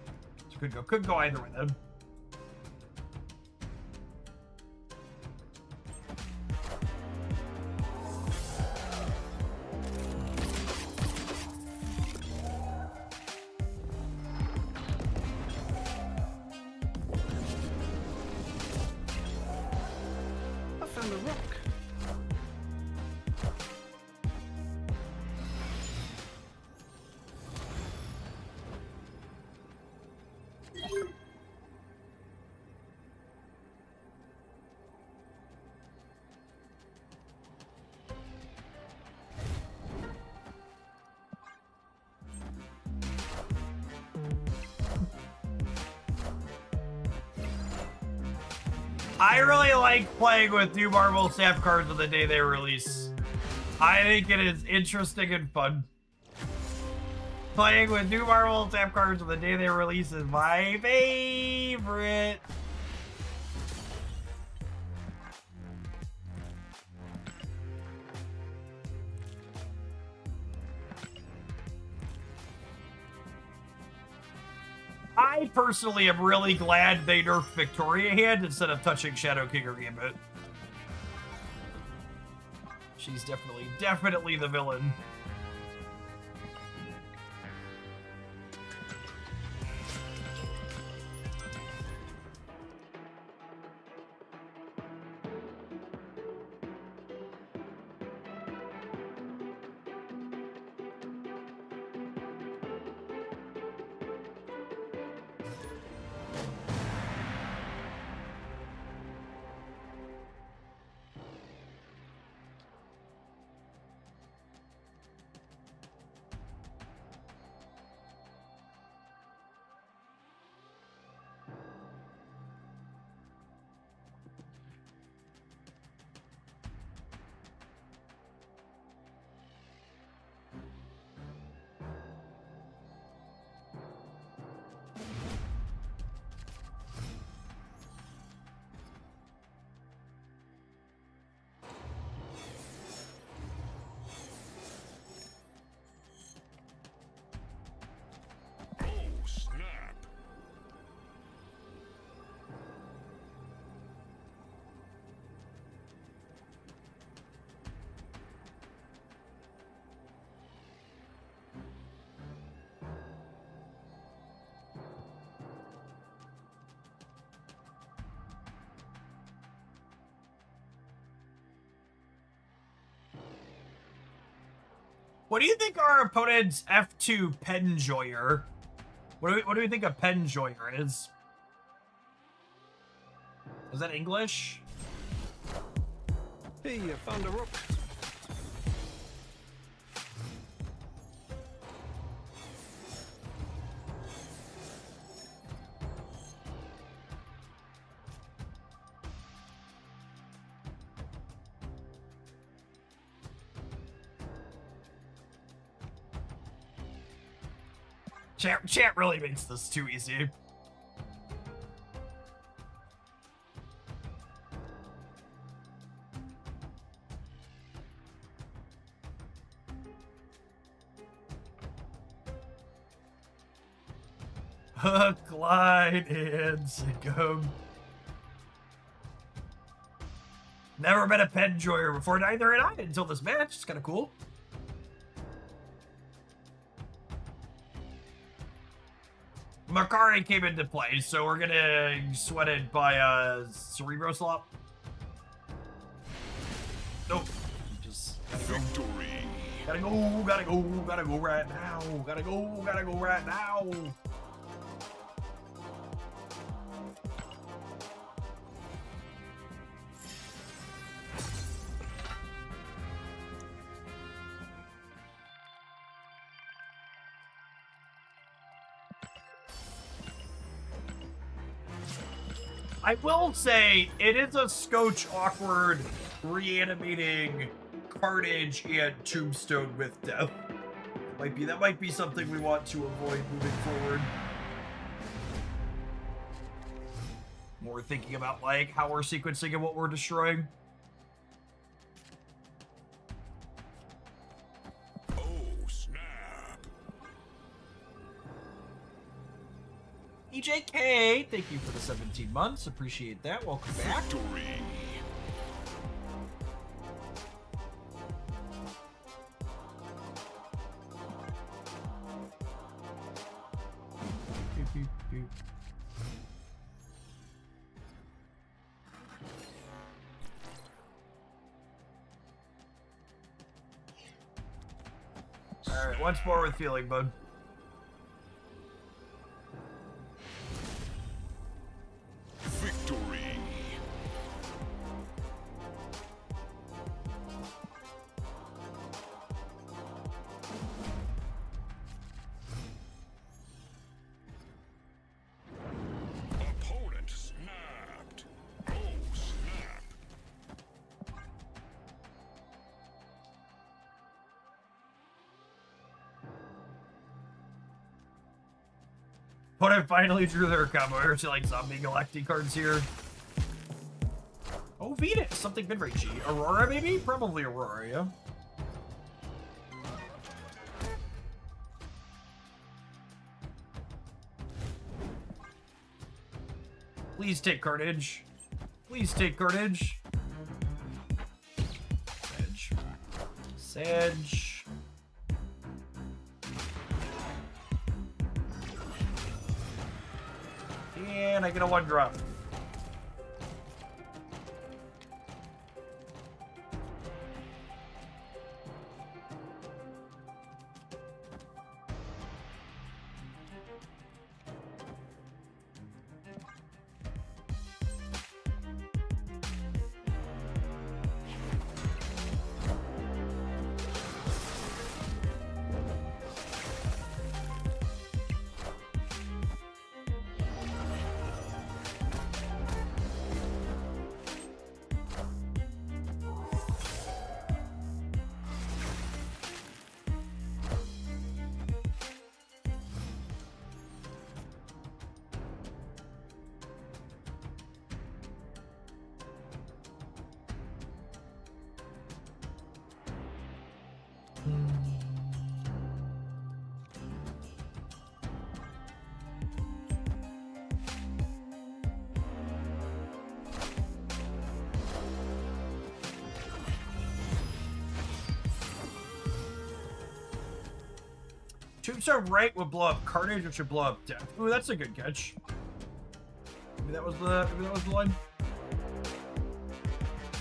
So could go either way then. I found a rock. I really like playing with new Marvel Snap cards on the day they release. I think it is interesting and fun. Playing with new Marvel Snap cards on the day they release is my favorite. I personally am really glad they nerfed Victoria Hand instead of touching Shadow King or Gambit. She's definitely the villain. Oh, snap. What do you think our opponent's F2 Penjoyer? What do we think a Penjoyer is? Is that English? Hey, you found a rook. Chat really makes this too easy. Hook, line, and sinkum. Never met a Penjoyer before, neither had I until this match. It's kind of cool. Makari came into play, so we're gonna sweat it by Cerebro Slop. Nope. Just Victory. gotta go right now. Gotta go right now. I will say, it is a scotch awkward reanimating Carnage and Tombstone with death. That might be something we want to avoid moving forward. More thinking about like how we're sequencing and what we're destroying. Oh, snap. EJK, thank you for the 17 months. Appreciate that. Welcome back. Victory. Boop, boop, boop. All right, once more with feeling, bud. Victory. Opponent snapped. Oh, snap. Opponent finally drew their combo. We're to like zombie Galactic cards here. Oh, Venus, something mid-rangey. Aurora, maybe? Probably Aurora, yeah. Please take Carnage. Please take Carnage. Sedge. Sedge. And I get a 1-drop. Tombstone right would blow up Carnage, which would blow up Death. Ooh, that's a good catch. Maybe that was the line.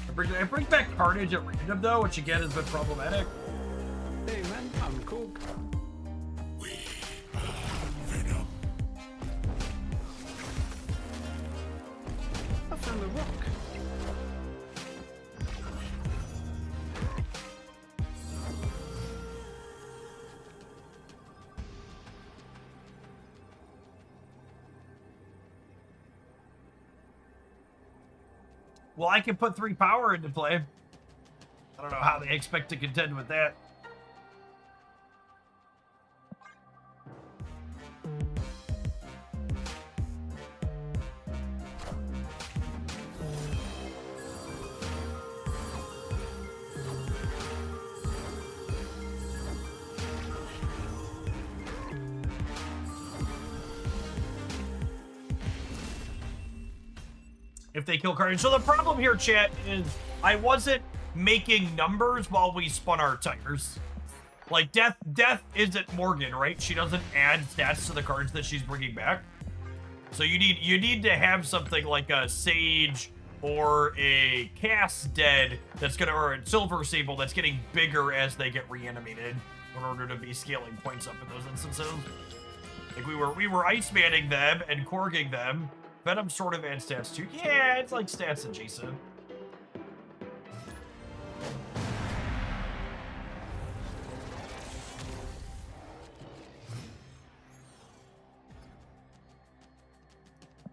I bring back Carnage at random though, which again has been problematic. Hey man, I'm Cook. We are Venom. I found the rock. Well, I can put 3 power into play. I don't know how they expect to contend with that. If they kill Carnage. So the problem here, chat, is I wasn't making numbers while we spun our tires. Like, Death isn't Morgan, right? She doesn't add stats to the cards that she's bringing back. So you need to have something like a Sage or a Cass Dead that's gonna, or a Silver Sable that's getting bigger as they get reanimated in order to be scaling points up in those instances. Like we were Ice Manning them and Korging them. Venom sort of adds stats too. Yeah, it's like stats adjacent.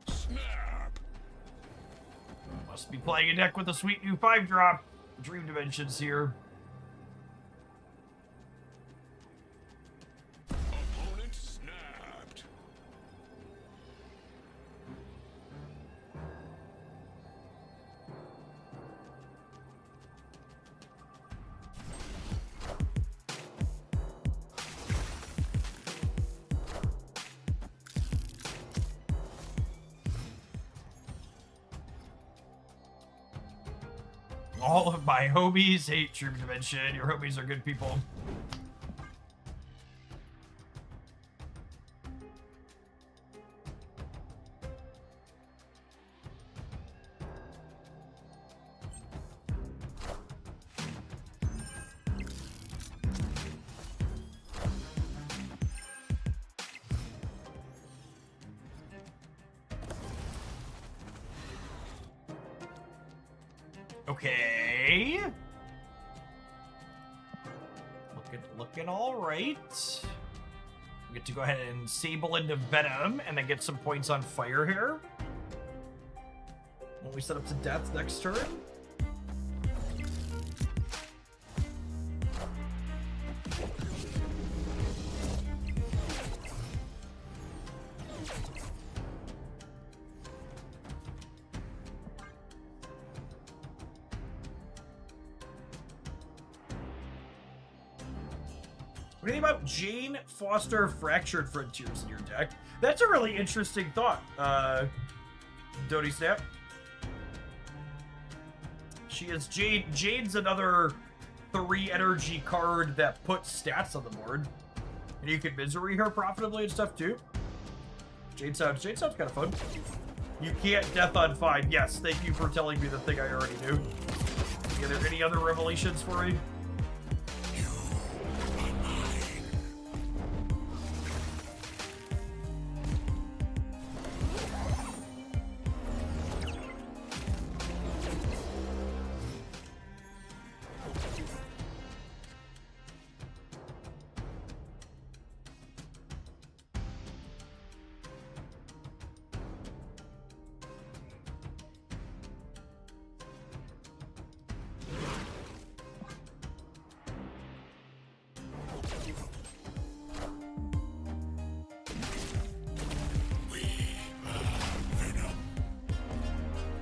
Snap. Must be playing a deck with a sweet new 5-drop. Dream Dimensions here. Opponent snapped. All of my homies hate Dream Dimension. Your homies are good people. Okay. Looking all right. We get to go ahead and Sable into Venom and then get some points on Fire here. When we set up to Death next turn. What do you think about Jane Foster Fractured Frontiers in your deck? That's a really interesting thought. Dodie Snap. She is Jade. Jade's another 3 energy card that puts stats on the board. And you can misery her profitably and stuff too. Jade sounds kind of fun. You can't death on 5. Yes, thank you for telling me the thing I already knew. Are there any other revelations for me?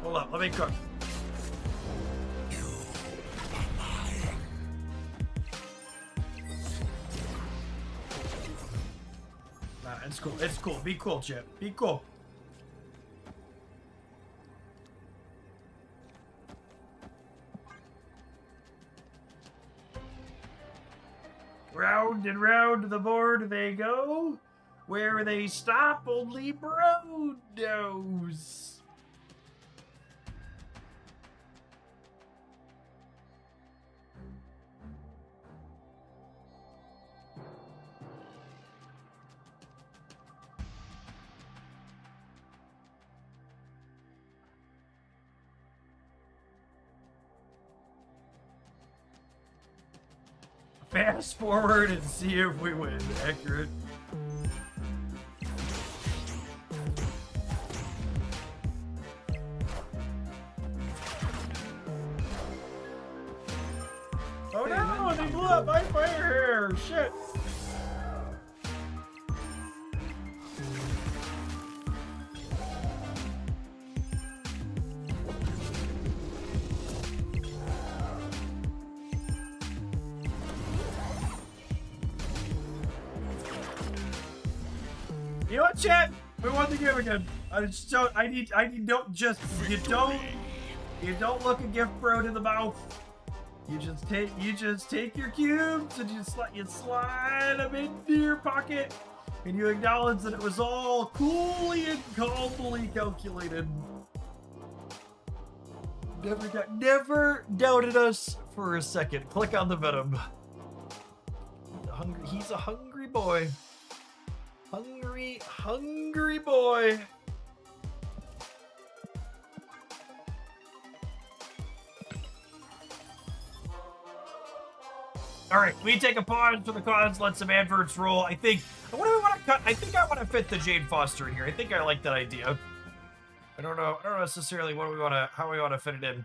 Hold up, let me cook. Nah, it's cool. It's cool. Be cool, Chip. Be cool. Round and round the board they go. Where they stop, only Bro knows. Fast forward and see if we win. Accurate. Oh no, they blew up my fire here. Shit. You know what, chat? We won the game again. I just don't. I need. Don't just. You don't look a gift bro in the mouth. You just take your cubes and you slide them into your pocket, and you acknowledge that it was all coolly and calmly calculated. Never doubted us for a second. Click on the Venom. He's a hungry boy. Hungry boy. All right, we take a pause for the cause, let some adverts roll. What do we want to cut? I think I want to fit the Jade Foster in here. I think I like that idea. I don't know necessarily how we want to fit it in.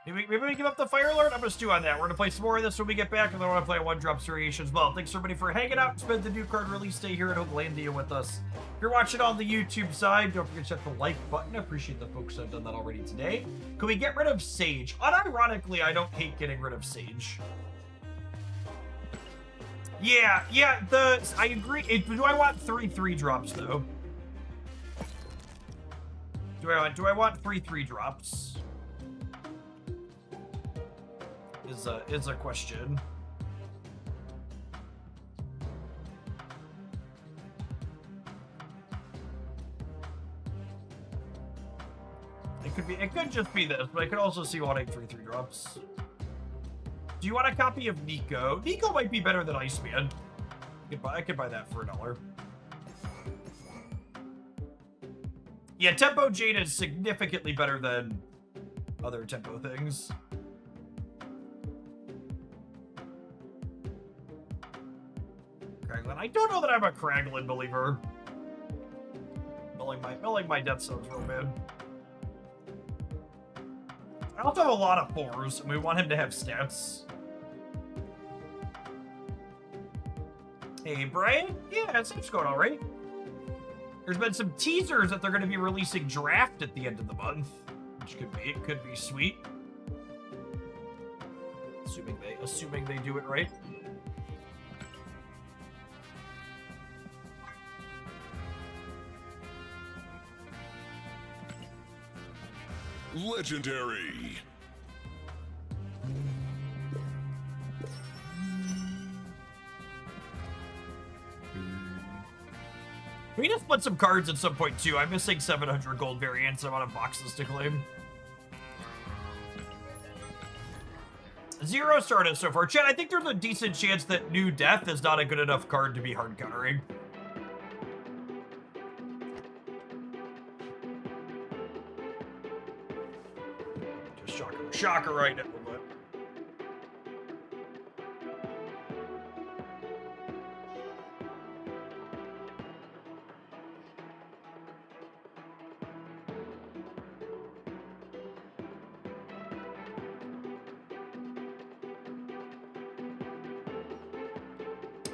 Maybe we give up the Fire Lord? I'm going to stew on that. We're going to play some more of this when we get back, and then I want to play a one-drop variation as well. Thanks, everybody, for hanging out and spend the new card release day here at Hopelandia with us. If you're watching on the YouTube side, don't forget to hit the like button. I appreciate the folks that have done that already today. Can we get rid of Sage? Unironically, I don't hate getting rid of Sage. Yeah, I agree. Do I want 3/3 drops, though? Do I want 3/3 drops? Is a question. It could just be this, but I could also see wanting 3/3 drops. Do you want a copy of Nico? Nico might be better than Iceman. I could buy that for $1. Yeah, Tempo Jade is significantly better than other Tempo things. Kraglin. I don't know that I'm a Kraglin believer. Milling my Death Stones real bad. I also have a lot of 4s, and we want him to have stats. Hey, Brian? Yeah, it's going all right. There's been some teasers that they're going to be releasing Draft at the end of the month, which could be sweet. Assuming they do it right. Legendary. We need to split some cards at some point too. I'm missing 700 gold variants. I'm out of boxes to claim. 0 Stardust so far. Chad, I think there's a decent chance that New Death is not a good enough card to be hard countering. Just shocker right now. But...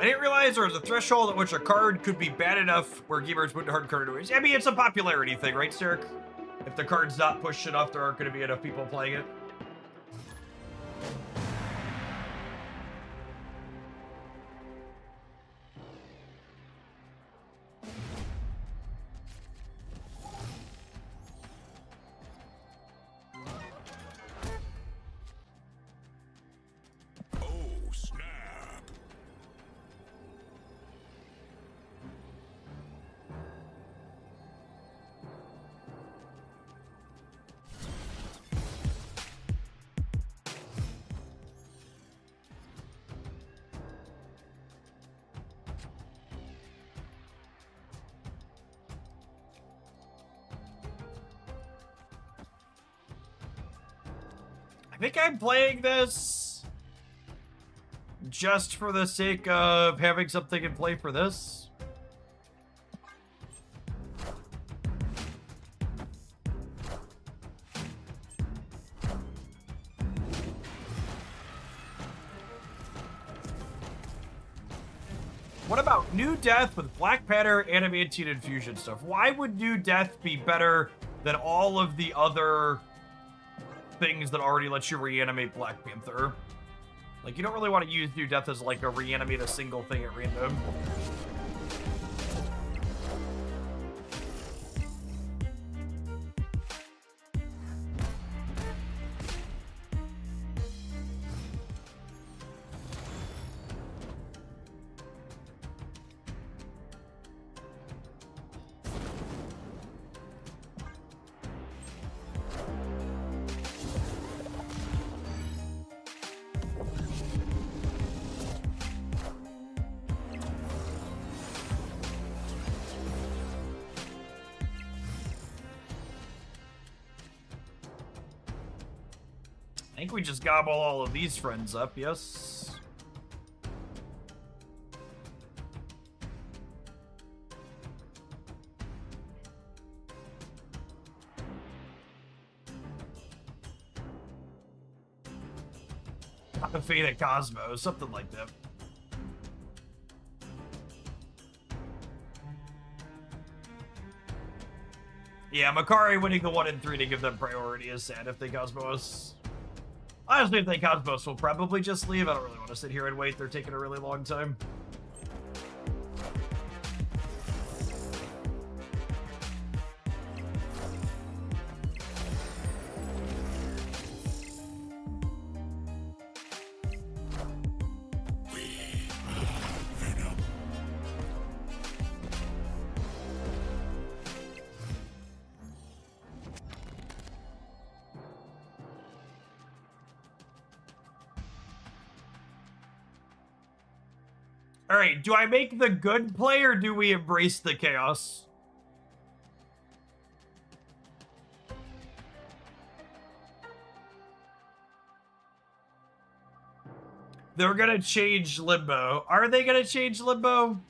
I didn't realize there was a threshold at which a card could be bad enough where gamers wouldn't hard card it. I mean, it's a popularity thing, right, Sarek? If the card's not pushed enough, there aren't going to be enough people playing it. Oh, snap. I think I'm playing this just for the sake of having something in play for this. What about New Death with Black Panther, Adamantine Infusion stuff? Why would New Death be better than all of the other things that already let you reanimate Black Panther? Like, you don't really want to use New Death as like a reanimate a single thing at random. I think we just gobble all of these friends up, yes? A Fate at Cosmos, something like that. Yeah, Makari winning the 1 and 3 to give them priority is sad if they Cosmos. Honestly, if they Cosmos, we'll probably just leave. I don't really want to sit here and wait. They're taking a really long time. Alright, do I make the good play or do we embrace the chaos? They're gonna change Limbo. Are they gonna change Limbo?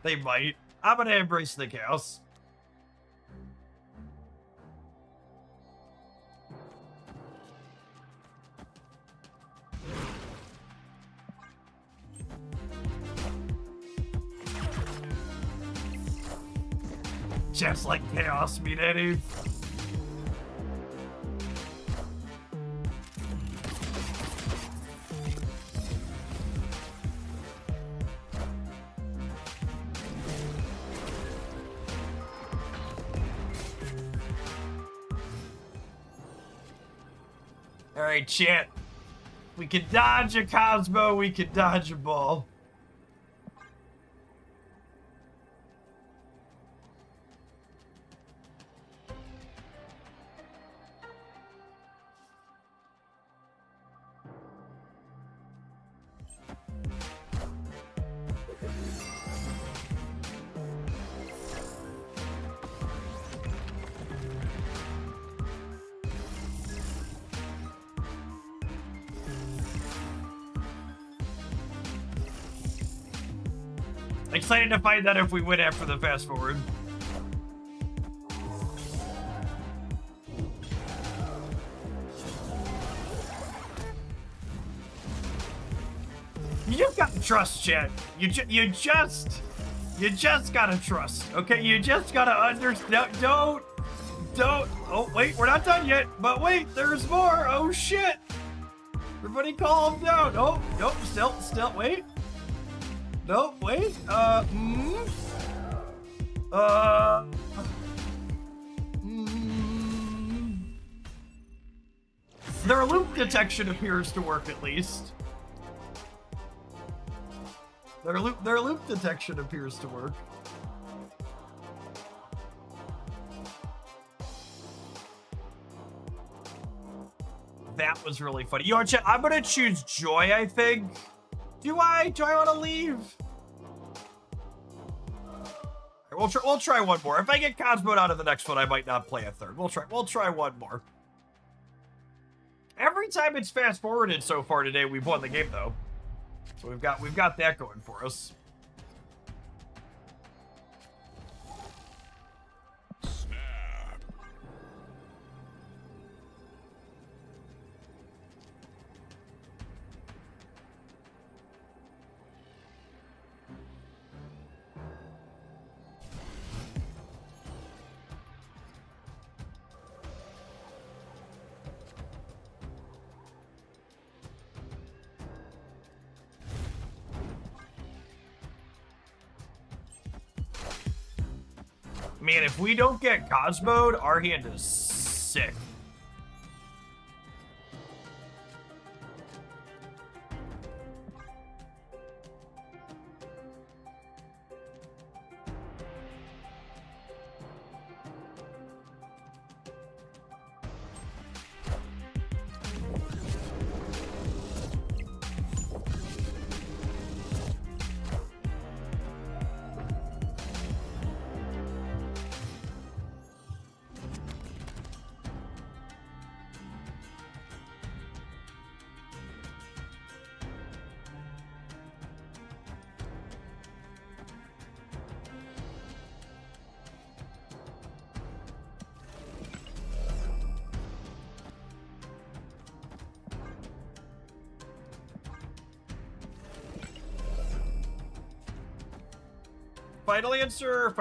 They might. I'm gonna embrace the chaos. Just like chaos, me daddy. Alright, chat. We can dodge a Cosmo, we can dodge a ball. Excited to find out if we win after the fast forward. You just gotta trust, chat. You just gotta trust. Okay, you just gotta understand. Don't. Oh wait, we're not done yet. But wait, there's more. Oh shit! Everybody, calm down. Oh nope, still wait. No, wait, Their loop detection appears to work at least. Their loop detection appears to work. That was really funny. Yo, chat, I'm gonna choose Joy, I think. Do I want to leave? We'll try one more. If I get Cosmo out of the next one, I might not play a third. We'll try one more. Every time it's fast forwarded so far today, we've won the game though. So we've got that going for us. Man, if we don't get Cosmo'd, our hand is sick. Final answer.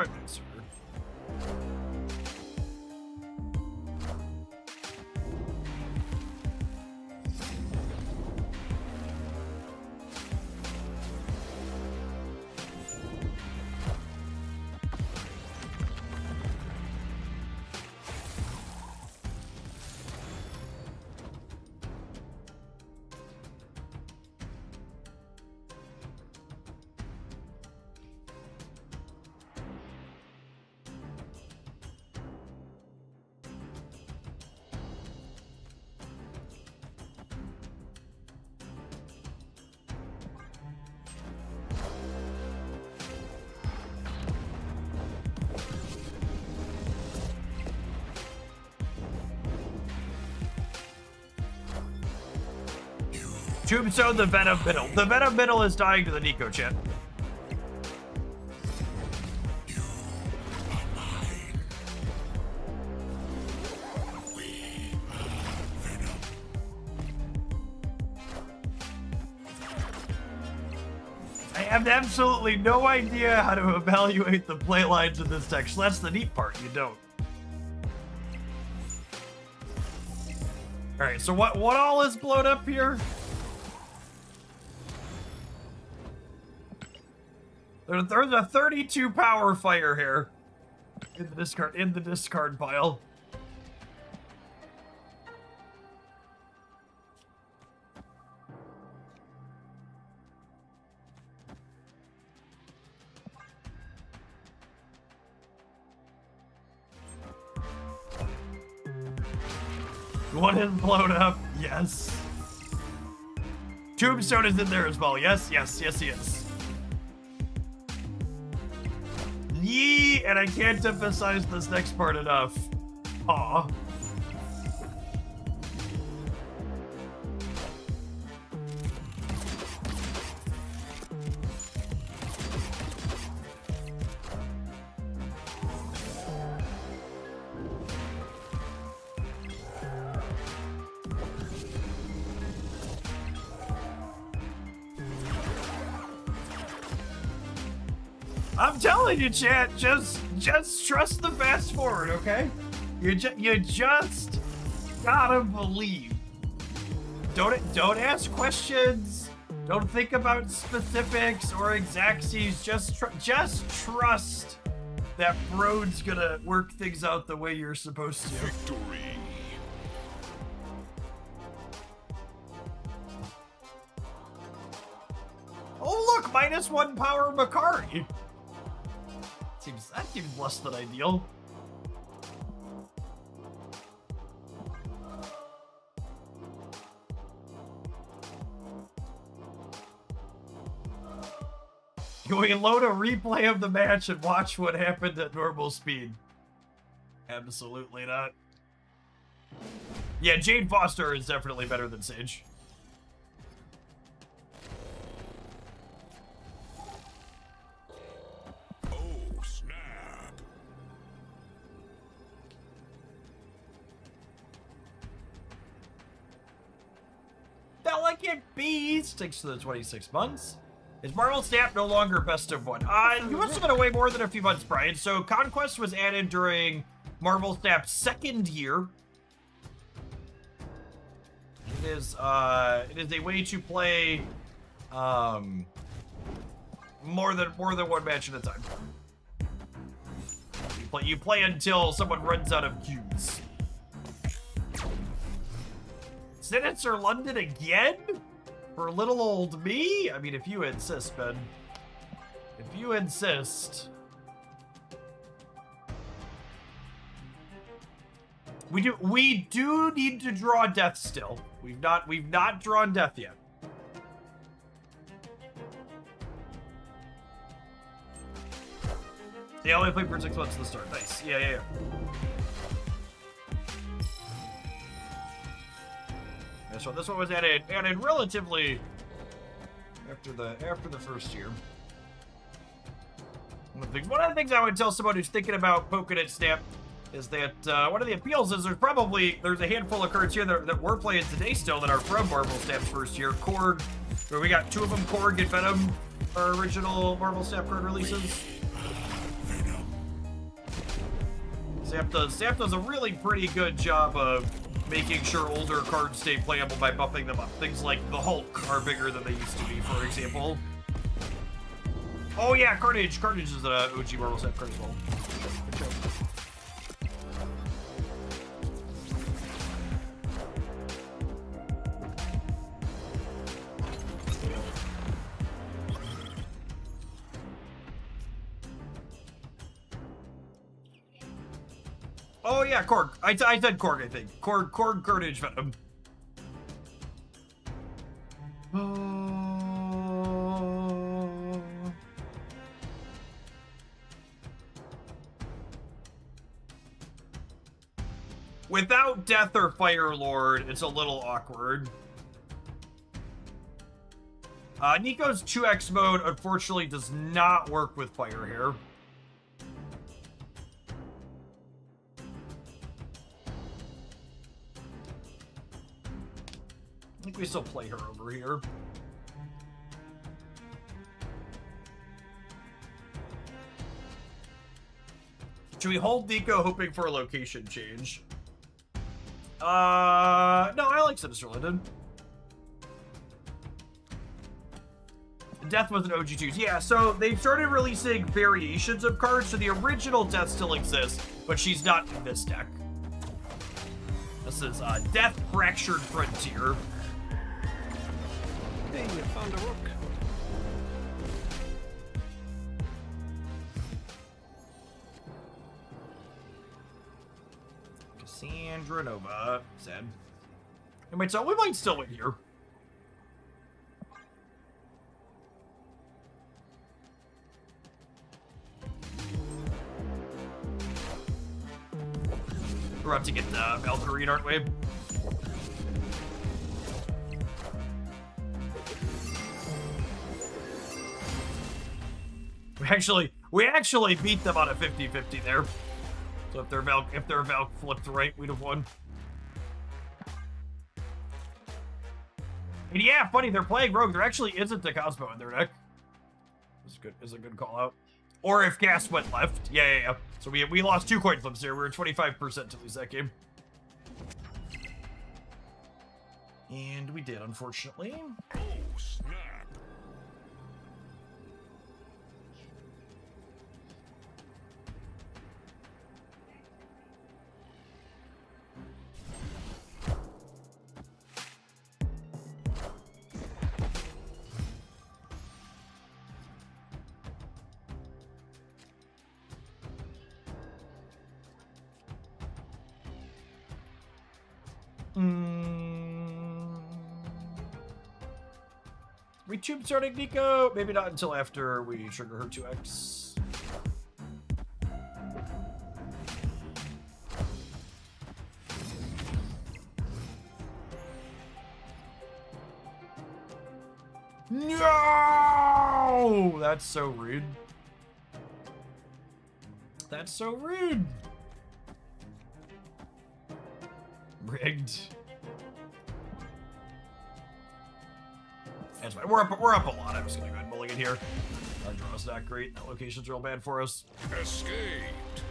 Tombstone, the Venom Middle. The Venom Middle is dying to the Nico chat. I have absolutely no idea how to evaluate the play lines in this text. That's the neat part, you don't. Alright, so what all is blown up here? There's a 32 power fire here in the discard pile. One is blown up. Yes. Tombstone is in there as well. Yes, yes, yes, he is. Yee, and I can't emphasize this next part enough. Aw. I'm telling you, chat, just trust the fast forward, okay? You just gotta believe. Don't ask questions. Don't think about specifics or exactsies. Just trust that Brode's gonna work things out the way you're supposed to. Victory. Oh look, -1 power Makari. That seems less than ideal. Can we load a replay of the match and watch what happened at normal speed? Absolutely not. Yeah, Jane Foster is definitely better than Sage. Oh, snap. Delicate Beast sticks to the 26 months. Is Marvel Snap no longer best of one? You must have been away more than a few months, Brian. So Conquest was added during Marvel Snap's second year. It is a way to play more than one match at a time. You play until someone runs out of cues. Sinister London again? For little old me? I mean, if you insist, Ben. If you insist. We do need to draw death still. We've not drawn death yet. Yeah, I only played for 6 months to the start. Nice. Yeah. So this one was added relatively after the first year. One of the things I would tell someone who's thinking about poking at Snap is that one of the appeals is there's a handful of cards here that we're playing today still that are from Marvel Snap's first year. Korg, where we got 2 of them, Korg and Venom, our original Marvel Snap card releases. Snap does a really pretty good job of making sure older cards stay playable by buffing them up. Things like the Hulk are bigger than they used to be, for example. Oh yeah, Carnage. Carnage is an OG Marvel Snap card as well. Good show. Oh yeah, Korg. I said Korg, I think. Korg, Carnage, Venom. Without Death or Fire Lord, it's a little awkward. Nico's 2x mode, unfortunately, does not work with Fire here. I think we still play her over here. Should we hold Nico hoping for a location change? No, I like Sinister London. Death was an OG2. Yeah, so they've started releasing variations of cards, so the original Death still exists, but she's not in this deck. This is Death Fractured Frontier. Hey, you found a rook. Cassandra Nova, Zed. And wait, so we might still win here. We're about to get Valkyrie, aren't we? We actually beat them on a 50-50 there. So if their Valk flipped right, we'd have won. And yeah, funny, they're playing Rogue. There actually isn't a Cosmo in their deck. Is a good call out. Or if Gas went left. Yeah. So we lost 2 coin flips here. We were 25% to lose that game. And we did, unfortunately. Oh, snap. We tube starting Nico? Maybe not until after we trigger her 2x. No! That's so rude. That's so rude. Rigged. That's fine. We're up a lot. I'm just gonna go ahead and mulligan here. Our draw's not great. That location's real bad for us. Escaped.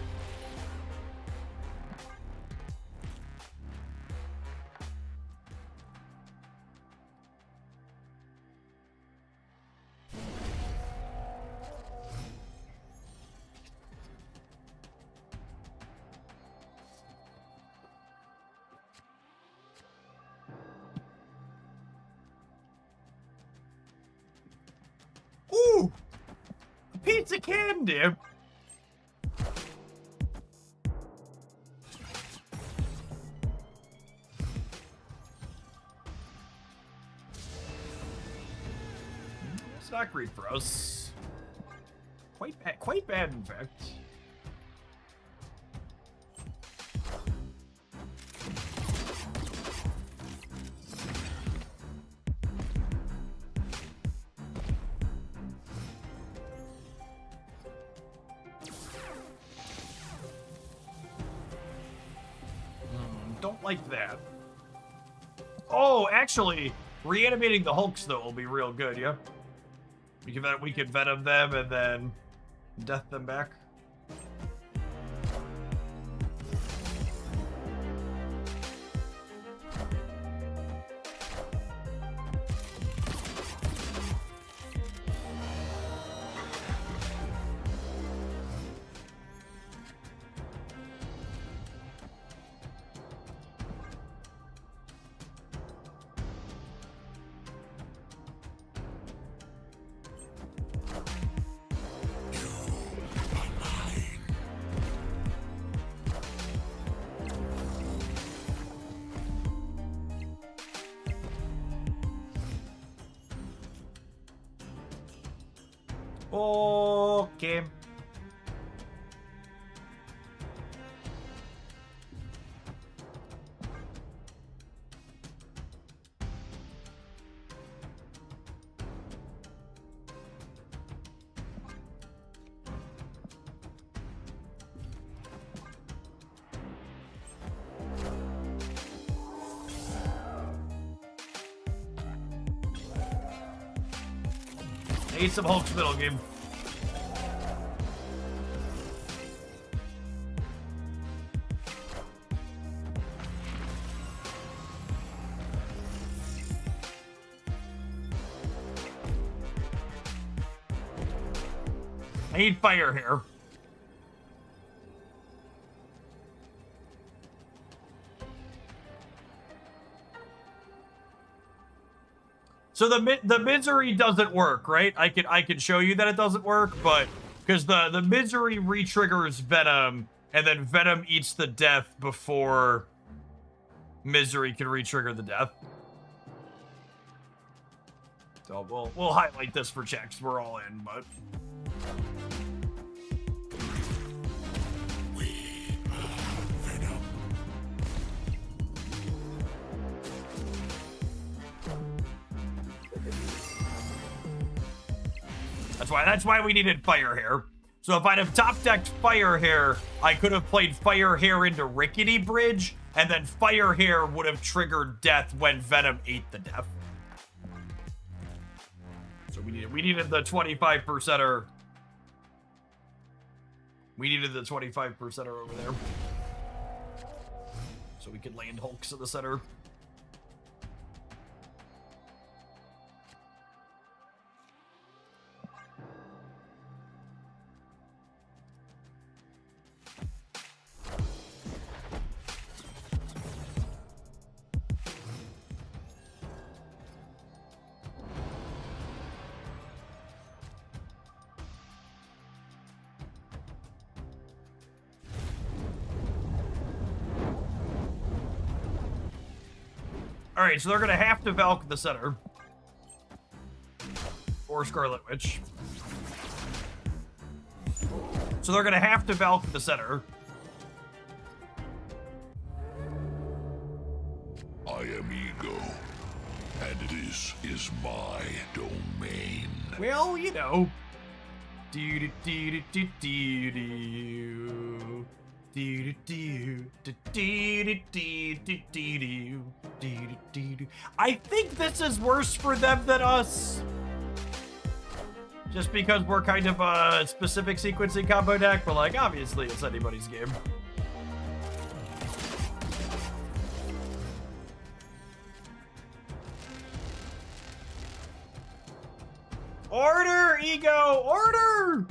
Ooh! A pizza candy! It's not great for us. Quite bad, in fact. Don't like that. Oh, actually, reanimating the Hulks though will be real good. Yeah, we can Venom them and then death them back. Okay. I need some Hulk's middle game. I need fire here. So the misery doesn't work, right? I can show you that it doesn't work, but because the misery re-triggers Venom, and then Venom eats the death before Misery can re-trigger the death. So we'll highlight this for checks. We're all in, but that's why we needed Fire Hair. So if I'd have top decked Fire Hair, I could have played Fire Hair into Rickety Bridge, and then Fire Hair would have triggered death when Venom ate the death. So we needed the 25%er. We needed the 25%er over there. So we could land Hulks in the center. Alright, so they're gonna have to Valk the center. Or Scarlet Witch. So they're gonna have to Valk the center. I am Ego, and this is my domain. Well, you know. Do do do do do do. I think this is worse for them than us. Just because we're kind of a specific sequencing combo deck, but like, obviously it's anybody's game. Order, Ego! Order!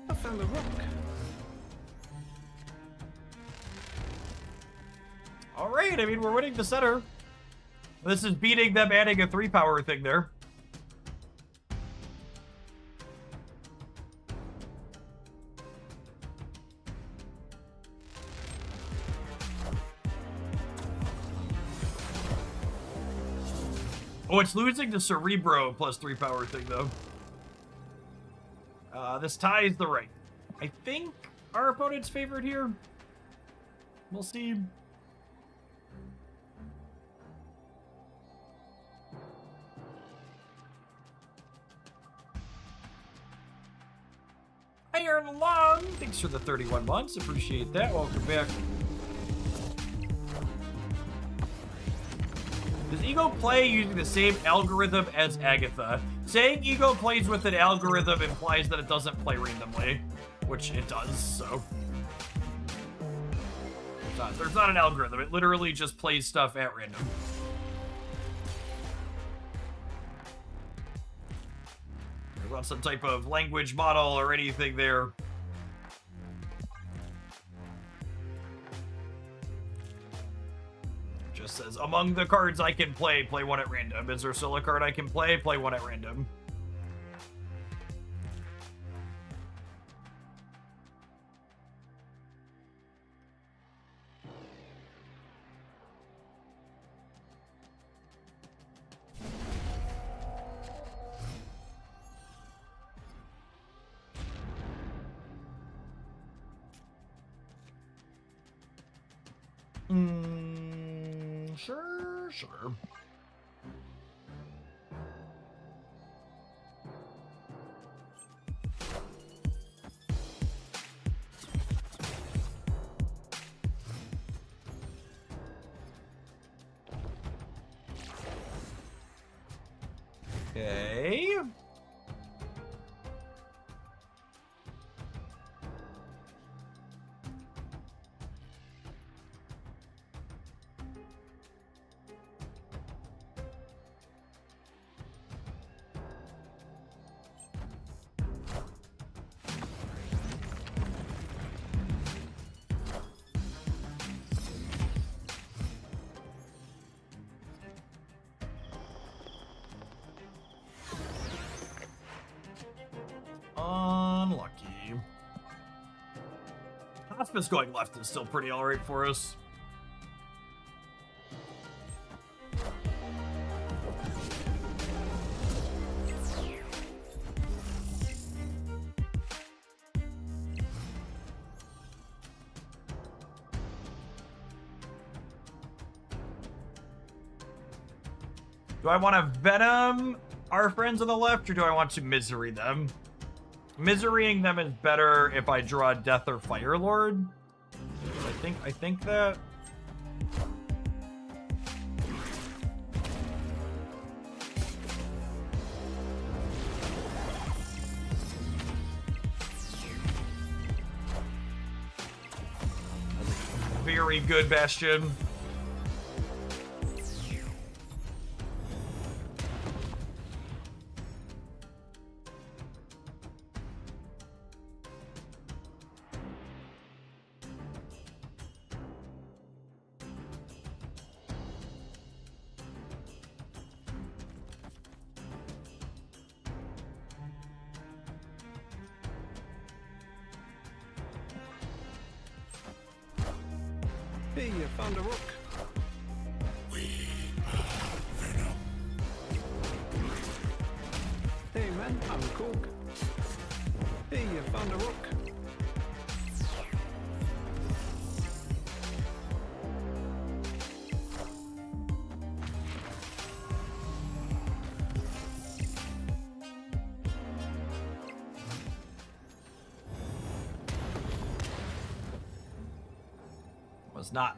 I found a rock. Alright, I mean, we're winning the center. This is beating them adding a 3-power thing there. Oh, it's losing to Cerebro plus 3-power thing, though. This ties the right. I think our opponent's favored here. We'll see. Iron Lung, thanks for the 31 months. Appreciate that. Welcome back. Does Ego play using the same algorithm as Agatha? Saying Ego plays with an algorithm implies that it doesn't play randomly, which it does, so. There's not an algorithm. It literally just plays stuff at random. There's not some type of language model or anything there. Just says, among the cards I can play one at random. Is there still a card I can play one at random. Sure. Okay. Hospice going left is still pretty alright for us. Do I want to Venom our friends on the left, or do I want to Misery them? Miserying them is better if I draw Death or Firelord. I think that. Very good, Bastion. Hey, you found a rook. Hey man, I'm Cook. Hey, you found a rook.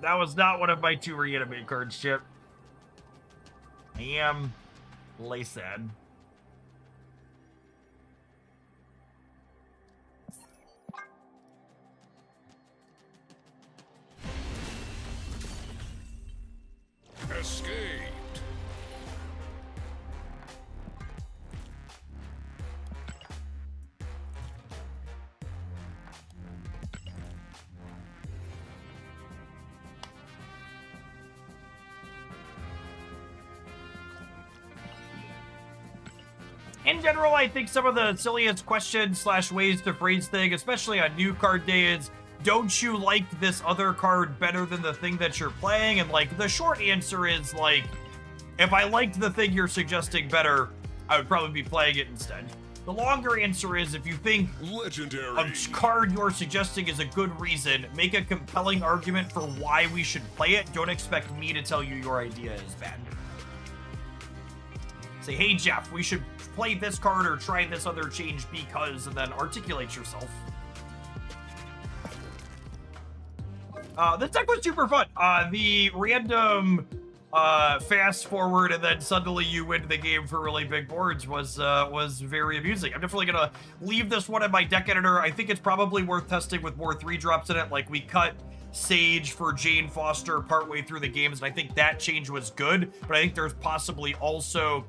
That was not one of my 2 reanimate cards, Chip. I am sad. Escaped. In general, I think some of the silliest questions / ways to phrase things, especially on new card day, is, don't you like this other card better than the thing that you're playing? And, like, the short answer is, like, if I liked the thing you're suggesting better, I would probably be playing it instead. The longer answer is, if you think Legendary. a card you're suggesting is a good reason, make a compelling argument for why we should play it. Don't expect me to tell you your idea is bad. Say, hey, Jeff, we should play this card or try this other change because, and then articulate yourself. This deck was super fun. The random fast forward and then suddenly you win the game for really big boards was very amusing. I'm definitely gonna leave this one in my deck editor. I think it's probably worth testing with more 3-drops in it. Like, we cut Sage for Jane Foster partway through the games, and I think that change was good, but I think there's possibly also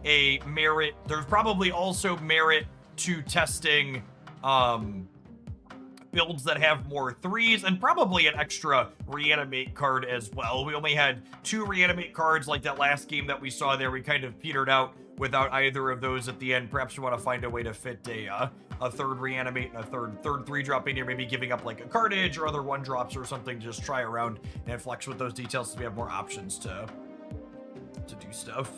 there's probably also merit to testing builds that have more 3s, and probably an extra reanimate card as well. We only had 2 reanimate cards like that last game that we saw there. We kind of petered out without either of those at the end. Perhaps we want to find a way to fit a 3rd reanimate and a third 3-drop in here, maybe giving up like a Carnage or other 1-drops or something. Just try around and flex with those details so we have more options to do stuff.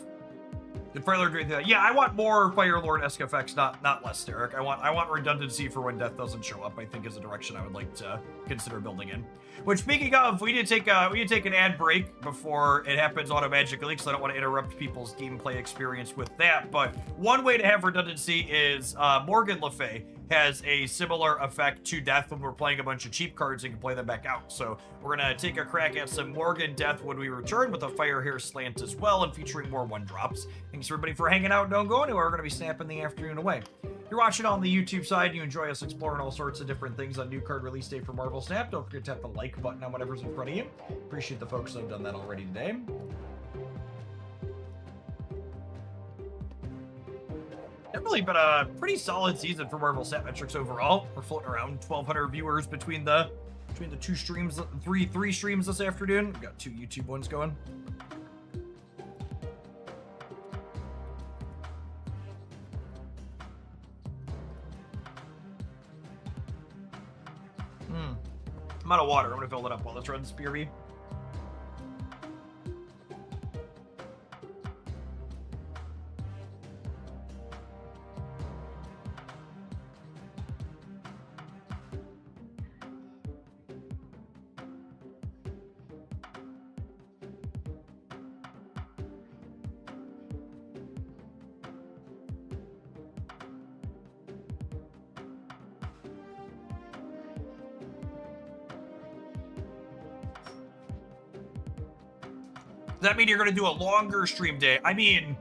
Did Firelord do anything? Yeah, I want more Firelord-esque effects, not less, Derek. I want redundancy for when death doesn't show up, I think, is a direction I would like to consider building in. Which, speaking of, we need to take an ad break before it happens automagically, because I don't want to interrupt people's gameplay experience with that. But one way to have redundancy is Morgan Le Fay has a similar effect to death when we're playing a bunch of cheap cards and can play them back out. So we're going to take a crack at some Morgan death when we return with a Fire Hair slant as well, and featuring more 1-drops. Thanks everybody for hanging out. Don't go anywhere. We're going to be snapping the afternoon away. If you're watching on the YouTube side and you enjoy us exploring all sorts of different things on new card release day for Marvel Snap, don't forget to hit the like button on whatever's in front of you. Appreciate the folks that have done that already today. Definitely been a pretty solid season for Marvel Snap metrics overall. We're floating around 1,200 viewers between the 2 streams, three streams this afternoon. We've got 2 YouTube ones going. I'm out of water. I'm gonna fill it up while this runs, BRB. Does that mean you're gonna do a longer stream day? I mean,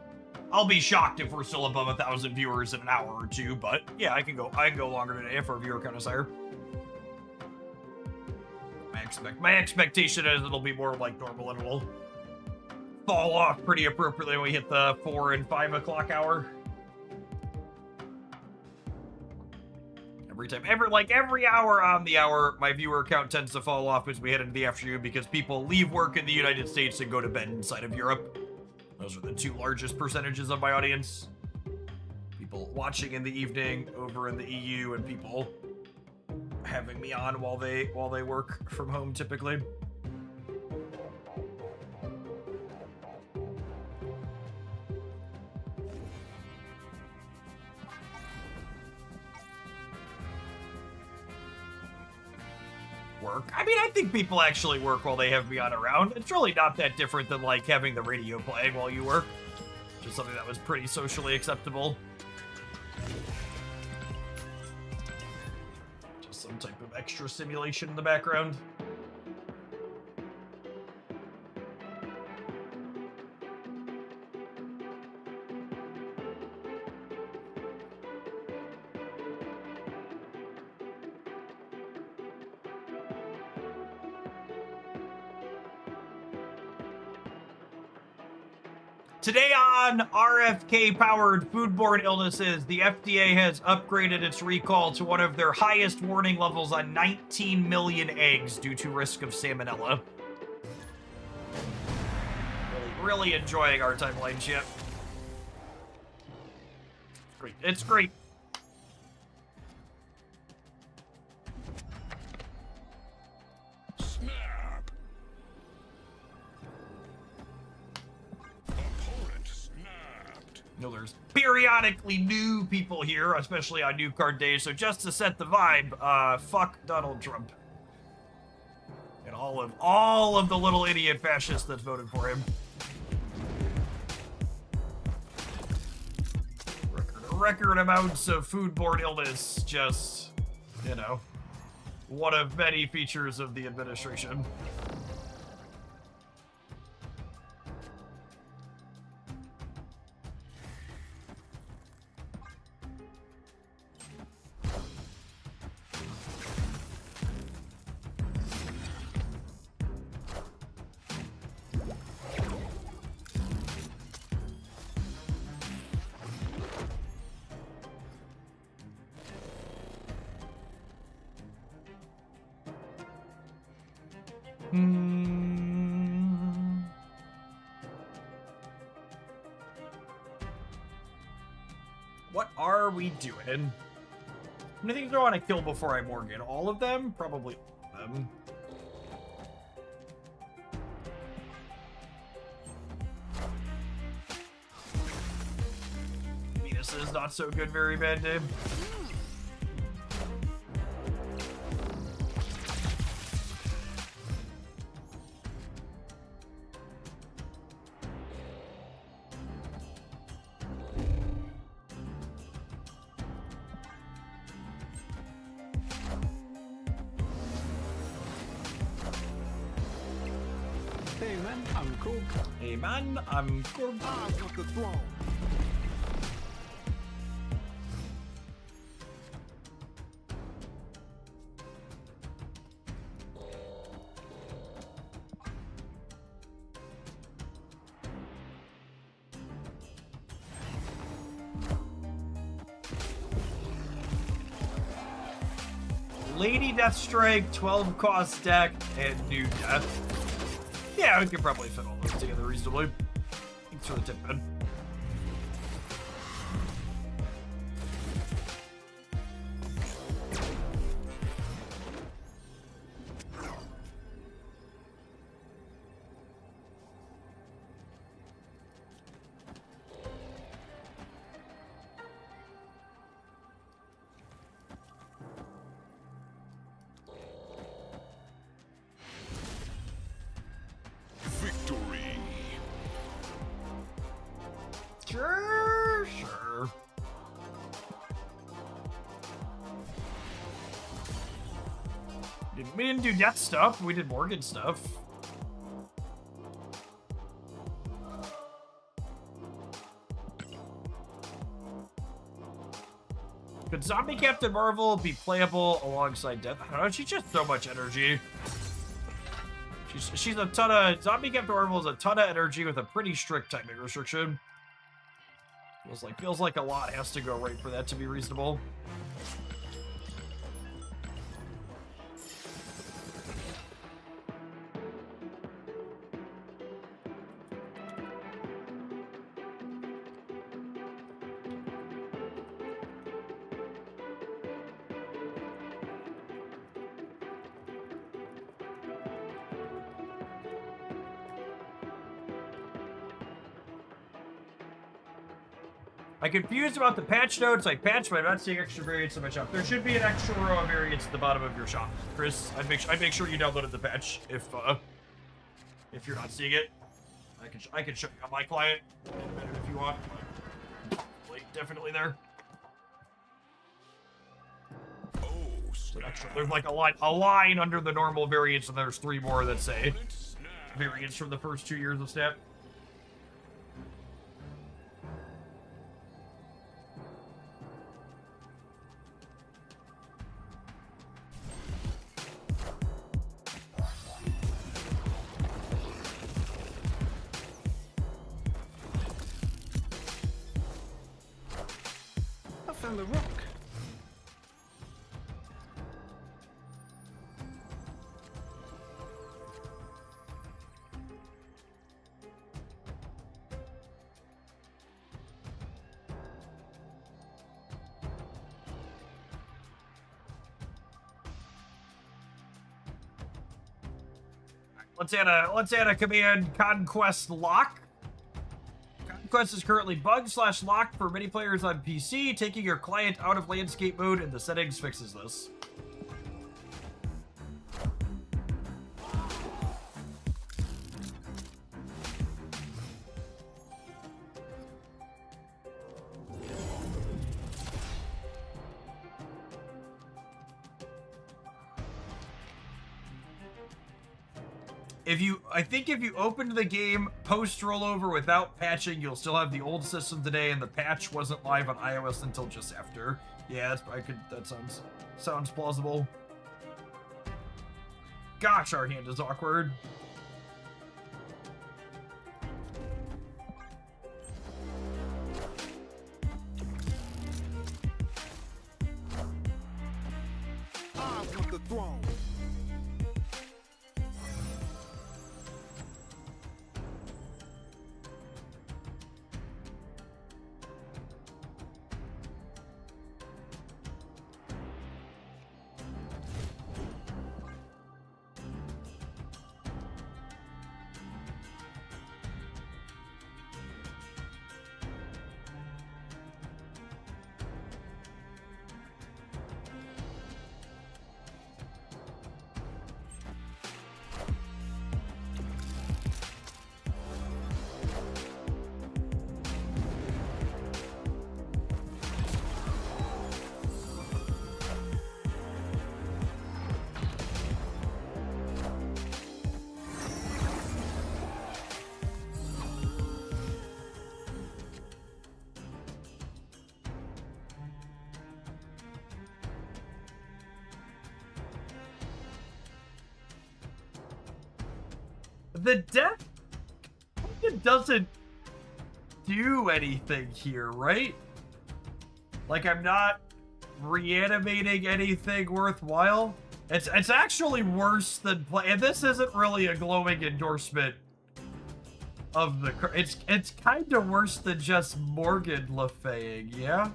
I'll be shocked if we're still above 1,000 viewers in an hour or two, but yeah, I can go longer today if our viewer count is higher. My expectation is it'll be more like normal and it'll fall off pretty appropriately when we hit the 4 and 5 o'clock hour. Every hour on the hour, my viewer count tends to fall off as we head into the afternoon because people leave work in the United States and go to bed inside of Europe. Those are the two largest percentages of my audience. People watching in the evening over in the EU and people having me on while they work from home typically. Work. I mean, I think people actually work while they have me on around. It's really not that different than like having the radio playing while you work. Just something that was pretty socially acceptable. Just some type of extra stimulation in the background. Today on RFK-powered foodborne illnesses, the FDA has upgraded its recall to one of their highest warning levels on 19 million eggs due to risk of salmonella. Really enjoying our timeline ship. Great. It's great. You know, there's periodically new people here, especially on New Card Day, so just to set the vibe, fuck Donald Trump. And all of the little idiot fascists that voted for him. Record amounts of foodborne illness, just, you know, one of many features of the administration. What are we doing? How many things do I want to kill before I Morgan? All of them? Probably all of them. Venus is not so good, very bad day. Hey man, I'm Cook. Hey man, I'm Cook. I want the throne. Lady Deathstrike, 12 cost deck, and new death. Yeah, we could probably fit all those together reasonably. Thanks for the tip, man. We didn't do Death stuff. We did Morgan stuff. Could Zombie Captain Marvel be playable alongside Death? I don't know. She's just so much energy. She's a ton of... Zombie Captain Marvel is a ton of energy with a pretty strict timing restriction. Feels like a lot has to go right for that to be reasonable. I'm confused about the patch notes. I patched, but I'm not seeing extra variants in my shop. There should be an extra row of variants at the bottom of your shop, Chris. I'd make sure you downloaded the patch if you're not seeing it. I can show you on my client if you want. Definitely there. There's like a line under the normal variants, and there's 3 more that say variants from the first 2 years of Snap. On the rock. Let's add a command conquest lock. Conquest is currently bugged/locked for many players on PC. Taking your client out of landscape mode in the settings fixes this. I think if you opened the game post rollover without patching, you'll still have the old system today, and the patch wasn't live on iOS until just after. Yeah, that sounds plausible. Gosh, our hand is awkward. I want the throne. The death doesn't do anything here, right? Like, I'm not reanimating anything worthwhile. It's actually worse than play. And this isn't really a glowing endorsement of the. It's kind of worse than just Morgan Le Faying, yeah.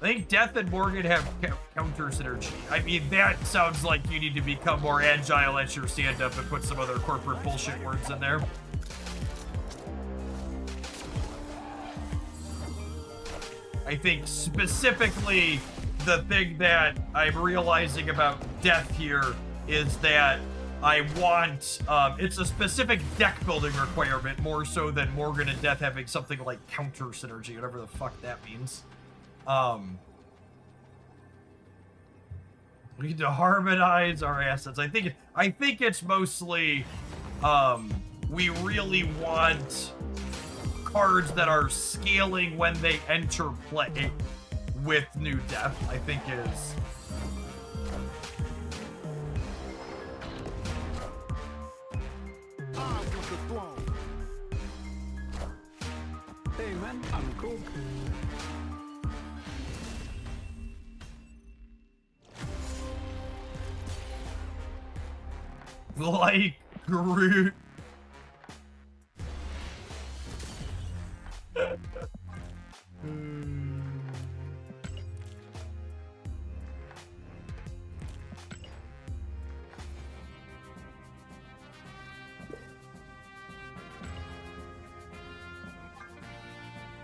I think Death and Morgan have counter synergy. I mean, that sounds like you need to become more agile at your stand-up and put some other corporate bullshit words in there. I think specifically the thing that I'm realizing about Death here is that I want, it's a specific deck building requirement more so than Morgan and Death having something like counter synergy, whatever the fuck that means. We need to harmonize our assets. I think it's mostly, we really want cards that are scaling when they enter play with new Death, I think is... Hey man, I'm cool. Like Groot.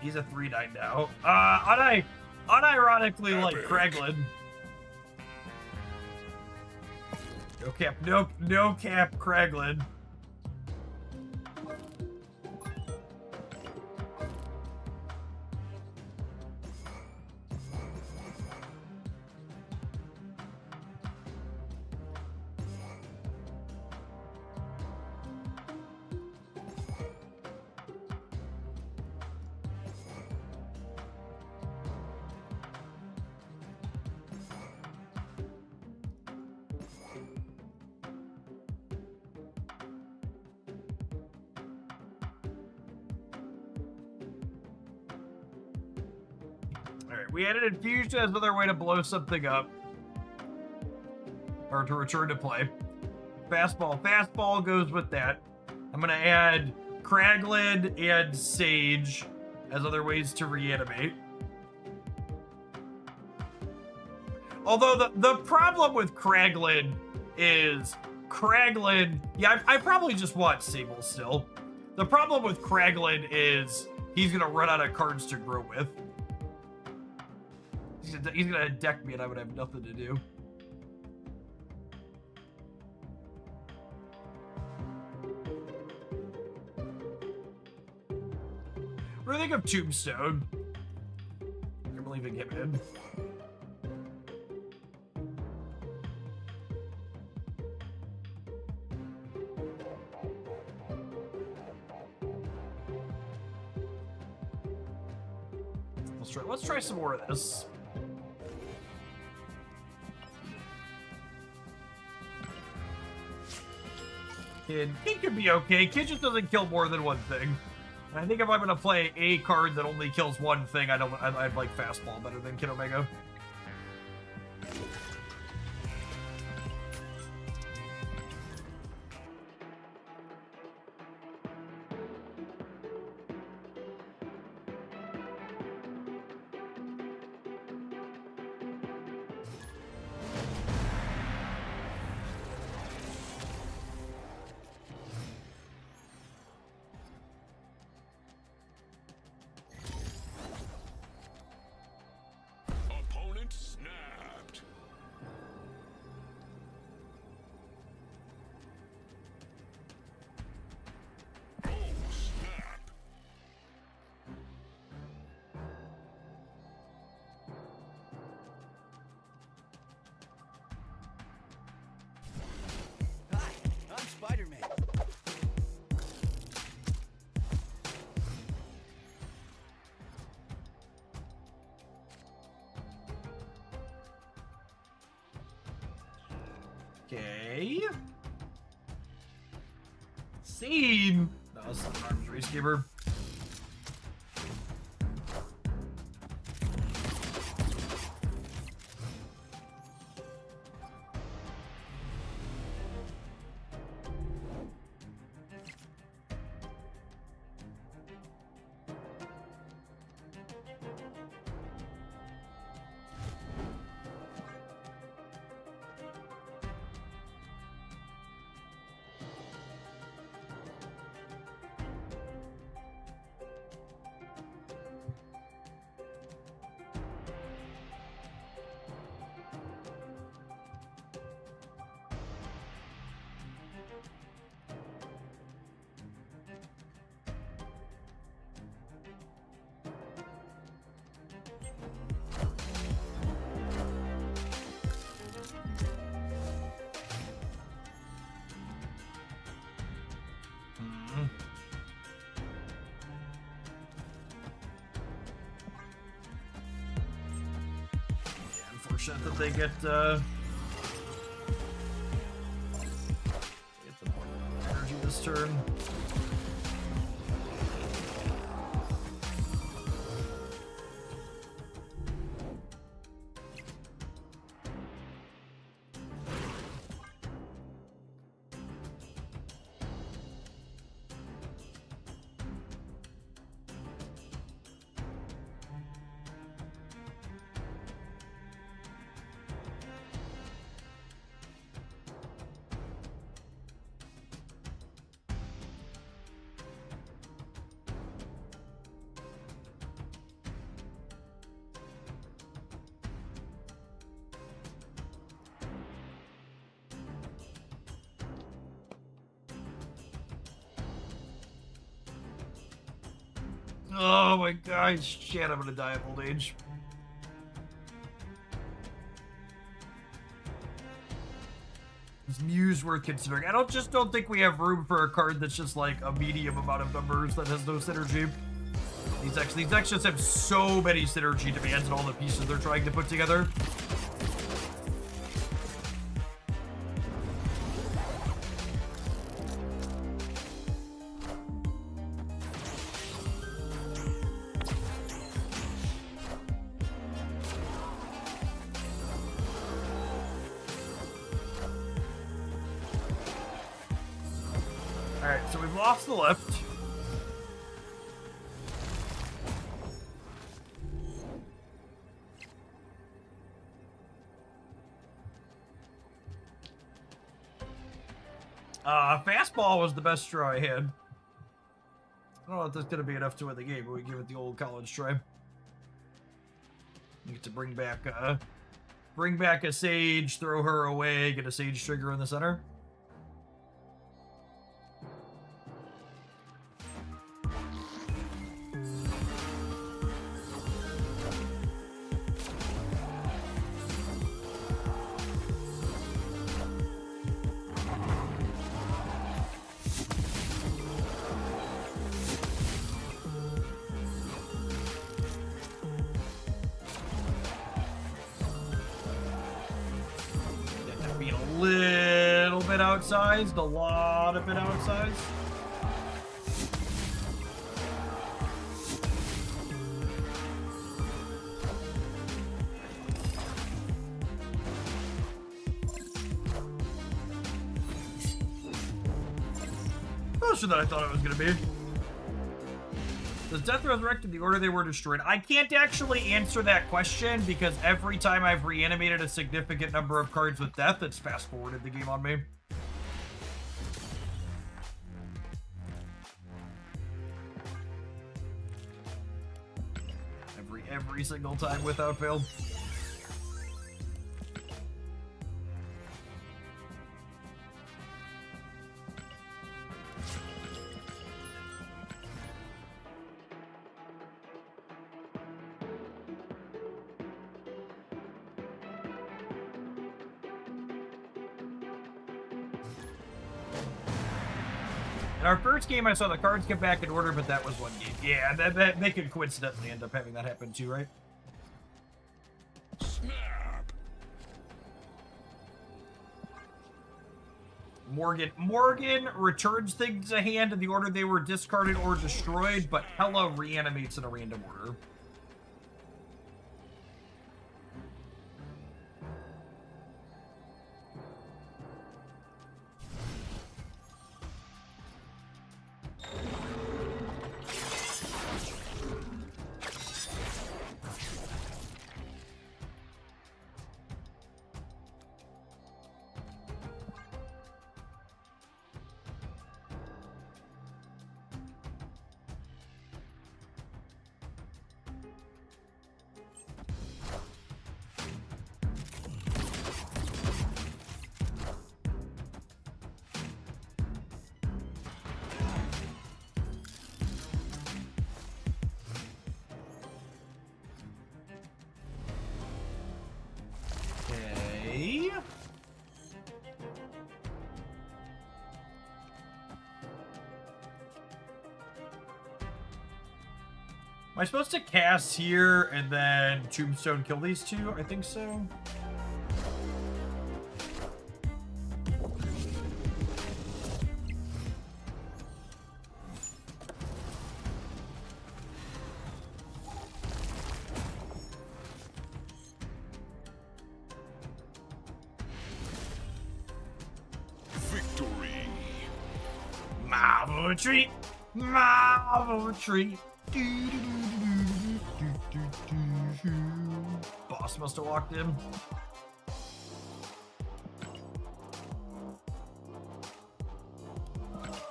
He's a 3/9 now. Unironically like Kraglin. No cap Kraglin. Alright, we added Infusion as another way to blow something up. Or to return to play. Fastball. Fastball goes with that. I'm gonna add Kraglin and Sage as other ways to reanimate. Although the problem with Kraglin is yeah, I probably just want Sable still. The problem with Kraglin is he's gonna run out of cards to grow with. He's gonna deck me and I would have nothing to do. What do you think of Tombstone? I'm leaving him in. Let's try some more of this. Kid could be okay. Kid just doesn't kill more than one thing. And I think if I'm gonna play a card that only kills one thing, I'd like Fastball better than Kid Omega. Opponent snapped. Oh, snap. Hi, I'm Spider-Man. Okay. Scene. No, that's not an arms race giver. unfortunate that they get the energy this turn. Oh my gosh, shit, I'm gonna die of old age. Is Muse worth considering? I don't think we have room for a card that's just like a medium amount of numbers that has no synergy. These decks just have so many synergy demands and all the pieces they're trying to put together. Alright, so we've lost the left. Fastball was the best draw I had. I don't know if that's going to be enough to win the game, but we give it the old college try. We get to bring back a Sage, throw her away, get a Sage trigger in the center. Outsized, a lot of it outsized. Closer than I thought it was going to be. Does Death resurrect in the order they were destroyed? I can't actually answer that question because every time I've reanimated a significant number of cards with Death, it's fast-forwarded the game on me. Every single time without fail. In our first game, I saw the cards get back in order, but that was one game. Yeah, that they could coincidentally end up having that happen too, right? Snap. Morgan returns things to hand in the order they were discarded or destroyed, but Hela reanimates in a random order. Am I supposed to cast here and then Tombstone kill these two? I think so. Marvel treat. Marvel treat. Boss must have walked in.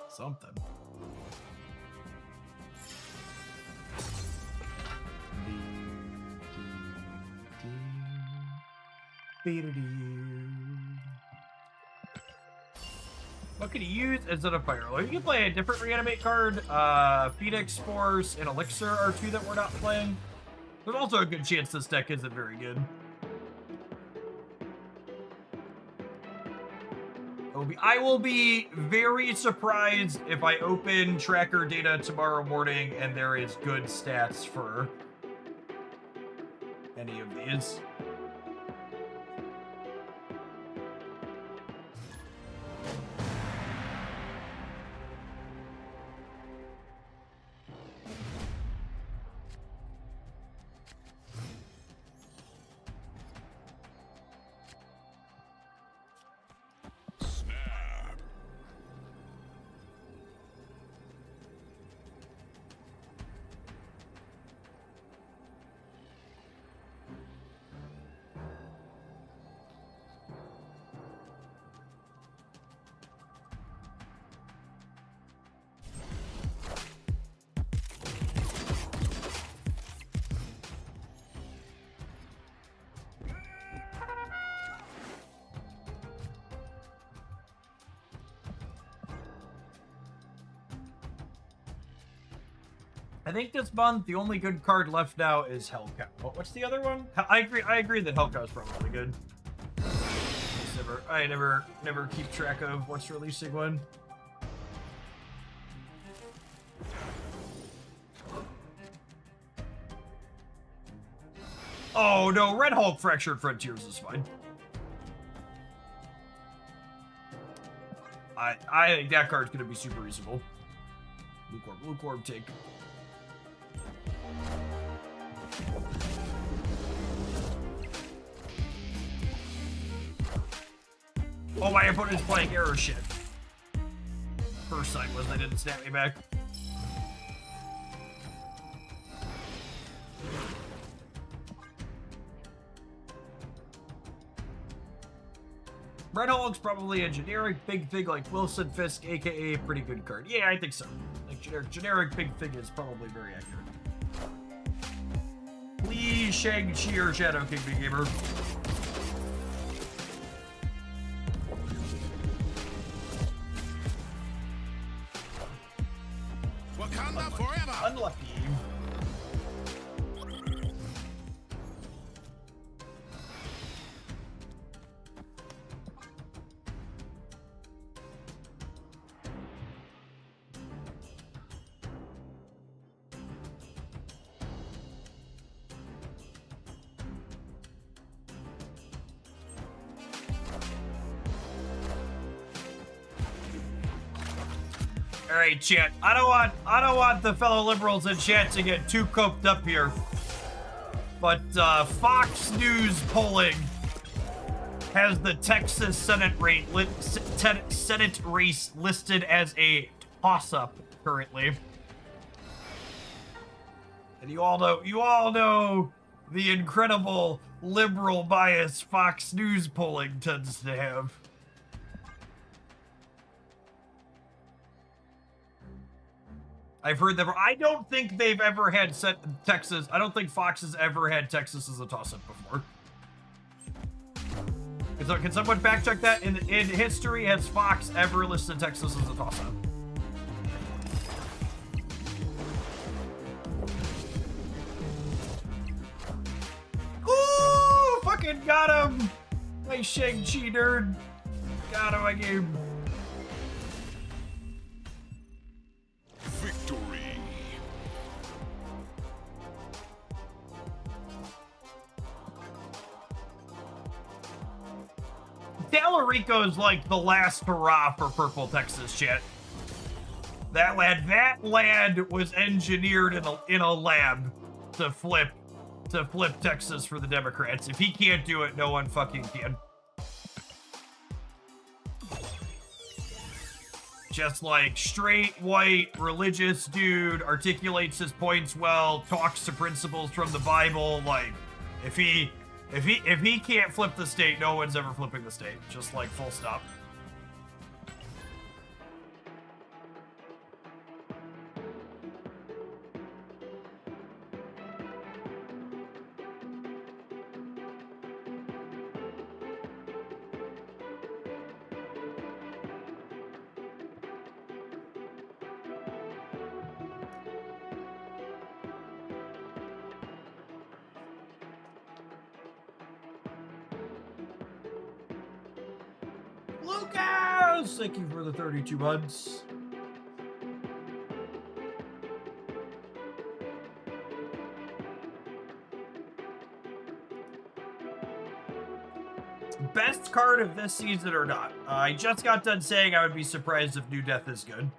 Something. What can you use instead of Fire? Well, you can play a different reanimate card. Phoenix Force and Elixir are two that we're not playing. There's also a good chance this deck isn't very good. I will be very surprised if I open tracker data tomorrow morning and there is good stats for any of these. I think this month the only good card left now is Hellcow. What's the other one? I agree that Hellcow is probably good. I never keep track of what's releasing when. Oh no, Red Hulk Fractured Frontiers is fine. I think that card's gonna be super reasonable. Lukewarm take. Oh, my opponent's playing error shit. First sight was they didn't snap me back. Red Hulk's probably a generic big fig like Wilson Fisk, aka a pretty good card. Yeah, I think so. Like generic big fig is probably very accurate. Please Shang-Chi or Shadow King Big Gamer. Wakanda forever. Unlucky. All right, chat. I don't want the fellow liberals in chat to get too coked up here. But Fox News polling has the Texas Senate race listed as a toss-up currently. And you all know the incredible liberal bias Fox News polling tends to have. I've heard that. I don't think they've ever had Texas. I don't think Fox has ever had Texas as a toss-up before. Can someone fact check that? In history, has Fox ever listed Texas as a toss-up? Ooh, fucking got him! My Shang-Chi nerd. Got him again. Victory. Tallarico is like the last hurrah for Purple Texas shit. That lad was engineered in a lab to flip Texas for the Democrats. If he can't do it, no one fucking can. Just like straight, white, religious dude, articulates his points well, talks to principles from the Bible. Like, if he can't flip the state, no one's ever flipping the state. Just like full stop. Lucas! Thank you for the 32 months. Best card of this season or not? I just got done saying I would be surprised if New Death is good.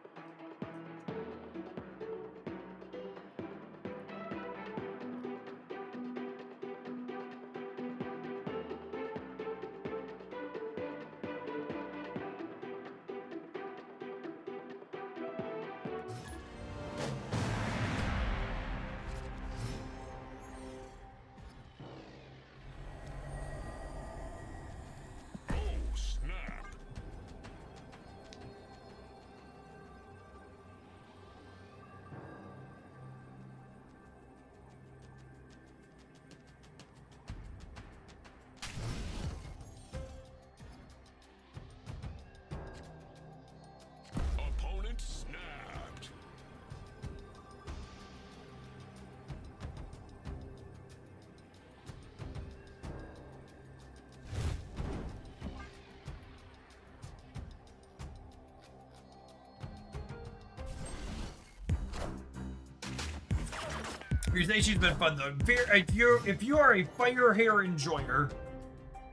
Accusation's been fun though. If you are a fire hair enjoyer,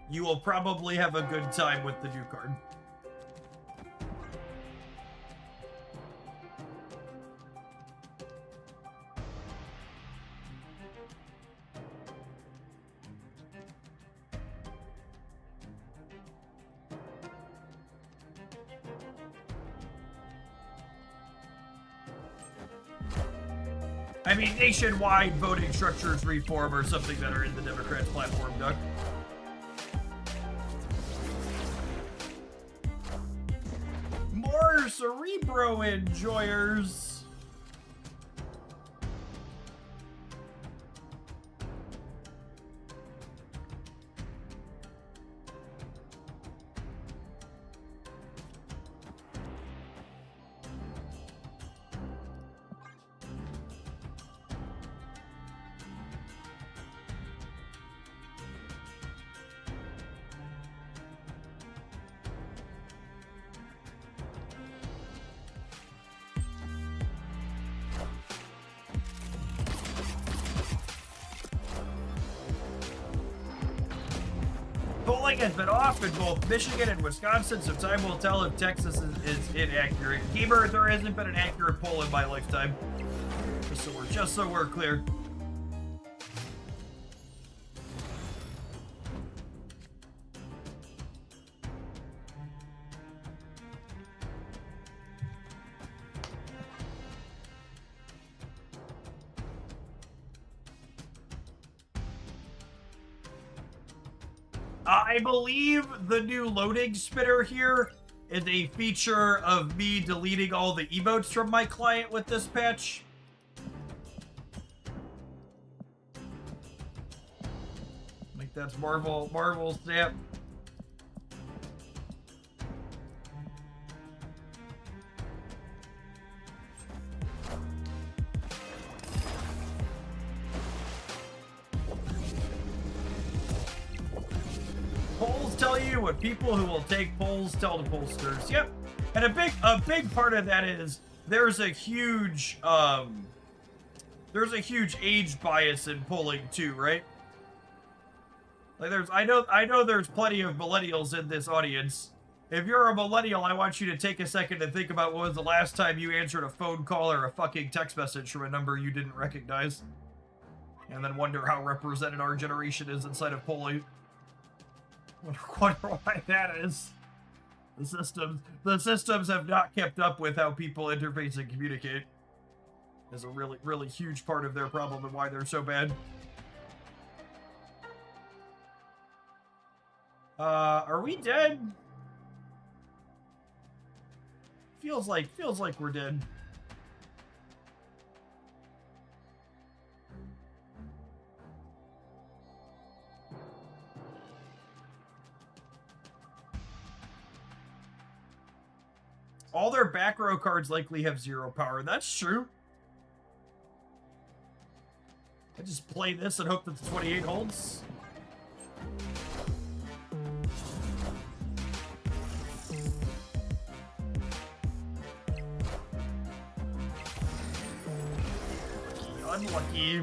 you will probably have a good time with the new card. I mean, nationwide voting structures reform or something that are in the Democrats' platform, Doug. More Cerebro enjoyers. Polling has been off in both Michigan and Wisconsin, so time will tell if Texas is inaccurate. Gamer, there hasn't been an accurate poll in my lifetime. Just so we're clear. I believe the new loading spinner here is a feature of me deleting all the emotes from my client with this patch. I think that's Marvel Snap. Polls tell you what people who will take polls tell the pollsters. Yep. And a big part of that is there's a huge age bias in polling too, right? Like I know there's plenty of millennials in this audience. If you're a millennial, I want you to take a second to think about when was the last time you answered a phone call or a fucking text message from a number you didn't recognize. And then wonder how represented our generation is inside of polling. Wonder why that is. The systems have not kept up with how people interface and communicate. Is a really, really huge part of their problem and why they're so bad. Are we dead? Feels like we're dead. All their back row cards likely have 0 power. That's true. I just play this and hope that the 28 holds. Unlucky.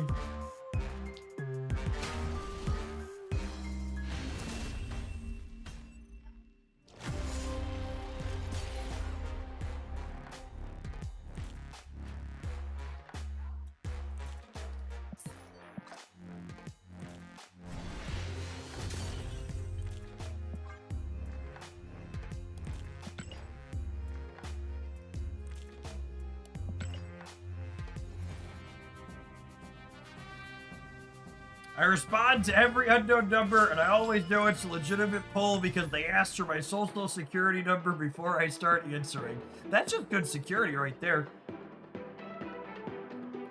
I respond to every unknown number, and I always know it's a legitimate pull because they asked for my social security number before I start answering. That's just good security right there.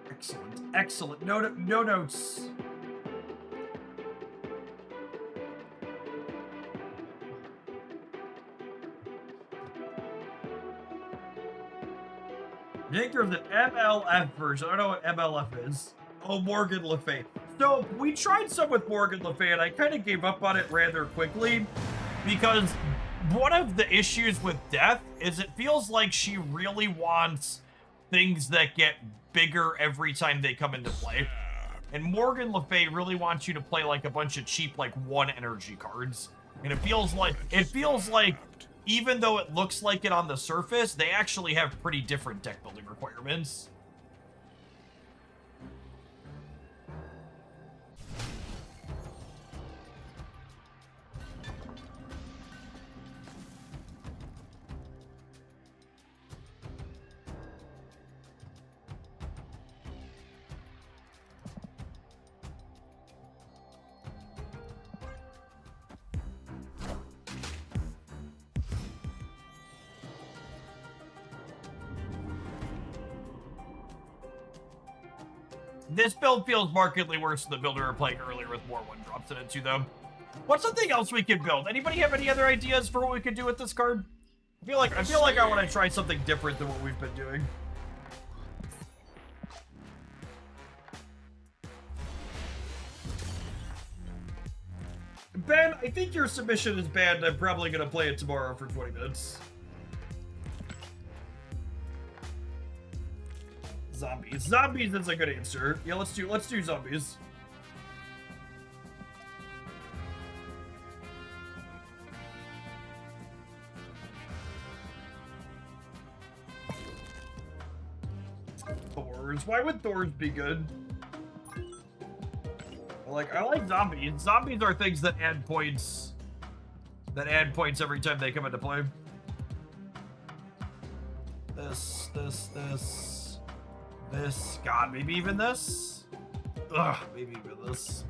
Excellent, excellent. No notes. I think there's an MLF version. I don't know what MLF is. Oh, Morgan Le Fay. So, we tried some with Morgan Le Fay, and I kind of gave up on it rather quickly, because one of the issues with Death is it feels like she really wants things that get bigger every time they come into play. And Morgan Le Fay really wants you to play like a bunch of cheap, like, 1 energy cards. And it feels like even though it looks like it on the surface, they actually have pretty different deck building requirements. This build feels markedly worse than the build we were playing earlier with more 1-drops in it too, though. What's something else we could build? Anybody have any other ideas for what we could do with this card? I feel like I want to try something different than what we've been doing. Ben, I think your submission is banned. I'm probably going to play it tomorrow for 20 minutes. Zombies. Zombies is a good answer. Yeah, let's do zombies. Thors. Why would Thors be good? I like zombies. Zombies are things that add points. That add points every time they come into play. This. God, maybe even this? Ugh, maybe even this.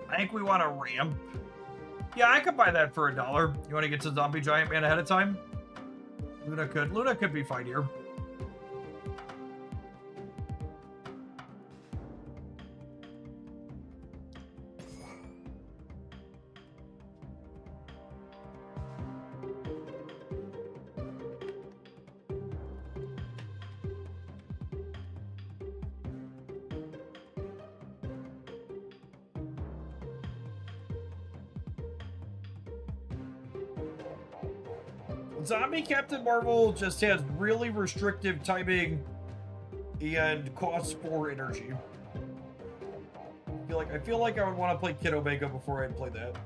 I think we want a ramp. Yeah, I could buy that for $1. You want to get to Zombie Giant Man ahead of time? Luna could be fine here. Zombie Captain Marvel just has really restrictive timing and costs for energy. I feel like I would want to play Kid Omega before I play that.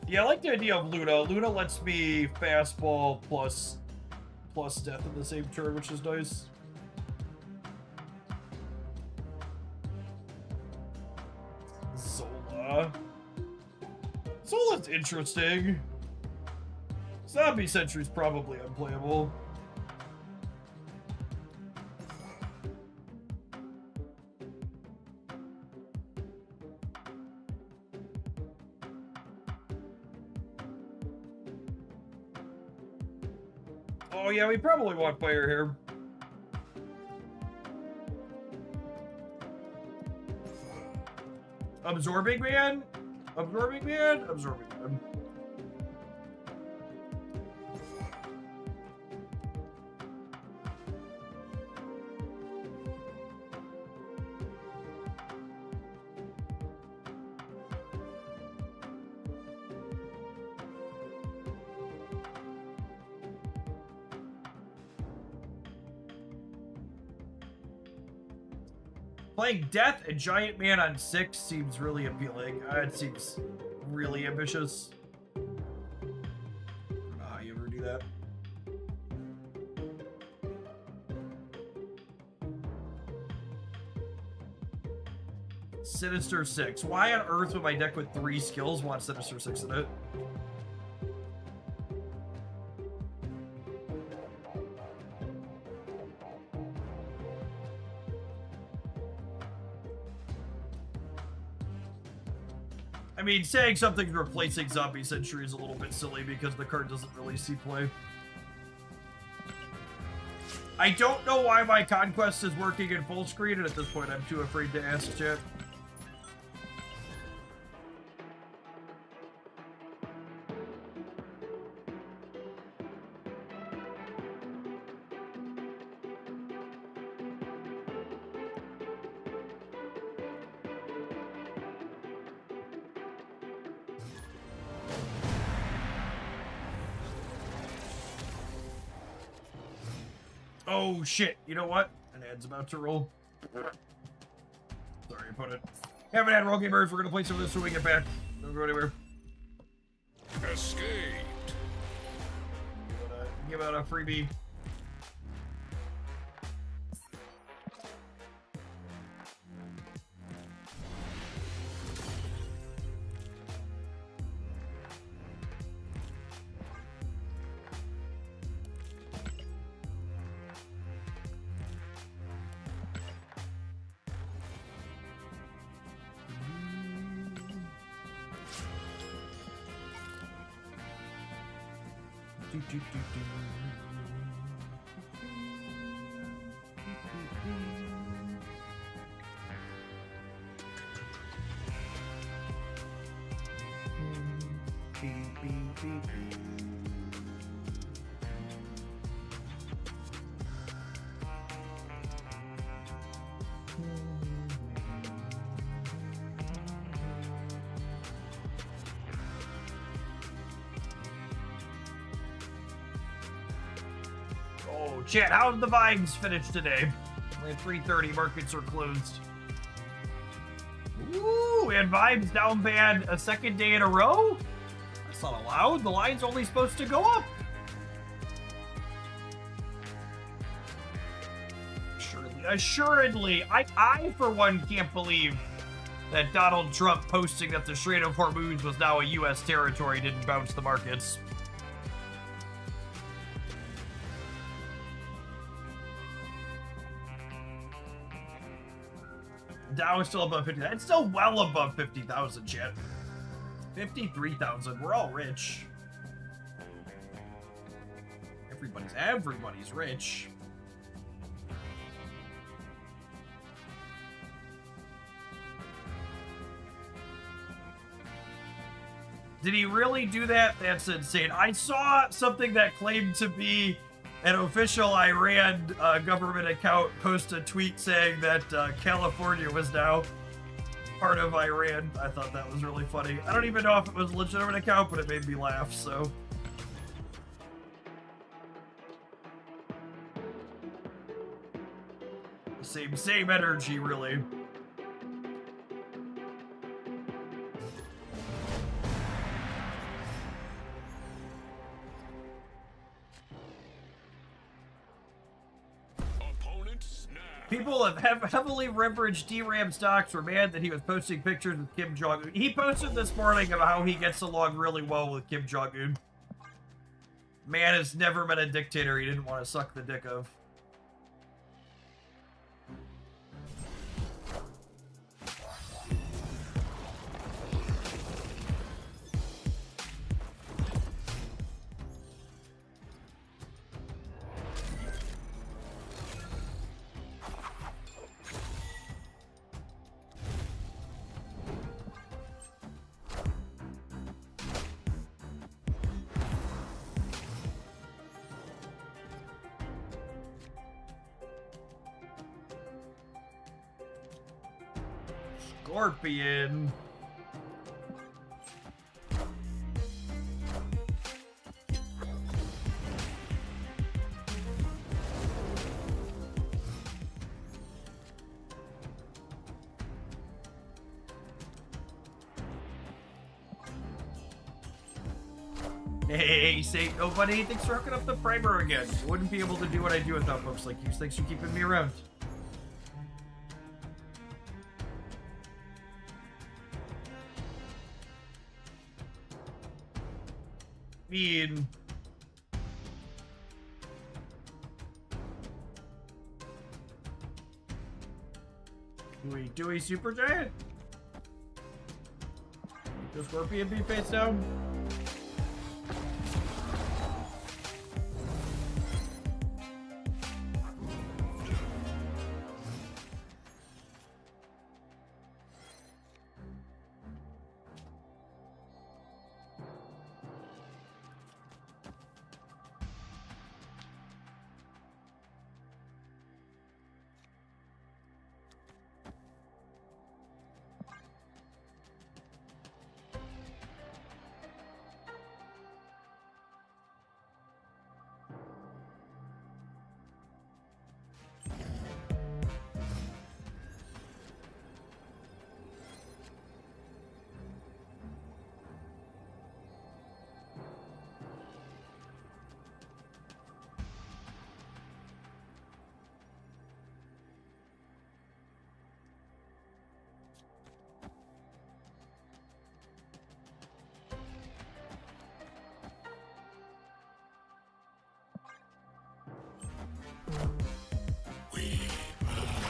Yeah, I like the idea of Luna. Luna lets me fastball plus death in the same turn, which is nice. Zola. Zola's interesting. Zombie Sentry's probably unplayable. Oh yeah, we probably want fire here. Absorbing Man? Absorbing Man? Absorbing Man. Playing Death and Giant Man on 6 seems really appealing. It seems really ambitious. You ever do that? Sinister 6. Why on earth would my deck with 3 skills want Sinister 6 in it? I mean, saying something's replacing Zombie Sentry is a little bit silly because the card doesn't really see play. I don't know why my Conquest is working in full screen, and at this point I'm too afraid to ask chat. Oh shit, you know what? An ad's about to roll. Sorry, I put it. Haven't had roll gamers, we're gonna play some of this when we get back. Don't go anywhere. Escaped. Give out a freebie. Oh, chat, how did the vibes finish today? We're at 3:30, markets are closed. Ooh, and vibes down bad a second day in a row? That's not allowed. The line's only supposed to go up. Assuredly, I for one can't believe that Donald Trump posting that the Strait of Hormuz was now a U.S. territory didn't bounce the markets. Dow is still above 50,000. It's still well above 50,000, chat. 53,000. We're all rich. Everybody's rich. Did he really do that? That's insane. I saw something that claimed to be an official Iran government account post a tweet saying that California was now part of Iran. I thought that was really funny. I don't even know if it was a legitimate account, but it made me laugh, so. Same energy, really. People have heavily leveraged DRAM stocks were mad that he was posting pictures with Kim Jong-un. He posted this morning about how he gets along really well with Kim Jong-un. Man has never been a dictator he didn't want to suck the dick of. Scorpion. Hey, Saint Nobody, thanks for hooking up the primer again. Wouldn't be able to do what I do without folks like you. Thanks for keeping me around. Mean. Dewey Supergiant? The Scorpion be face down?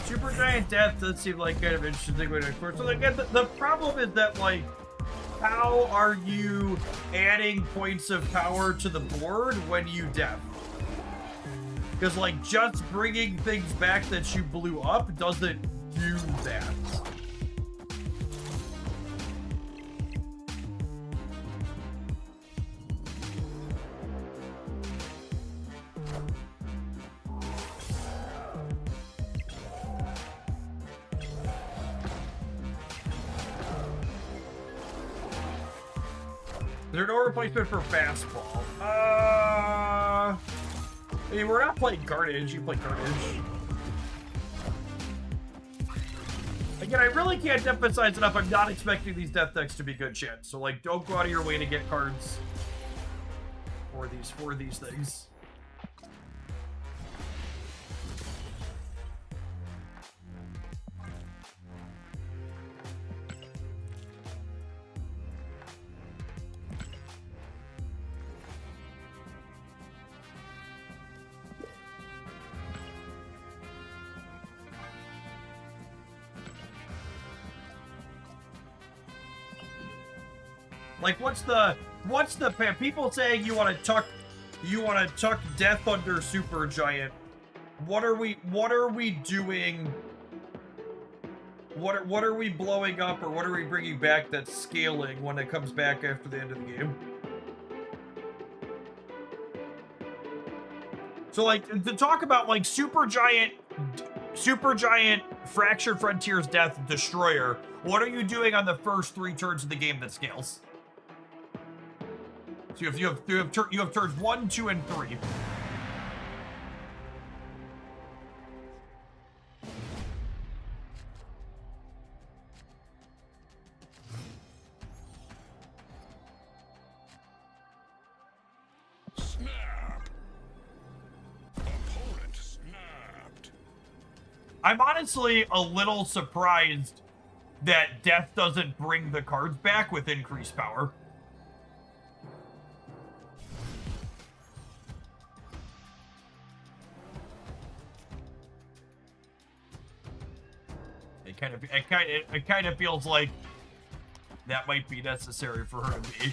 Supergiant Death does seem like kind of interesting way to explore. So again, the problem is that, like, how are you adding points of power to the board when you death? Because, like, just bringing things back that you blew up doesn't do that. Is there no replacement for fastball? I mean, we're not playing Carnage. You play Carnage. Again, I really can't emphasize enough. I'm not expecting these death decks to be good shit. So, like, don't go out of your way to get cards for these things. Like, what's the people saying you want to tuck Death under Supergiant? What are we doing? What are we blowing up, or what are we bringing back that's scaling when it comes back after the end of the game? So, like, to talk about, like, Supergiant Fractured Frontiers, Death, Destroyer. What are you doing on the first 3 turns of the game that scales? So you have turns 1, 2, and 3. Snap. Opponent snapped. I'm honestly a little surprised that Death doesn't bring the cards back with increased power. It kind of feels like that might be necessary for her to be.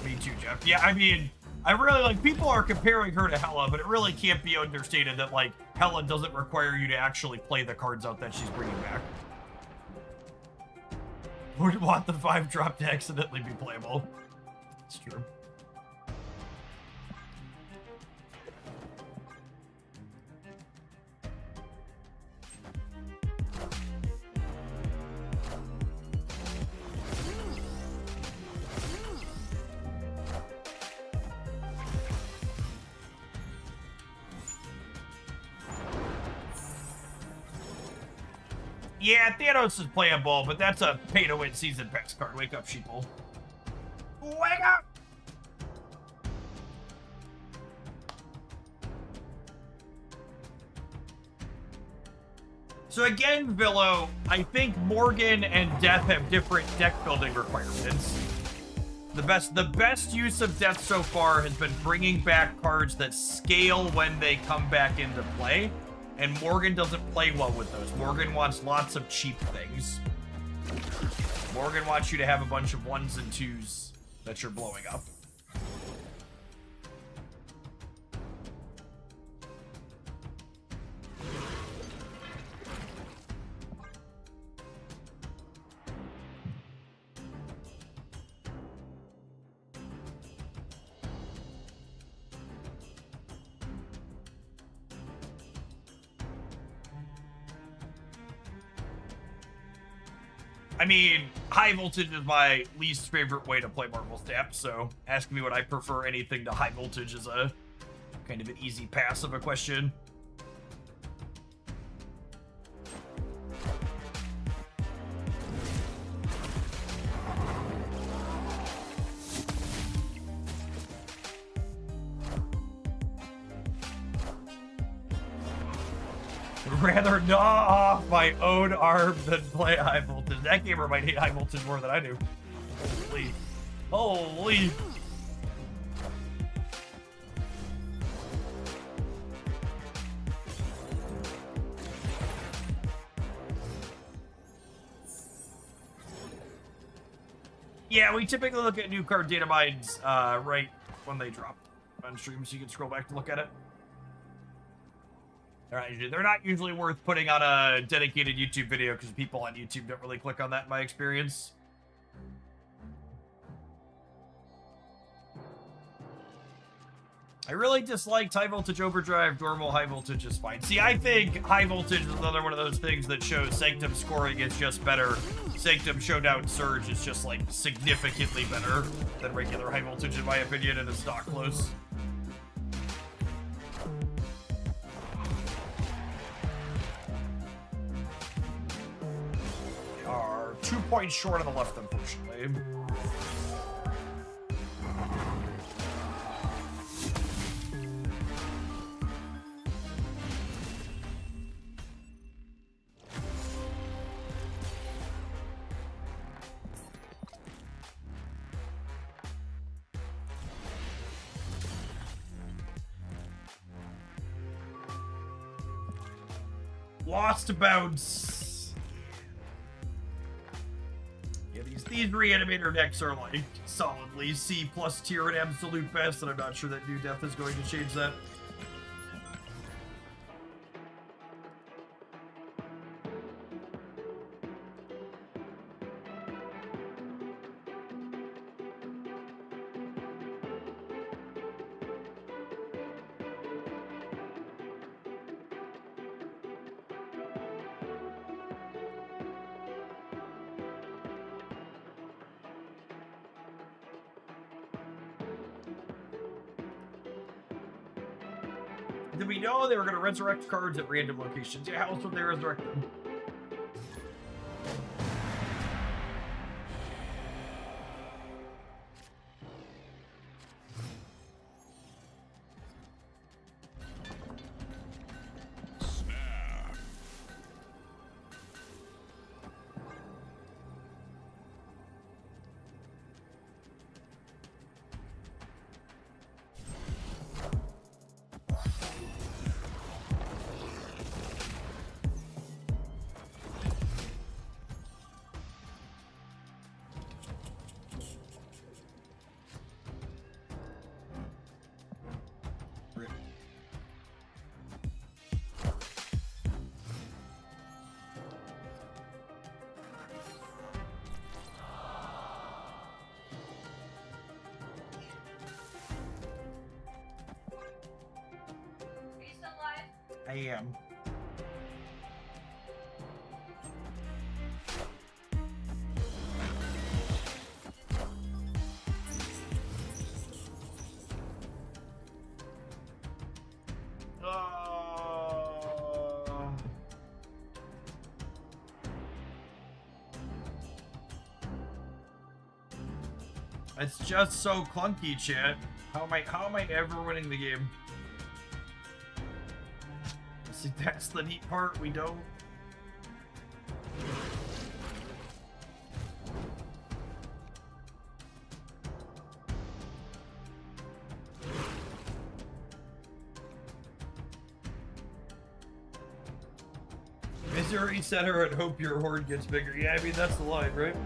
Me too, Jeff. Yeah, I mean, I really like, people are comparing her to Hela, but it really can't be understated that, like, Hela doesn't require you to actually play the cards out that she's bringing back. Would want the 5-drop to accidentally be playable. It's true. Yeah, Thanos is playable, but that's a pay-to-win season pass card. Wake up, sheeple. Wake up! So again, Villo, I think Morgan and Death have different deck building requirements. The best use of Death so far has been bringing back cards that scale when they come back into play. And Morgan doesn't play well with those. Morgan wants lots of cheap things. Morgan wants you to have a bunch of 1s and 2s that you're blowing up. I mean, high voltage is my least favorite way to play Marvel Snap, so asking me what I prefer anything to high voltage is a kind of an easy pass of a question. Rather gnaw off my own arm than play high voltage. That gamer might hate high voltage more than I do. Holy. Holy. Yeah, we typically look at new card data mines right when they drop on stream, so you can scroll back to look at it. They're not usually worth putting on a dedicated YouTube video because people on YouTube don't really click on that in my experience. I really disliked high voltage overdrive. Normal high voltage is fine. See, I think high voltage is another one of those things that shows Sanctum scoring is just better. Sanctum Showdown Surge is just like significantly better than regular high voltage in my opinion, and it's not close. Are 2 points short on the left, unfortunately. Lost bounce. Yeah, these reanimator decks are like solidly C+ tier at absolute best, and I'm not sure that new Death is going to change that. Did we know they were going to resurrect cards at random locations? Yeah, how else would they resurrect them? Snap. I am. It's just so clunky, chat. How am I ever winning the game? See, that's the neat part. We don't. Missouri Center and hope your horde gets bigger. Yeah, I mean, that's the line, right?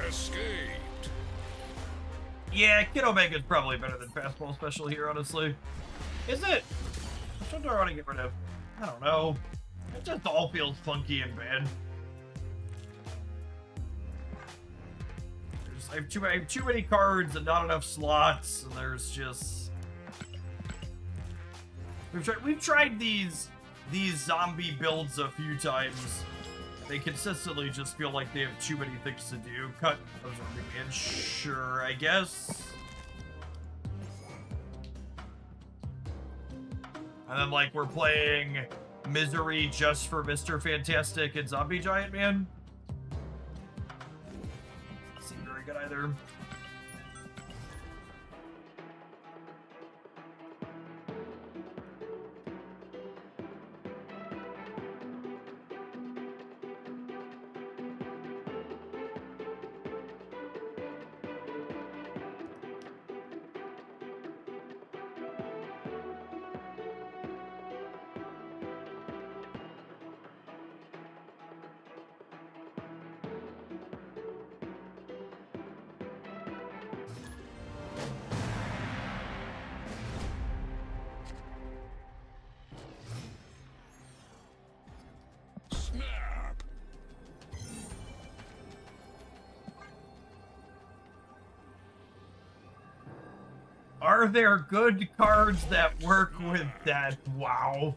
Escaped. Yeah, Kid Omega's probably better than Fastball Special here, honestly. Is it? Which one do I want to get rid of? I don't know. It just all feels funky and bad. I have too many cards and not enough slots, and there's just... We've tried these zombie builds a few times. They consistently just feel like they have too many things to do. Cut those in. Sure, I guess. And then, like, we're playing Misery just for Mr. Fantastic and Zombie Giant Man. Doesn't seem very good either. Snap. Are there good cards that work with that? Wow.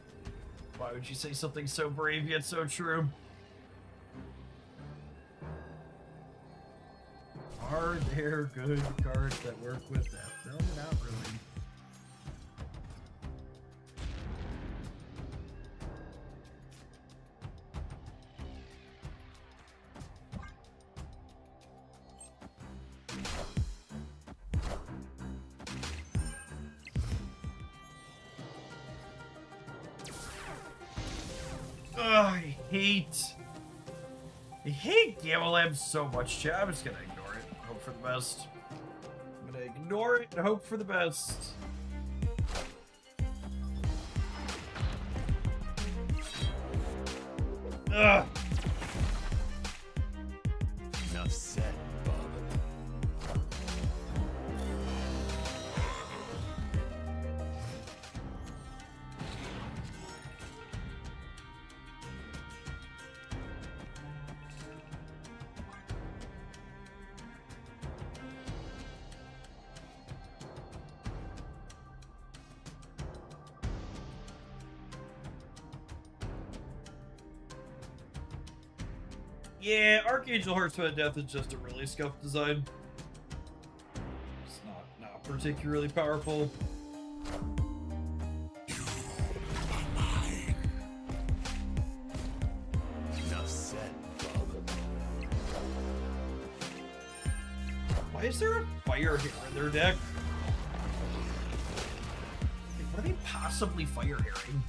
Why would you say something so brave yet so true? Are there good cards that work with that? No, not really. Ugh, I hate Gamma Lab so much, chat. I'm just gonna ignore it. Hope for the best. I'm gonna ignore it and hope for the best. Ugh. Enough said, bub. Yeah, Archangel Horseman of Death is just a really scuffed design. It's not particularly powerful. Enough said, bub. Why is there a fire here in their deck? Like, what are they possibly fire herring?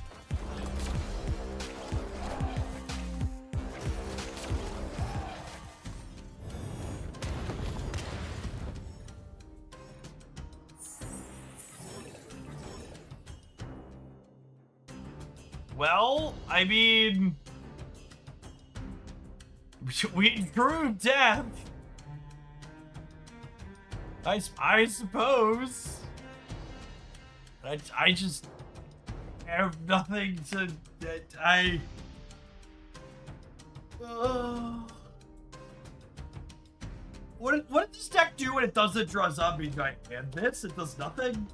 Well, I mean, we drew death. I suppose. I just have nothing to. What does this deck do when it doesn't draw zombie giant? And this, it does nothing.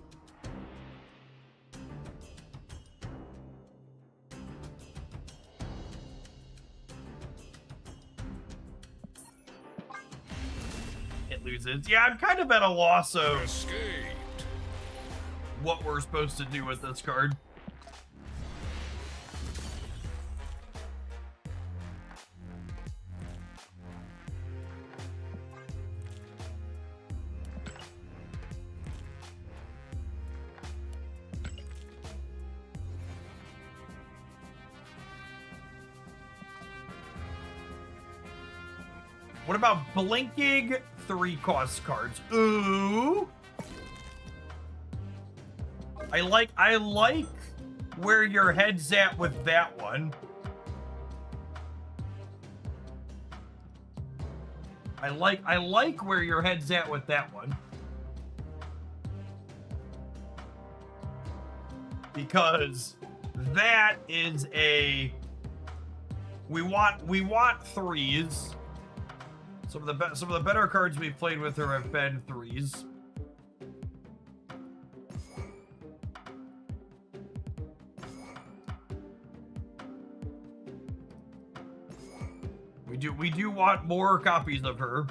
Loses. Yeah, I'm kind of at a loss of Escaped. what we're supposed to do with this card. What about blinking 3-cost cards? Ooh. I like where your head's at with that one. I like where your head's at with that one. Because that is a we want threes. Some of the better cards we've played with her have been threes. We do want more copies of her.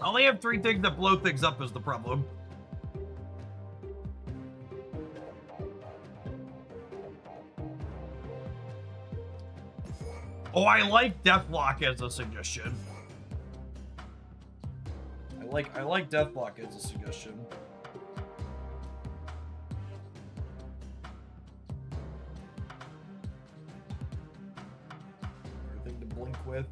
I only have 3 things that blow things up is the problem. Oh, I like Deathblock as a suggestion. I like Deathblock as a suggestion. Everything to blink with.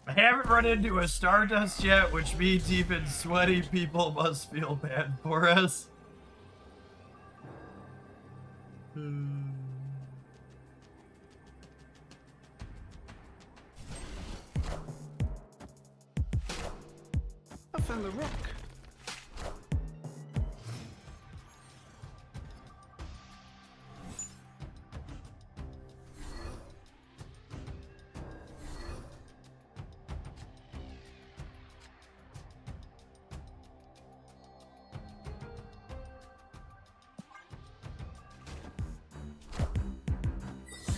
I haven't run into a Stardust yet, which means even sweaty people must feel bad for us. I found the rock.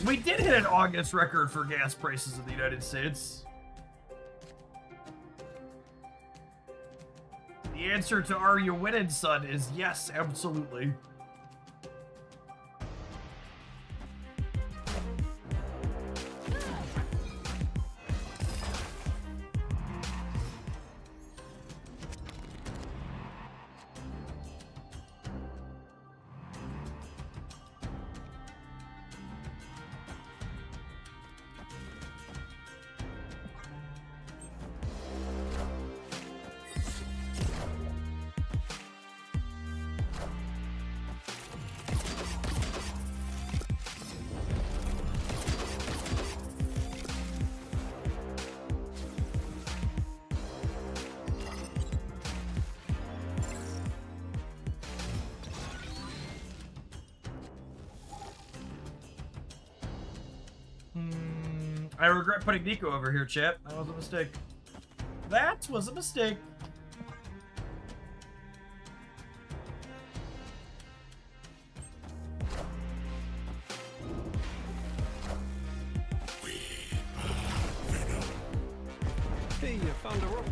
We did hit an August record for gas prices in the United States. The answer to "Are you winning, son?" is yes, absolutely. I regret putting Nico over here, chat. That was a mistake. That was a mistake. Hey, you found a rock.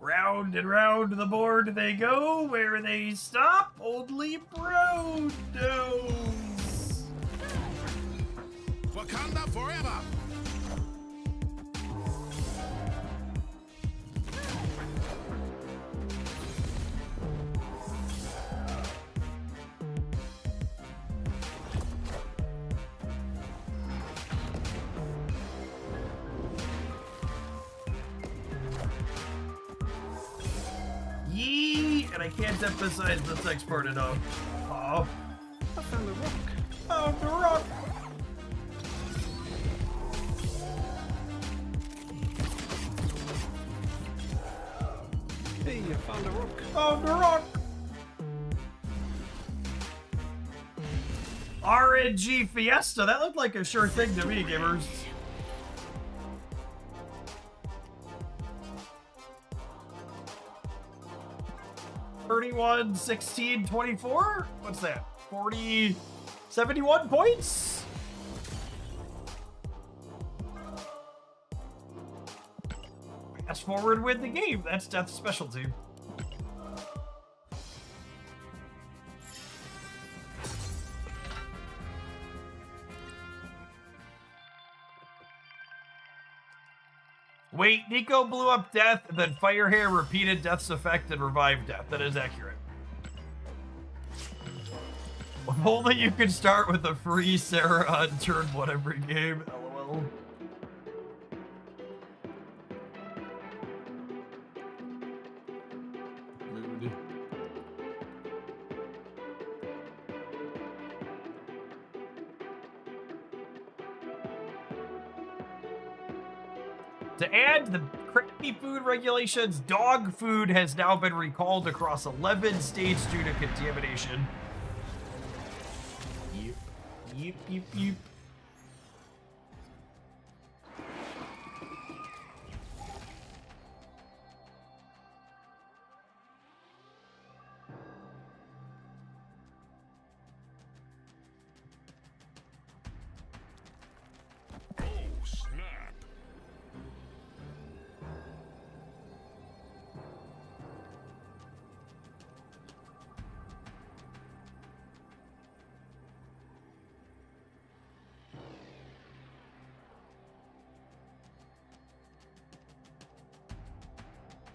Round and round the board they go. Where they stop, only Bro knows. Wakanda forever! Yee! And I can't emphasize the sex part enough. Oh. I found the rock. Oh, the rock! Hey, you found a rock. Oh, the rock! RNG Fiesta. That looked like a sure thing to me, gamers. $31, 16, 24? What's that? 40, 71 points? Fast forward, win the game. That's Death's specialty. Wait, Nico blew up Death, then Firehair repeated Death's effect and revived Death. That is accurate. If only you could start with a free Sarah on turn 1 every game. LOL. Mood. To add the crappy food regulations, dog food has now been recalled across 11 states due to contamination. Yep. Yep, yep, yep. Oh, snap!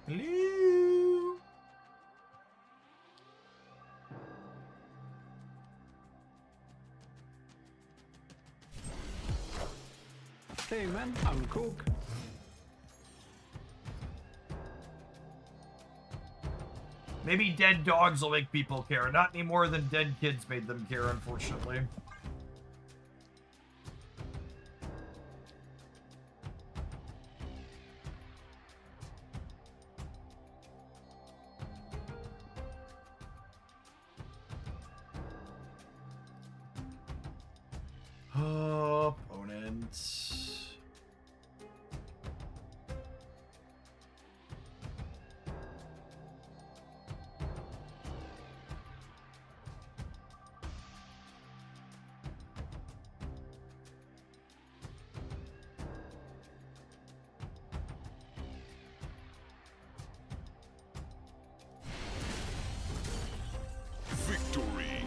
Hello. Hey man, I'm Cook. Maybe dead dogs will make people care. Not any more than dead kids made them care, unfortunately. Opponent. Victory.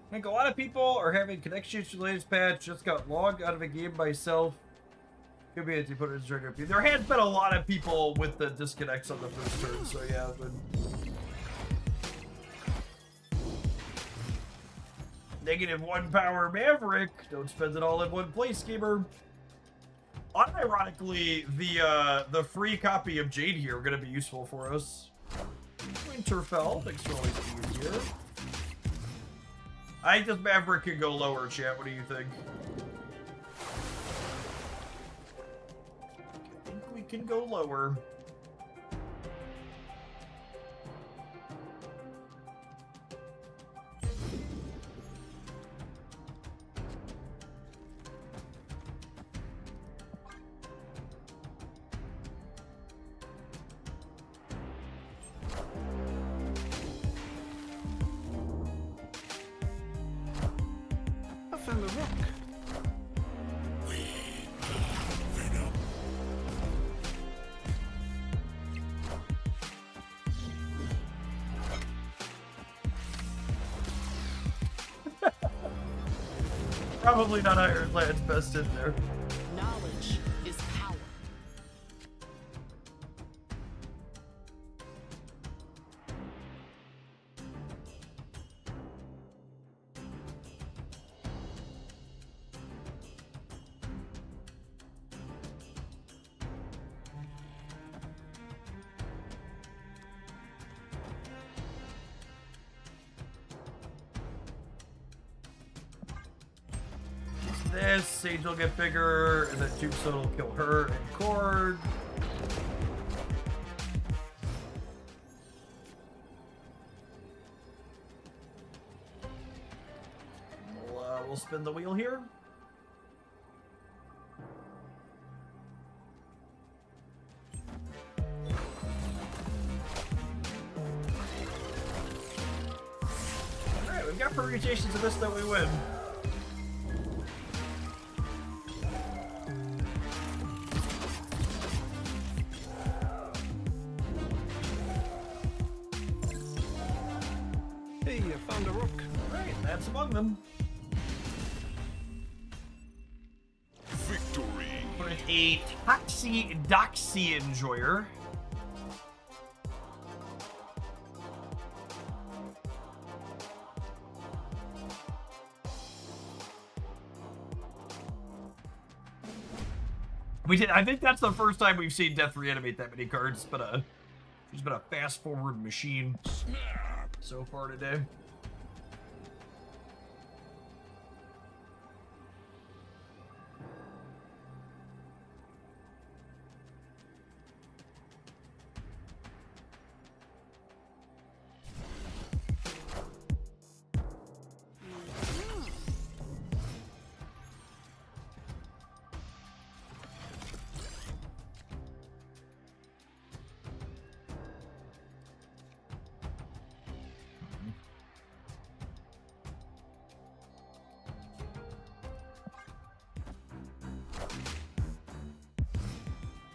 I think a lot of people are having connection issues related to patch. Just got logged out of a game myself. Could be as you put it in trigger. There has been a lot of people with the disconnects on the first turn, so yeah. But... -1 power Maverick. Don't spend it all in one place, gamer. Unironically, the free copy of Jade here are going to be useful for us. Winterfell, thanks for always being here. I think this Maverick could go lower, chat. What do you think? I think we can go lower. Found a rock. Probably not Ironland's best in there. Knowledge is power. This Sage will get bigger, and then Tombstone will kill her and Cord. We'll spin the wheel here. Alright, we've got permutations of this that we win. Hey, I found a rock. Alright, that's among them. Victory. Put it a Taxi Doxy Enjoyer. I think that's the first time we've seen Death reanimate that many cards, but she's been a fast-forward machine so far today.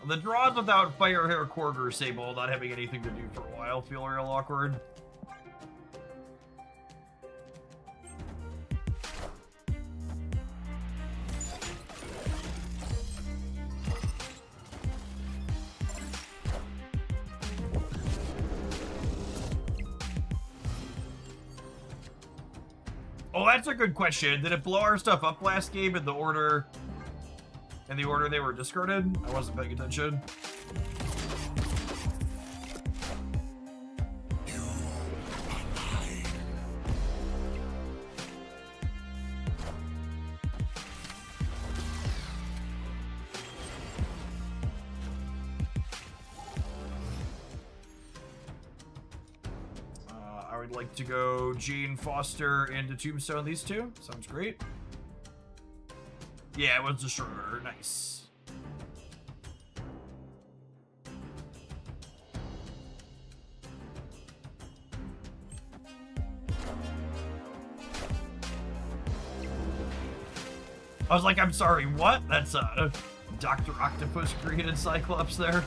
The draws without Firehair Quarter Sable not having anything to do for a while feel real awkward. Oh, that's a good question. Did it blow our stuff up last game in the order they were discarded? I wasn't paying attention. I would like to go Jane Foster into Tombstone, these two. Sounds great. Yeah, it was Destroyer. Nice. I was like, I'm sorry, what? That's Dr. Octopus created Cyclops there.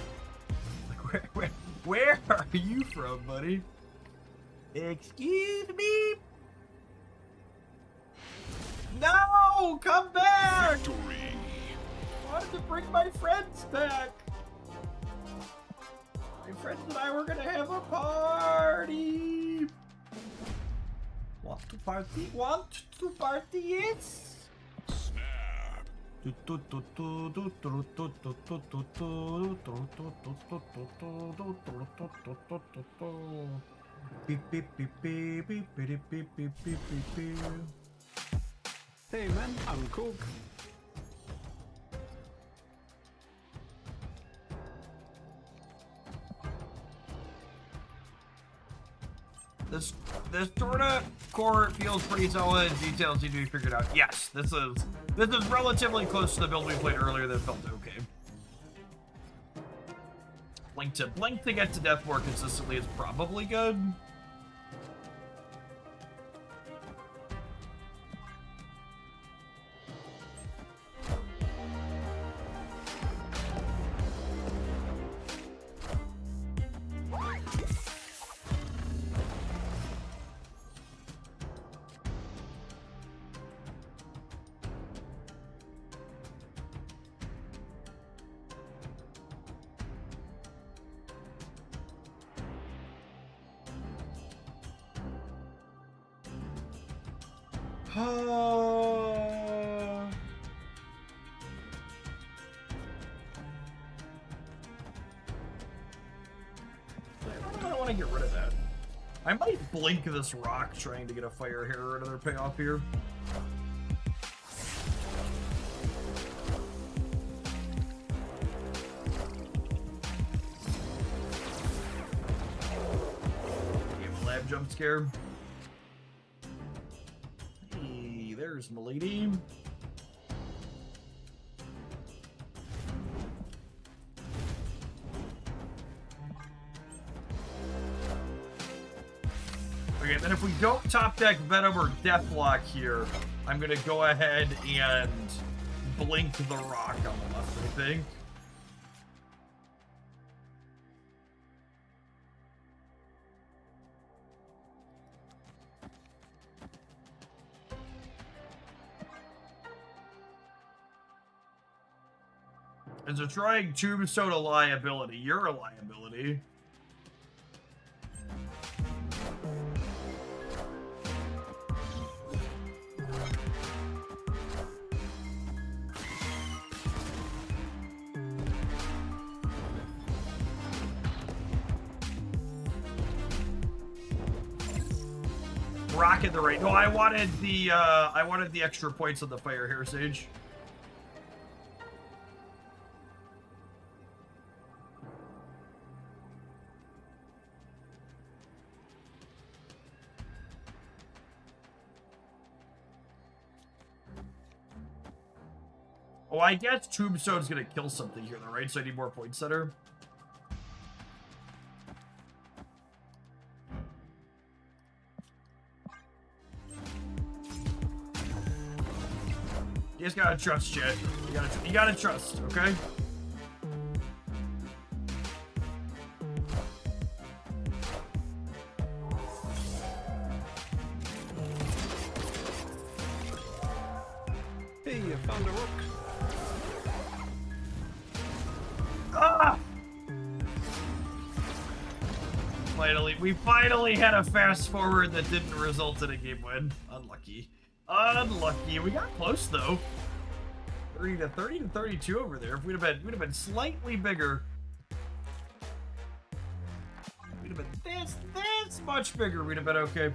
Like, where are you from, buddy? Excuse me? No! Come back! Victory. I wanted to bring my friends back. My friends and I were gonna have a party. Want to party? Want to party? Yes. Snap. Beep beep beep beep beep beep beep beep beep beep. Hey man, I'm Cook. This Torna core feels pretty solid. Details need to be figured out. Yes, this is relatively close to the build we played earlier that felt okay. Blink to get to death more consistently is probably good. I want to get rid of that. I might blink this rock trying to get a fire hair or another payoff here. Give a lab jump scare. Hey, there's Milady. Okay, then if we don't top deck Venom or Deathlock here, I'm gonna go ahead and blink the rock on the left, I think. Is destroying Tombstone a liability? You're a liability. Rocket the right. No, I wanted the extra points on the fire here, Sage. Oh, I guess Tombstone's gonna kill something here, though, right? So I need more points center. You just gotta trust, shit. You gotta trust, okay? Hey, you found a rook. Ah! We finally had a fast forward that didn't result in a game win. Unlucky. Unlucky. We got close though. 30 to 32 over there. If we'd have been slightly bigger. We'd have been this much bigger. We'd have been okay.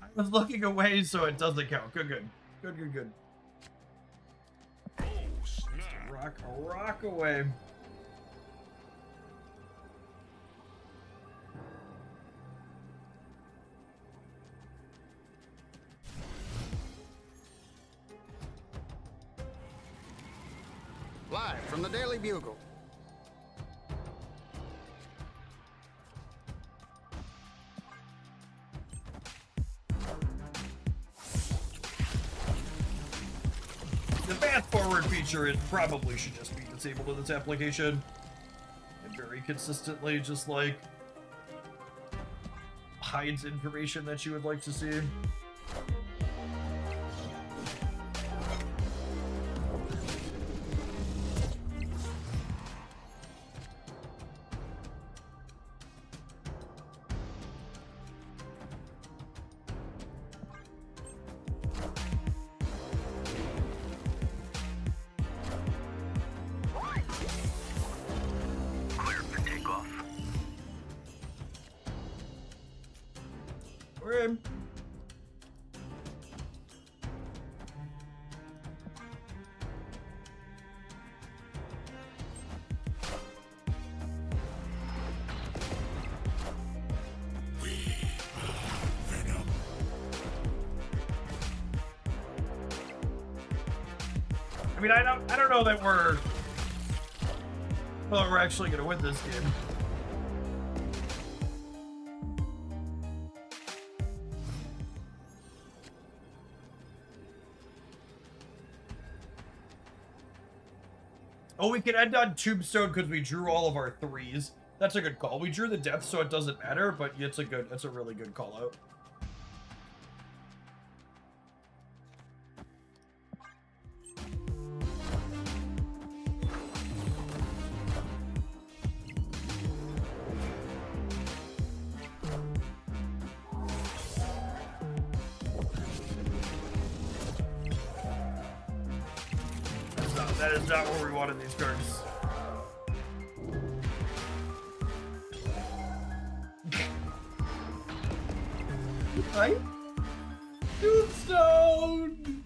I was looking away, so it doesn't count. Good. Oh, snap. Rock away. Live from the Daily Bugle. The fast forward feature, it probably should just be disabled in this application. And very consistently just like hides information that you would like to see. We're in. I mean, I don't know that we're actually gonna win this game. Oh, we can end on Tombstone because we drew all of our threes. That's a good call. We drew the death, so it doesn't matter, but it's a really good call out. That is not where we wanted these cards. Right? Tombstone!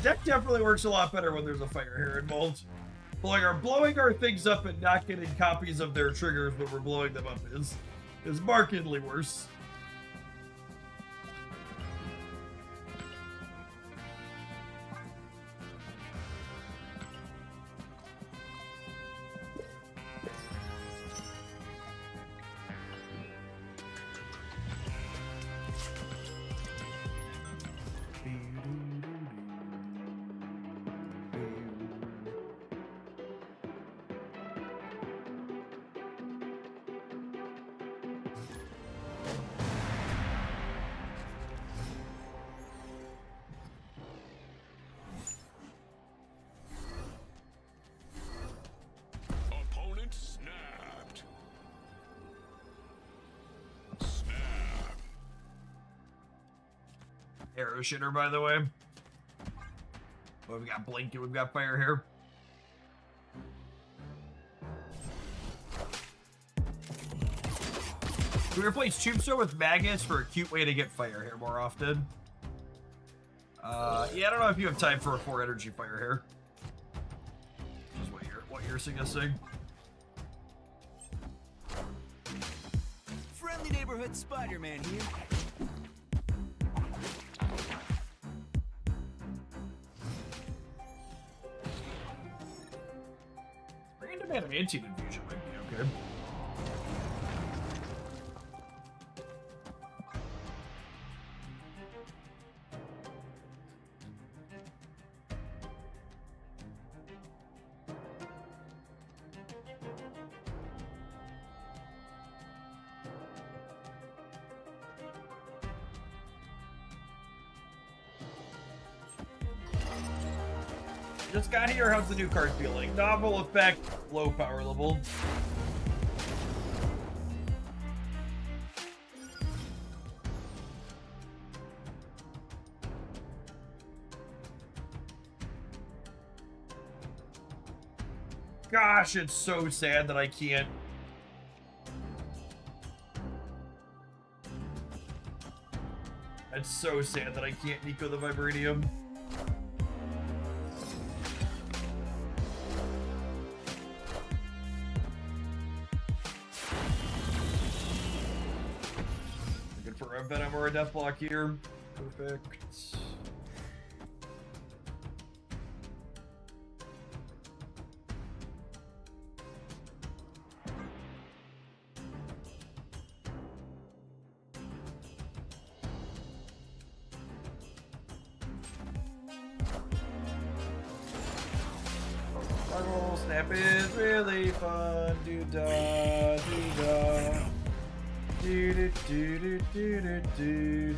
Deck definitely works a lot better when there's a fire here involved. Blowing our things up and not getting copies of their triggers when we're blowing them up is markedly worse. arrow shitter, by the way. Oh, we've got Blink and we've got Fire here. We replace Tombstone with Magus for a cute way to get Fire here more often. Yeah, I don't know if you have time for a 4 energy Fire here. Which is what you're suggesting. Friendly neighborhood Spider-Man here. Random adamantine infusion might be okay. Just got here, how's the new card feeling? Novel effect, low power level. Gosh, it's so sad that I can't. It's so sad that I can't Nico the Vibranium. Looking for a Venom or a Deathlock here. Perfect. Marvel Snap is really fun. Do-da, do-da. Do-do-do-do-do-do-do.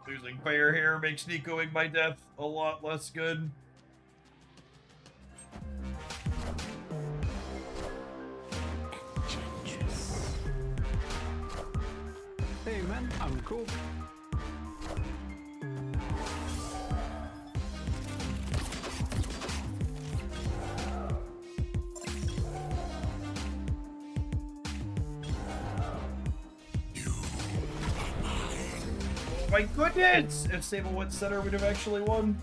Losing fire here makes Nicoing my death a lot less good. Hey man, I'm cool. My goodness! If Sablewood Center would have actually won.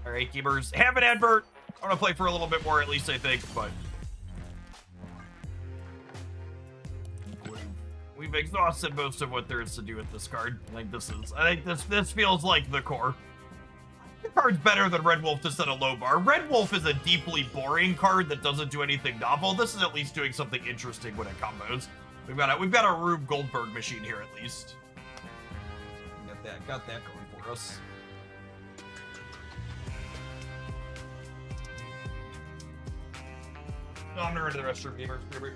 Alright, gamers. Have an advert! I want to play for a little bit more at least, I think, but... We've exhausted most of what there is to do with this card. I think this feels like the core. The card's better than Red Wolf to set a low bar. Red Wolf is a deeply boring card that doesn't do anything novel. This is at least doing something interesting when it combos. We've got a Rube Goldberg machine here at least. Got that going for us. No, I'm gonna run to the restroom, gamers. Here.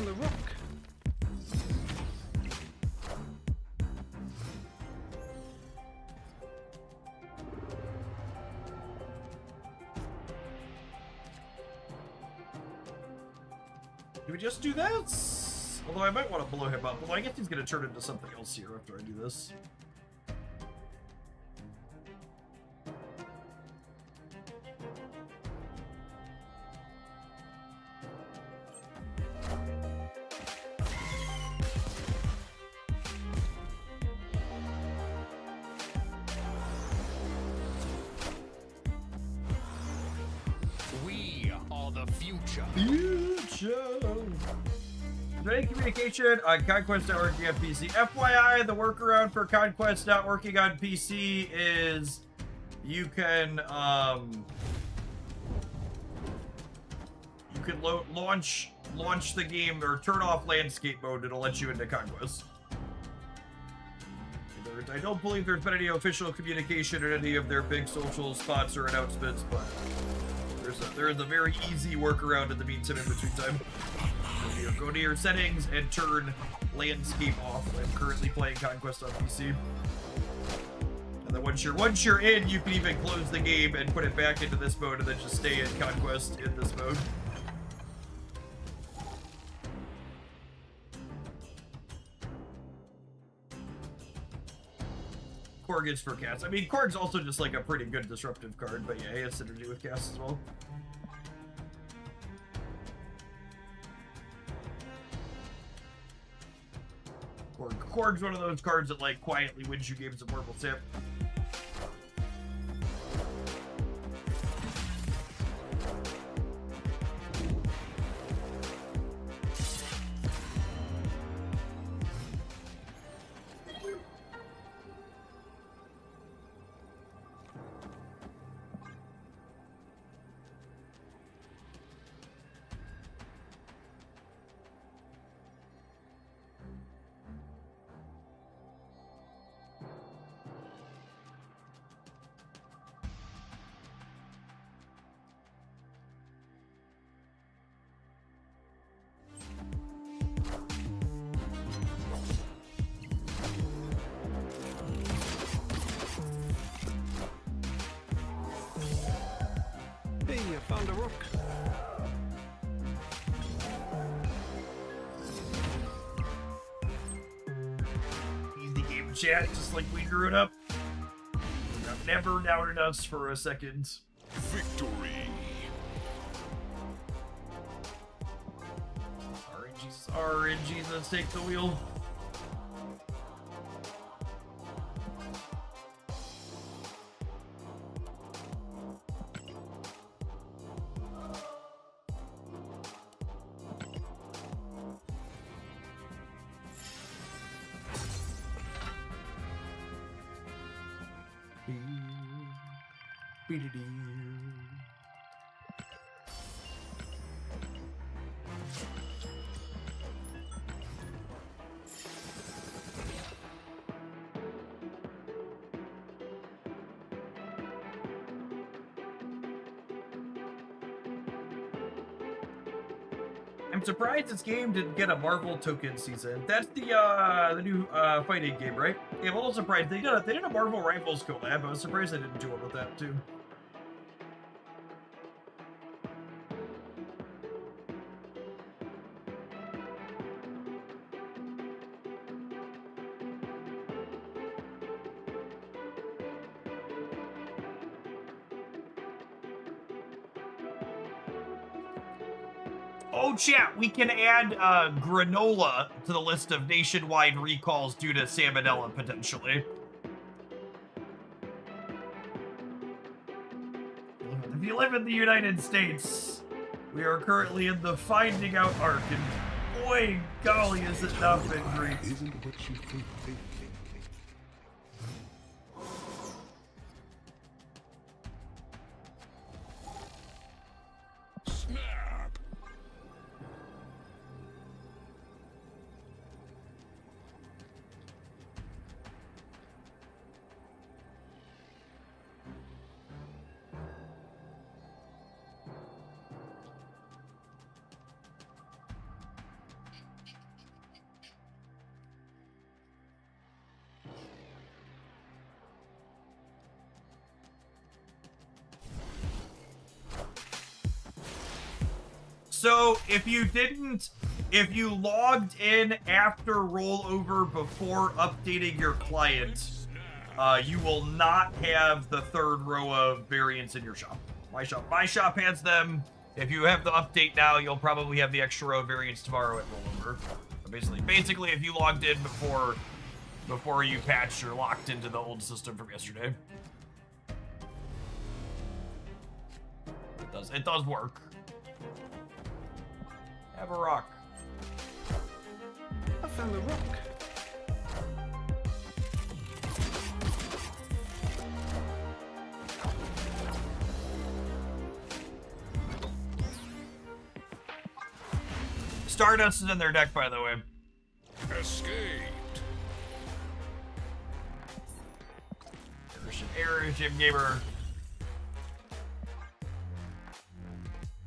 found a rock. Do we just do that? Although I might want to blow him up. Although I guess he's going to turn into something else here after I do this. We are the future. Training communication on Conquest not working on PC. FYI, the workaround for Conquest not working on PC is you can launch the game or turn off landscape mode. It'll let you into Conquest. I don't believe there's been any official communication in any of their big social spots or announcements, but there is a very easy workaround in the meantime in between time. You go to your settings and turn landscape off. I'm currently playing Conquest on PC. And then once you're in, you can even close the game and put it back into this mode and then just stay in Conquest in this mode. Korg is for cast. I mean, Korg's also just like a pretty good disruptive card, but yeah, he has synergy with cast as well. Korg's one of those cards that like quietly wins you games of Marvel Snap. Hey, I found a rock. Easy game chat, just like we drew it up. I've never doubted us for a second. Victory. RNG's, let's take the wheel. I'm surprised this game didn't get a Marvel token season. That's the new fighting game, right? Yeah, I'm a little surprised. They did a Marvel Rivals collab. I was surprised they didn't do it with that too. Oh, chat, we can add granola to the list of nationwide recalls due to salmonella, potentially. If you live in the United States, we are currently in the finding out arc, and boy, golly, has it not been great. Isn't what you think. Snap. So if you logged in after rollover before updating your client, you will not have the third row of variants in your shop. My shop has them. If you have the update now, you'll probably have the extra row of variants tomorrow at rollover. But basically, if you logged in before you patched or locked into the old system from yesterday, it does work. Have a rock. I found a rock. Stardust is in their deck, by the way. Escaped. Error, Jim Gamer.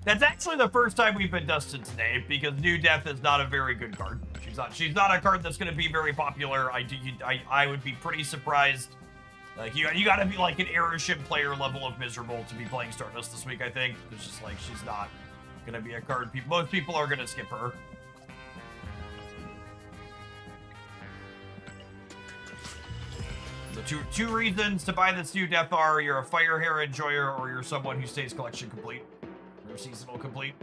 That's actually the first time we've been dusted today, because New Death is not a very good card. She's not a card that's going to be very popular. I would be pretty surprised. Like you got to be like an Airship player level of miserable to be playing Stardust this week. I think it's just like she's not going to be a card. Most people are going to skip her. The two reasons to buy this New Death are you're a Fire Hair enjoyer or you're someone who stays collection complete or seasonal complete.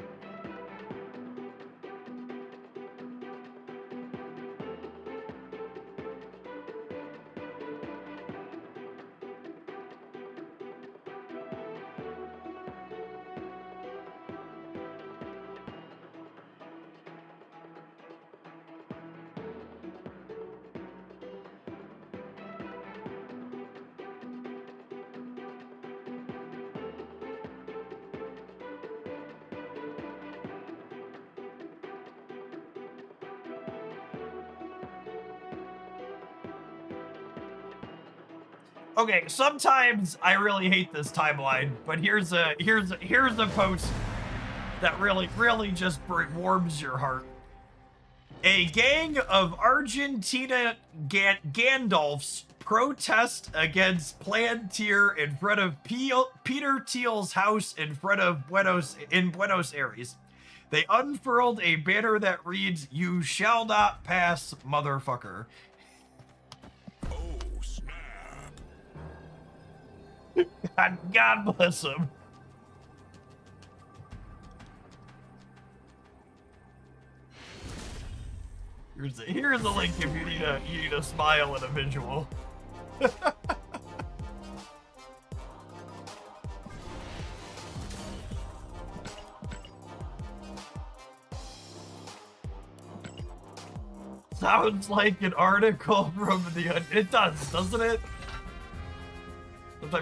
Okay, sometimes I really hate this timeline, but here's a post that really just warms your heart. A gang of Argentina Gandalfs protest against Plantier in front of Peter Thiel's house in Buenos Aires. They unfurled a banner that reads, "You shall not pass, motherfucker." God bless him. Here's a link if you need a smile and a visual. Sounds like an article from the... It does, doesn't it?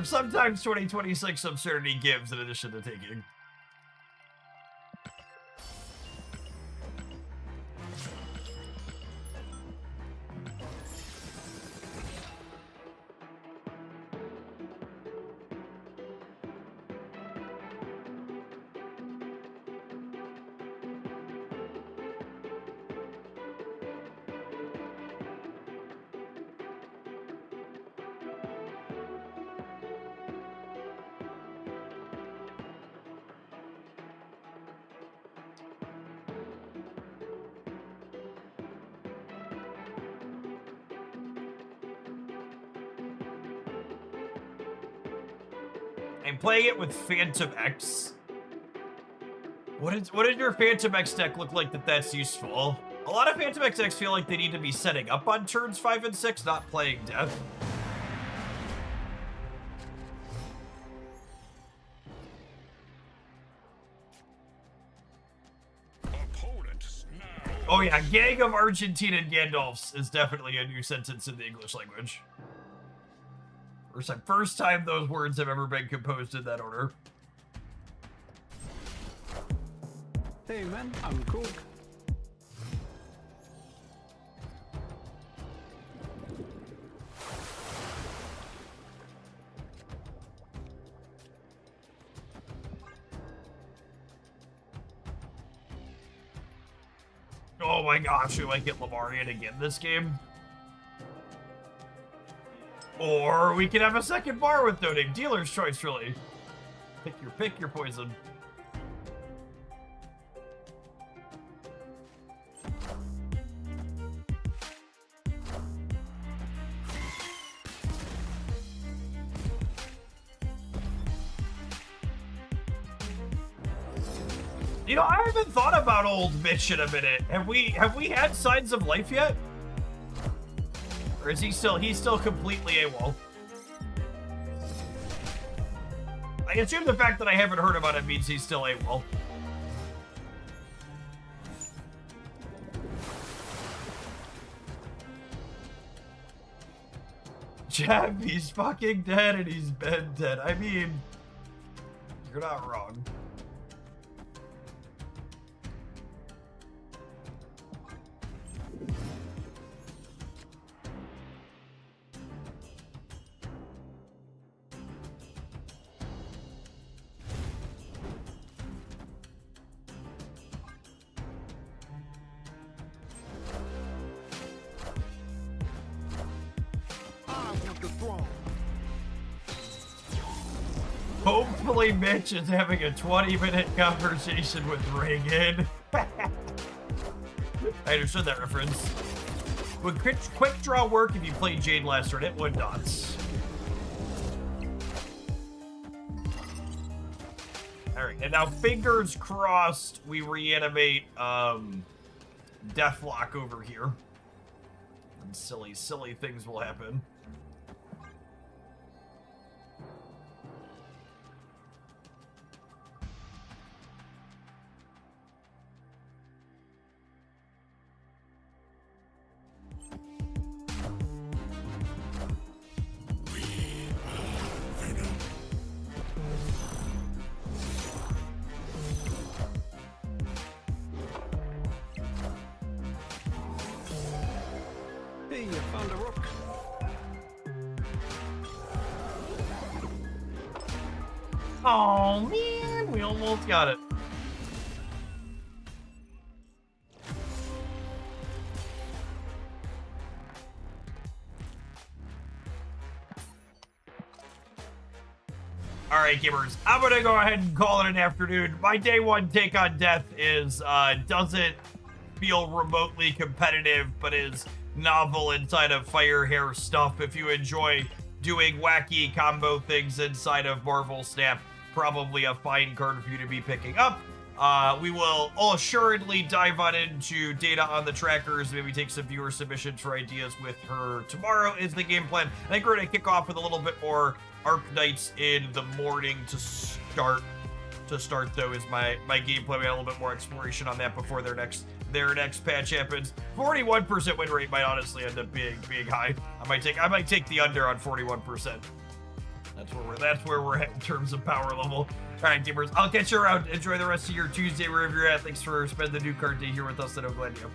Sometimes 2026 absurdity gives in addition to taking. I'm playing it with Phantom X. What did your Phantom X deck look like that's useful? A lot of Phantom X decks feel like they need to be setting up on turns 5 and 6, not playing death. Oh yeah, Gang of Argentinian Gandalfs is definitely a new sentence in the English language. First time those words have ever been composed in that order. Hey man, I'm cool. Oh my gosh, we might get Lamarian again this game. Or we could have a second bar with no name. Dealer's choice, really. Pick your poison. You know, I haven't thought about old Mitch in a minute. Have we had signs of life yet? Or is he's still completely AWOL? I assume the fact that I haven't heard about it means he's still AWOL. Jeb, he's fucking dead and he's been dead. I mean, you're not wrong. Hopefully Mitch is having a 20-minute conversation with Reagan. I understood that reference. Would quick draw work if you played Jade last turn? It would not. Alright, and now fingers crossed we reanimate Deathlock over here. And silly things will happen. Hey, you found a rook. Oh man, we almost got it. All right, gamers, I'm gonna go ahead and call it an afternoon. My day one take on death is doesn't feel remotely competitive, but is novel inside of Fire Hair stuff. If you enjoy doing wacky combo things inside of Marvel Snap, probably a fine card for you to be picking up. We will assuredly dive on into data on the trackers, maybe take some viewer submissions for ideas with her tomorrow is the game plan. I think we're going to kick off with a little bit more Arc Knights in the morning to start. Though is my game plan. We got a little bit more exploration on that before their next patch happens. 41% win rate might honestly end up being high. I might take the under on 41%. That's where we're at in terms of power level. All right, gamers, I'll catch you around. Enjoy the rest of your Tuesday wherever you're at. Thanks for spending the new card day here with us, and I'm glad you.